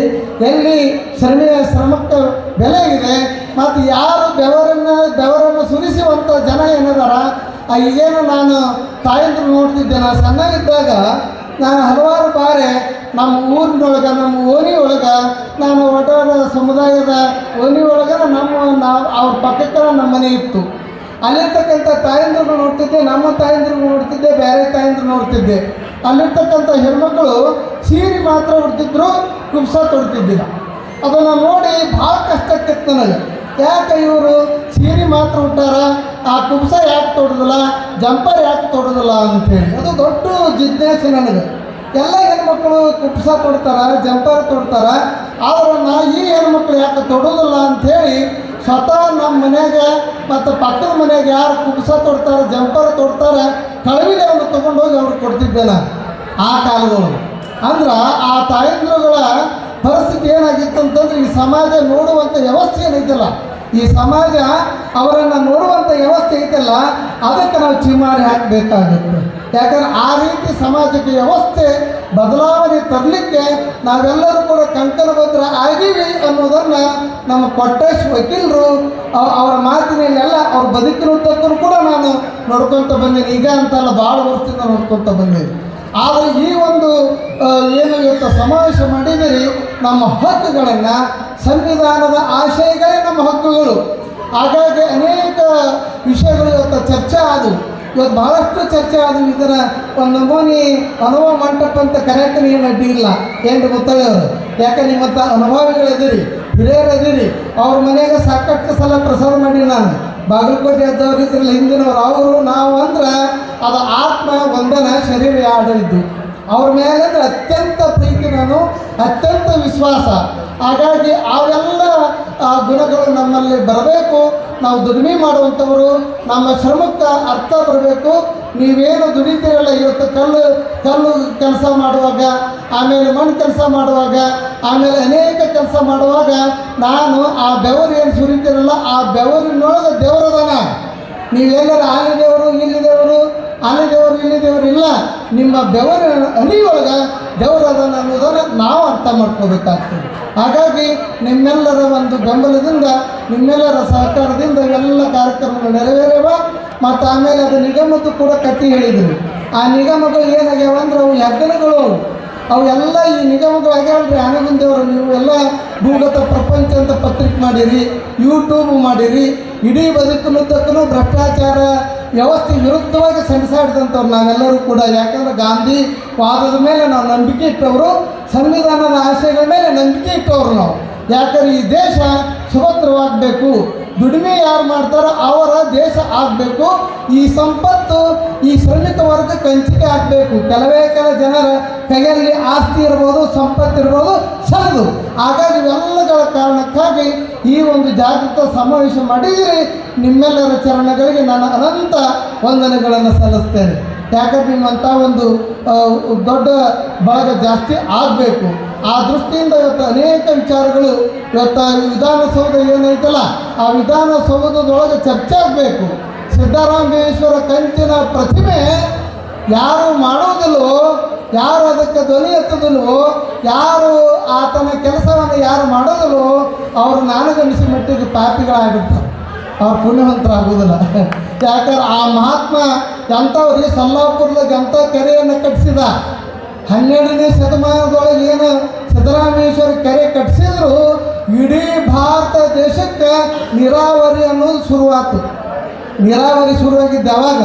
ಎಲ್ಲಿ ಶ್ರಮಕ್ಕೆ ಬೆಲೆ ಇದೆ ಮತ್ತು ಯಾರು ಬೆವರನ್ನು ಸುರಿಸುವಂಥ ಜನ ಏನಿದಾರ, ಈಗೇನು ನಾನು ತಾಯಂದ್ರು ನೋಡ್ತಿದ್ದೆ. ನಾನು ಸಣ್ಣವಿದ್ದಾಗ ನಾನು ಹಲವಾರು ಬಾರಿ ನಮ್ಮ ಊರಿನೊಳಗೆ, ನಮ್ಮ ಓಣಿ ಒಳಗೆ, ನಾನು ಒಟ್ಟಾರೆ ಸಮುದಾಯದ ಓಣಿ ಒಳಗೆ ಅವ್ರ ಪಕ್ಕಕ್ಕೆ ನಮ್ಮ ಮನೆ ಇತ್ತು. ಅಲ್ಲಿರ್ತಕ್ಕಂಥ ತಾಯಂದ್ರು ನೋಡ್ತಿದ್ದೆ, ನಮ್ಮ ತಾಯಂದ್ರು ನೋಡ್ತಿದ್ದೆ, ಬೇರೆ ತಾಯಂದ್ರು ನೋಡ್ತಿದ್ದೆ. ಅಲ್ಲಿರ್ತಕ್ಕಂಥ ಹೆಣ್ಮಕ್ಳು ಸೀರೆ ಮಾತ್ರ ಉಡ್ತಿದ್ರು, ಕುಬ್ಸ ತೊಡ್ತಿದ್ದಿಲ್ಲ. ಅದನ್ನು ನೋಡಿ ಭಾಳ ಕಷ್ಟಕ್ಕಿತ್ತು ನನಗೆ. ಯಾಕೆ ಇವರು ಸೀರೆ ಮಾತ್ರ ಉಟ್ಟಾರ, ಆ ಕುಬ್ಸ ಯಾಕೆ ತೊಡೋದಿಲ್ಲ, ಜಂಪರ್ ಯಾಕೆ ತೊಡೋದಿಲ್ಲ ಅಂಥೇಳಿ ಅದು ದೊಡ್ಡ ಜಿಜ್ಞಾಸೆ ನನಗೆ. ಎಲ್ಲ ಹೆಣ್ಮಕ್ಳು ಕುಬ್ಸ ತೊಡ್ತಾರೆ, ಜಂಪರ್ ತೊಡ್ತಾರೆ, ಆದ್ರೆ ಈ ಹೆಣ್ಮಕ್ಳು ಯಾಕೆ ತೊಡೋದಿಲ್ಲ ಅಂಥೇಳಿ ಸ್ವತಃ ನಮ್ಮ ಮನೆಯಾಗ ಮತ್ತು ಪಕ್ಕದ ಮನೆಯಾಗ ಯಾರು ಕುಬ್ಸ ತೊಡ್ತಾರೆ, ಜಂಪರ್ ತೊಡ್ತಾರೆ, ಕಳವಿಲೆ ಒಂದು ತೊಗೊಂಡೋಗಿ ಅವ್ರಿಗೆ ಕೊಡ್ತಿದ್ದೆ ನಾನು ಆ ಕಾಲದೊಳಗೆ. ಅಂದ್ರೆ ಆ ತಾಯಂದ್ರುಗಳ ಪರಿಸ್ಥಿತಿ ಏನಾಗಿತ್ತು ಅಂತಂದ್ರೆ, ಈ ಸಮಾಜ ನೋಡುವಂಥ ವ್ಯವಸ್ಥೆ ಏನೈತಲ್ಲ, ಈ ಸಮಾಜ ಅವರನ್ನು ನೋಡುವಂಥ ವ್ಯವಸ್ಥೆ ಐತಲ್ಲ, ಅದಕ್ಕೆ ನಾವು ಚಿಮಾರಿ ಹಾಕಬೇಕಾಗುತ್ತೆ. ಯಾಕಂದ್ರೆ ಆ ರೀತಿ ಸಮಾಜಕ್ಕೆ ವ್ಯವಸ್ಥೆ ಬದಲಾವಣೆ ತರಲಿಕ್ಕೆ ನಾವೆಲ್ಲರೂ ಕೂಡ ಕಂಕಣಬದ್ಧ ಆಗೀವಿ ಅನ್ನೋದನ್ನು ನಮ್ಮ ಕೊಟ್ಟೇಶ್ ವಕೀಲರು ಅವರ ಮಾತಿನಲ್ಲೆಲ್ಲ ಅವ್ರ ಬದುಕಿನುದ್ದಕ್ಕೂ ಕೂಡ ನಾನು ನೋಡ್ಕೊತ ಬಂದೇನೆ. ಈಗ ಅಂತಲ್ಲ, ಭಾಳ ವರ್ಷದಿಂದ ನೋಡ್ಕೊತ ಬಂದೇನೆ. ಆದರೆ ಈ ಒಂದು ಏನು ಇವತ್ತು ಸಮಾವೇಶ ಮಾಡಿದರೆ ನಮ್ಮ ಹಕ್ಕುಗಳನ್ನು, ಸಂವಿಧಾನದ ಆಶಯಗಳೇ ನಮ್ಮ ಹಕ್ಕುಗಳು. ಹಾಗಾಗಿ ಅನೇಕ ವಿಷಯಗಳು ಇವತ್ತು ಚರ್ಚೆ ಆದವು. ಇವತ್ತು ಬಹಳಷ್ಟು ಚರ್ಚೆ ಆದವು. ಇದರ ಒಂದು ನಮೂನಿ ಅನುಭವ ಮಂಟಪ ಅಂತ ಕರೆಯಕ್ಕೆ ಏನು ಅಡ್ಡಿ ಇಲ್ಲ, ಏನು ಮುತ್ತಳೆಯವರು. ಯಾಕೆ ನಿಮ್ಮಂಥ ಅನುಭವಿಗಳಿದ್ದೀರಿ, ಹಿರಿಯರು ಅದೀರಿ. ಅವ್ರ ಮನೆಗೆ ಸಾಕಷ್ಟು ಸಲ ಪ್ರಸಾದ ಮಾಡಿ ನಾನು ಬಾಗಲಕೋಟೆ ಅದ್ದವ್ರು ಇದ್ರಲ್ಲ ಹಿಂದಿನವ್ರು, ಅವರು ನಾವು ಅಂದ್ರೆ ಅದು ಆತ್ಮ ಒಂದನ ಶರೀರ ಆಡಳಿದ್ದು ಅವ್ರ ಮೇಲೆ ಅಂದರೆ ಅತ್ಯಂತ ಪ್ರೀತಿ, ನಾನು ಅತ್ಯಂತ ವಿಶ್ವಾಸ. ಹಾಗಾಗಿ ಅವೆಲ್ಲ ಗುಣಗಳು ನಮ್ಮಲ್ಲಿ ಬರಬೇಕು. ನಾವು ದುಡಿಮೆ ಮಾಡುವಂಥವರು, ನಮ್ಮ ಶ್ರಮಕ್ಕೆ ಅರ್ಥ ಬರಬೇಕು. ನೀವೇನು ದುಡಿತೀರಲ್ಲ, ಇವತ್ತು ಕಲ್ಲು ಕೆಲಸ ಮಾಡುವಾಗ, ಆಮೇಲೆ ಮಣ್ಣು ಕೆಲಸ ಮಾಡುವಾಗ, ಆಮೇಲೆ ಅನೇಕ ಕೆಲಸ ಮಾಡುವಾಗ ನಾನು ಆ ಬೆವರು ಏನು ಸುರಿತೀರಲ್ಲ, ಆ ಬೆವರಿನೊಳಗೆ ದೇವರದನ. ನೀವೆಲ್ಲರೂ ಆನೆ ದೇವರು ಇಲ್ಲಿ ದೇವರು, ಆನೆ ದೇವರು ಇಲ್ಲಿ ದೇವರು ಇಲ್ಲ. ನಿಮ್ಮ ಬೆವರಿನ ಹನಿಯೊಳಗೆ ದೇವರದನ ಅನ್ನೋದನ್ನು ನಾವು ಅರ್ಥ ಮಾಡ್ಕೋಬೇಕಾಗ್ತದೆ. ಹಾಗಾಗಿ ನಿಮ್ಮೆಲ್ಲರ ಒಂದು ಬೆಂಬಲದಿಂದ, ನಿಮ್ಮೆಲ್ಲರ ಸಹಕಾರದಿಂದ ಇವೆಲ್ಲ ಕಾರ್ಯಕ್ರಮಗಳು ನೆರವೇರವ. ಮತ್ತು ಆಮೇಲೆ ಅದು ನಿಗಮದ್ದು ಕೂಡ ಕಟ್ಟಿ ಹೇಳಿದರು. ಆ ನಿಗಮಗಳು ಏನಾಗ್ಯಾವ ಅಂದ್ರೆ ಅವು ಯಜ್ಞಗಳು, ಅವು ಎಲ್ಲ ಈ ನಿಗಮಗಳಾಗ್ಯಾವ್ರಿ. ಆನಂದೇವರು ನೀವು ಎಲ್ಲ ಭೂಗತ ಪ್ರಪಂಚ ಅಂತ ಪತ್ರಿಕೆ ಮಾಡಿರಿ, ಯೂಟ್ಯೂಬ್ ಮಾಡಿರಿ. ಇಡೀ ಬದುಕಿನುದ್ದಕ್ಕೂ ಭ್ರಷ್ಟಾಚಾರ ವ್ಯವಸ್ಥೆ ವಿರುದ್ಧವಾಗಿ ಸೆಣಸಾಡಿದಂಥವ್ರು ನಾವೆಲ್ಲರೂ ಕೂಡ. ಯಾಕಂದರೆ ಗಾಂಧಿ ವಾದದ ಮೇಲೆ ನಾವು ನಂಬಿಕೆ ಇಟ್ಟವರು, ಸಂವಿಧಾನದ ಆಶಯಗಳ ಮೇಲೆ ನಂಬಿಕೆ ಇಟ್ಟವರು ನಾವು. ಯಾಕಂದ್ರೆ ಈ ದೇಶ ಸುಭದ್ರವಾಗಬೇಕು, ದುಡಿಮೆ ಯಾರು ಮಾಡ್ತಾರೋ ಅವರ ದೇಶ ಆಗಬೇಕು. ಈ ಸಂಪತ್ತು ಈ ಶ್ರಮಿಕ ವರ್ಗಕ್ಕೆ ಹಂಚಿಕೆ ಆಗಬೇಕು. ಕೆಲ ಜನರ ಕೈಯಲ್ಲಿ ಆಸ್ತಿ ಇರ್ಬೋದು, ಸಂಪತ್ತು ಇರ್ಬೋದು, ಸಲ್ಲದು. ಹಾಗಾಗಿ ಇವೆಲ್ಲಗಳ ಕಾರಣಕ್ಕಾಗಿ ಈ ಒಂದು ಜಾಗೃತ ಸಮಾವೇಶ ಮಾಡಿದಿರಿ. ನಿಮ್ಮೆಲ್ಲರ ಚರಣಗಳಿಗೆ ನಾನು ಅನಂತ ವಂದನೆಗಳನ್ನು ಸಲ್ಲಿಸ್ತೇನೆ. ಯಾಕಂದ್ರೆ ನಿಮ್ಮಂಥ ಒಂದು ದೊಡ್ಡ ಬಳಗ ಜಾಸ್ತಿ ಆಗಬೇಕು. ಆ ದೃಷ್ಟಿಯಿಂದ ಇವತ್ತು ಅನೇಕ ವಿಚಾರಗಳು, ಇವತ್ತು ವಿಧಾನಸೌಧ ಏನೈತಲ್ಲ, ಆ ವಿಧಾನಸೌಧದೊಳಗೆ ಚರ್ಚೆ ಆಗಬೇಕು. ಸಿದ್ದರಾಮೇಶ್ವರ ಕಂಚಿನ ಪ್ರತಿಮೆ ಯಾರು ಮಾಡೋದಿಲ್ವೋ, ಯಾರು ಅದಕ್ಕೆ ಧ್ವನಿ ಎತ್ತದಿಲ್ವೋ, ಯಾರು ಆತನ ಕೆಲಸವನ್ನು ಯಾರು ಮಾಡೋದಿಲ್ವೋ ಅವರು ನನಗನಿಸಿ ಮಟ್ಟಿಗೆ ಪಾಪಿಗಳಾಗಿರ್ತಾರೆ, ಅವ್ರು ಪುಣ್ಯವಂತರಾಗೋದಿಲ್ಲ. ಯಾಕಂದ್ರೆ ಆ ಮಹಾತ್ಮ ಎಂಥವ್ರಿಗೆ ಸೊಲ್ಲಾಪುರದಾಗ ಎಂಥ ಕೆರೆಯನ್ನು ಕಟ್ಟಿಸಿದ. 12ನೇ ಶತಮಾನದೊಳಗೆ ಏನು ಸಿದ್ದರಾಮೇಶ್ವರ ಕೆರೆ ಕಟ್ಟಿಸಿದ್ರು, ಇಡೀ ಭಾರತ ದೇಶಕ್ಕೆ ನೀರಾವರಿ ಅನ್ನೋದು ಶುರುವಾತು. ನೀರಾವರಿ ಶುರುವಾಗಿದ್ದು ಯಾವಾಗ,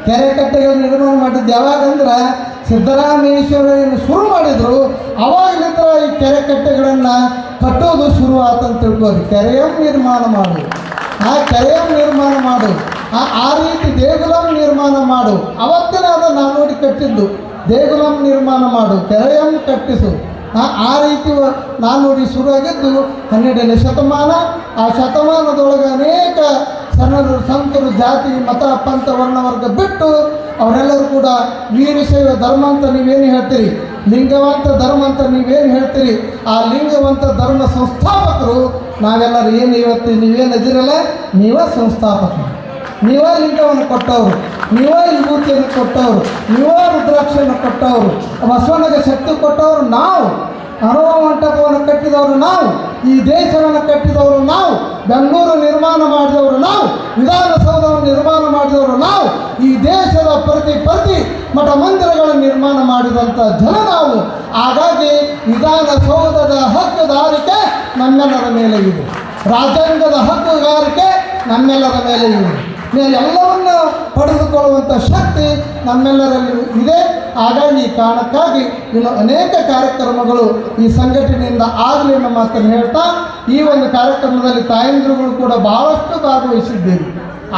ಕೆರೆ ಕಟ್ಟೆಗಳು ನಿರ್ಮಾಣ ಮಾಡಿದ್ದು ಯಾವಾಗ ಅಂದ್ರೆ ಸಿದ್ದರಾಮೇಶ್ವರ ಏನು ಶುರು ಮಾಡಿದ್ರು, ಅವಾಗಲಿಂದ ಈ ಕೆರೆ ಕಟ್ಟೆಗಳನ್ನು ಕಟ್ಟೋದು ಶುರುವಾತಂತ ತಿಳ್ಕೋರಿ. ಕೆರೆಯ ನಿರ್ಮಾಣ ಮಾಡು, ಆ ಕೆರೆಯ ನಿರ್ಮಾಣ ಮಾಡು, ಆ ರೀತಿ ದೇಗುಲಂ ನಿರ್ಮಾಣ ಮಾಡು. ಅವತ್ತಿನ ಅದು ನಾವು ನೋಡಿ ಕಟ್ಟಿದ್ದು, ದೇಗುಲಂ ನಿರ್ಮಾಣ ಮಾಡು, ಕೆರೆಯಂ ಕಟ್ಟಿಸು. ಆ ರೀತಿ ನಾನು ನೋಡಿ ಶುರುವಾಗಿದ್ದು 12ನೇ ಶತಮಾನ. ಆ ಶತಮಾನದೊಳಗೆ ಅನೇಕ ಸಣ್ಣರು, ಸಂತರು, ಜಾತಿ, ಮತ, ಪಂಥ, ವರ್ಣವರ್ಗ ಬಿಟ್ಟು ಅವರೆಲ್ಲರೂ ಕೂಡ ವೀರಶೈವ ಧರ್ಮ ಅಂತ ನೀವೇನು ಹೇಳ್ತೀರಿ, ಲಿಂಗವಂತ ಧರ್ಮ ಅಂತ ನೀವೇನು ಹೇಳ್ತೀರಿ, ಆ ಲಿಂಗವಂತ ಧರ್ಮ ಸಂಸ್ಥಾಪಕರು ನಾವೆಲ್ಲರೂ. ಏನು ಇವತ್ತು ನೀವೇನು ಅದಿರಲ್ಲ, ನೀವೇ ಸಂಸ್ಥಾಪಕರು, ನೀವೇ ಲಿಂಗವನ್ನು ಕೊಟ್ಟವರು, ನೀವೇ ವಿಭೂತಿಯನ್ನು ಕೊಟ್ಟವರು, ನೀವೇ ರುದ್ರಾಕ್ಷಿಯನ್ನು ಕೊಟ್ಟವರು, ಬಸವನಿಗೆ ಶಕ್ತಿ ಕೊಟ್ಟವರು ನಾವು, ಅನುಭವ ಮಂಟಪವನ್ನು ಕಟ್ಟಿದವರು ನಾವು, ಈ ದೇಶವನ್ನು ಕಟ್ಟಿದವರು ನಾವು, ಬೆಂಗಳೂರು ನಿರ್ಮಾಣ ಮಾಡಿದವರು ನಾವು, ವಿಧಾನಸೌಧವನ್ನು ನಿರ್ಮಾಣ ಮಾಡಿದವರು ನಾವು, ಈ ದೇಶದ ಪ್ರತಿ ಮಠ ಮಂದಿರಗಳ ನಿರ್ಮಾಣ ಮಾಡಿದಂಥ ಜನ ನಾವು. ಹಾಗಾಗಿ ವಿಧಾನಸೌಧದ ಹಕ್ಕುದಾರಿಕೆ ನಮ್ಮೆಲ್ಲರ ಮೇಲೆ ಇದೆ, ರಾಜ್ಯಾಂಗದ ಹಕ್ಕುಗಾರಿಕೆ ನಮ್ಮೆಲ್ಲರ ಮೇಲೆ ಇದೆ. ಎಲ್ಲವನ್ನು ಪಡೆದುಕೊಳ್ಳುವಂಥ ಶಕ್ತಿ ನಮ್ಮೆಲ್ಲರಲ್ಲಿ ಇದೆ. ಹಾಗಾಗಿ ಈ ಕಾರಣಕ್ಕಾಗಿ ಇನ್ನು ಅನೇಕ ಕಾರ್ಯಕ್ರಮಗಳು ಈ ಸಂಘಟನೆಯಿಂದ ಆಗಲಿ ನಮ್ಮ ಮಾತನ್ನು ಹೇಳ್ತಾ, ಈ ಒಂದು ಕಾರ್ಯಕ್ರಮದಲ್ಲಿ ತಾಯಂದಿರುಗಳು ಕೂಡ ಬಹಳಷ್ಟು ಭಾಗವಹಿಸಿದ್ದೀರಿ.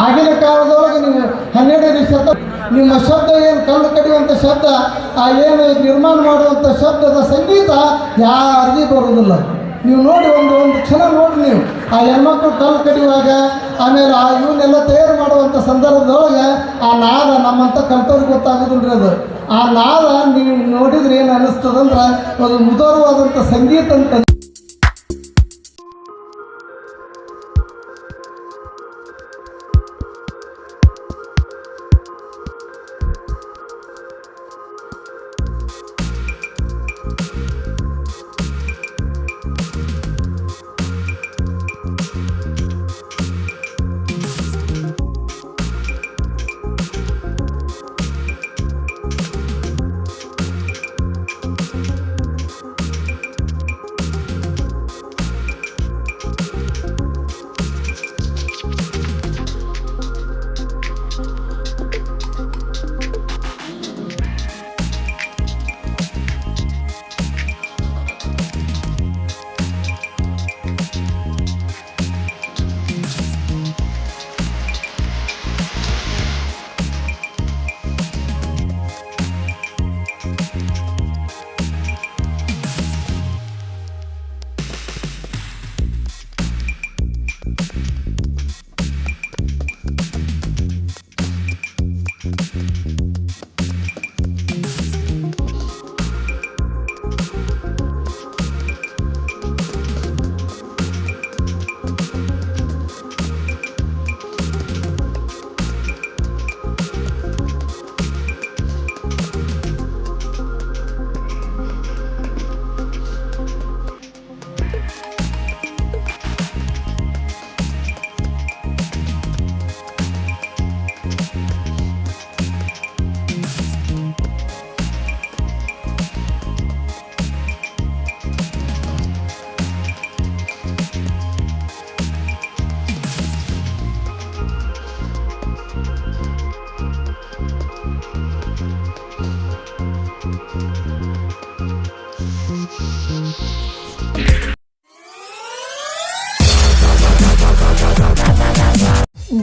ಆಗಿನ ಕಾಲದೊಳಗೆ ನೀವು 12ನೇ ನಿಮ್ಮ ಶಬ್ದ ಏನು ಕಲ್ಲು ಕಡಿಯುವಂಥ ಶಬ್ದ, ಆ ಏನು ನಿರ್ಮಾಣ ಮಾಡುವಂಥ ಶಬ್ದದ ಸಂಗೀತ ಯಾರಿಗೂ ಬರುವುದಿಲ್ಲ. ನೀವು ನೋಡಿ ಒಂದು ಕ್ಷಣ ನೋಡಿ, ನೀವು ಆ ಹೆಣ್ಮಕ್ಳು ಕಲ್ಲು ಕಡಿಯುವಾಗ, ಆಮೇಲೆ ಆ ಇವನ್ನೆಲ್ಲ ತಯಾರು ಮಾಡುವಂಥ ಸಂದರ್ಭದೊಳಗೆ ಆ ನಾದ ನಮ್ಮಂಥ ಕಲ್ತವ್ರಿಗೆ ಗೊತ್ತಾಗೋದಿಲ್ಲ. ಅದು ಆ ನಾದ ನೀವು ನೋಡಿದ್ರೆ ಏನು ಅನ್ನಿಸ್ತದಂದ್ರೆ ಒಂದು ಮಧುರವಾದಂಥ ಸಂಗೀತ ಅಂತ.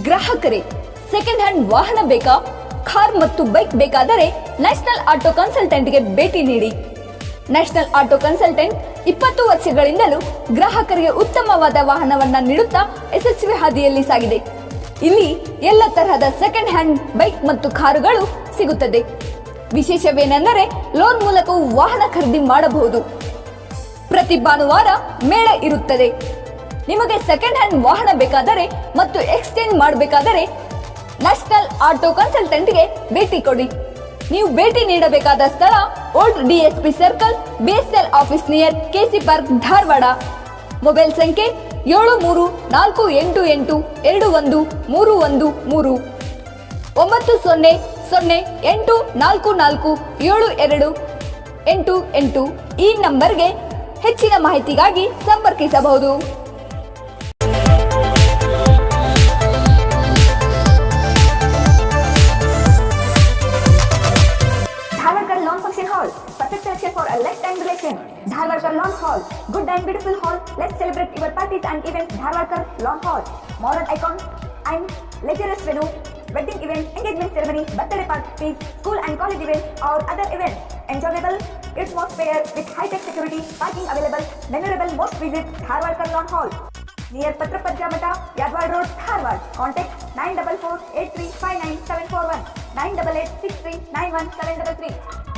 ಗ್ರಾಹಕರೇ, ಸೆಕೆಂಡ್ ಹ್ಯಾಂಡ್ ವಾಹನ ಬೇಕಾ? ಕಾರ್ ಮತ್ತು ಬೈಕ್ ಬೇಕಾದರೆ ನ್ಯಾಷನಲ್ ಆಟೋ ಕನ್ಸಲ್ಟೆಂಟ್ಗೆ ಭೇಟಿ ನೀಡಿ. ನ್ಯಾಷನಲ್ ಆಟೋ ಕನ್ಸಲ್ಟೆಂಟ್ 20 ವರ್ಷಗಳಿಂದಲೂ ಗ್ರಾಹಕರಿಗೆ ಉತ್ತಮವಾದ ವಾಹನವನ್ನ ನೀಡುತ್ತಾ ಯಶಸ್ವಿ ಹಾದಿಯಲ್ಲಿ ಸಾಗಿದೆ. ಇಲ್ಲಿ ಎಲ್ಲ ತರಹದ ಸೆಕೆಂಡ್ ಹ್ಯಾಂಡ್ ಬೈಕ್ ಮತ್ತು ಕಾರುಗಳು ಸಿಗುತ್ತದೆ. ವಿಶೇಷವೇನೆಂದರೆ ಲೋನ್ ಮೂಲಕವೂ ವಾಹನ ಖರೀದಿ ಮಾಡಬಹುದು. ಪ್ರತಿ ಭಾನುವಾರ ಮೇಳ ಇರುತ್ತದೆ. ನಿಮಗೆ ಸೆಕೆಂಡ್ ಹ್ಯಾಂಡ್ ವಾಹನ ಬೇಕಾದರೆ ಮತ್ತು ಎಕ್ಸ್ಚೇಂಜ್ ಮಾಡಬೇಕಾದರೆ ನ್ಯಾಷನಲ್ ಆಟೋ ಕನ್ಸಲ್ಟೆಂಟ್ಗೆ ಭೇಟಿ ಕೊಡಿ. ನೀವು ಭೇಟಿ ನೀಡಬೇಕಾದ ಸ್ಥಳ old DSP circle, BSL office near KC park, Dharwad. Mobile ಸಂಖ್ಯೆ 7348821313 9008447288. ಈ ನಂಬರ್ಗೆ ಹೆಚ್ಚಿನ ಮಾಹಿತಿಗಾಗಿ ಸಂಪರ್ಕಿಸಬಹುದು. Dharwarkar Lawn Function Hall, perfect selection for a lifetime relation. Dharwarkar Lawn Hall, good and beautiful hall. Let's celebrate your parties and events. Dharwarkar Lawn Hall, modern icon and luxurious venue, wedding events, engagement ceremony, birthday parties, school and college events or other events. Enjoyable atmosphere with high-tech security, parking available. Memorable most visit Dharwarkar Lawn Hall, near Patrapajja Mata, Yadwad Road, Dharwad. Contact 944-8359-741, 988-6391-733.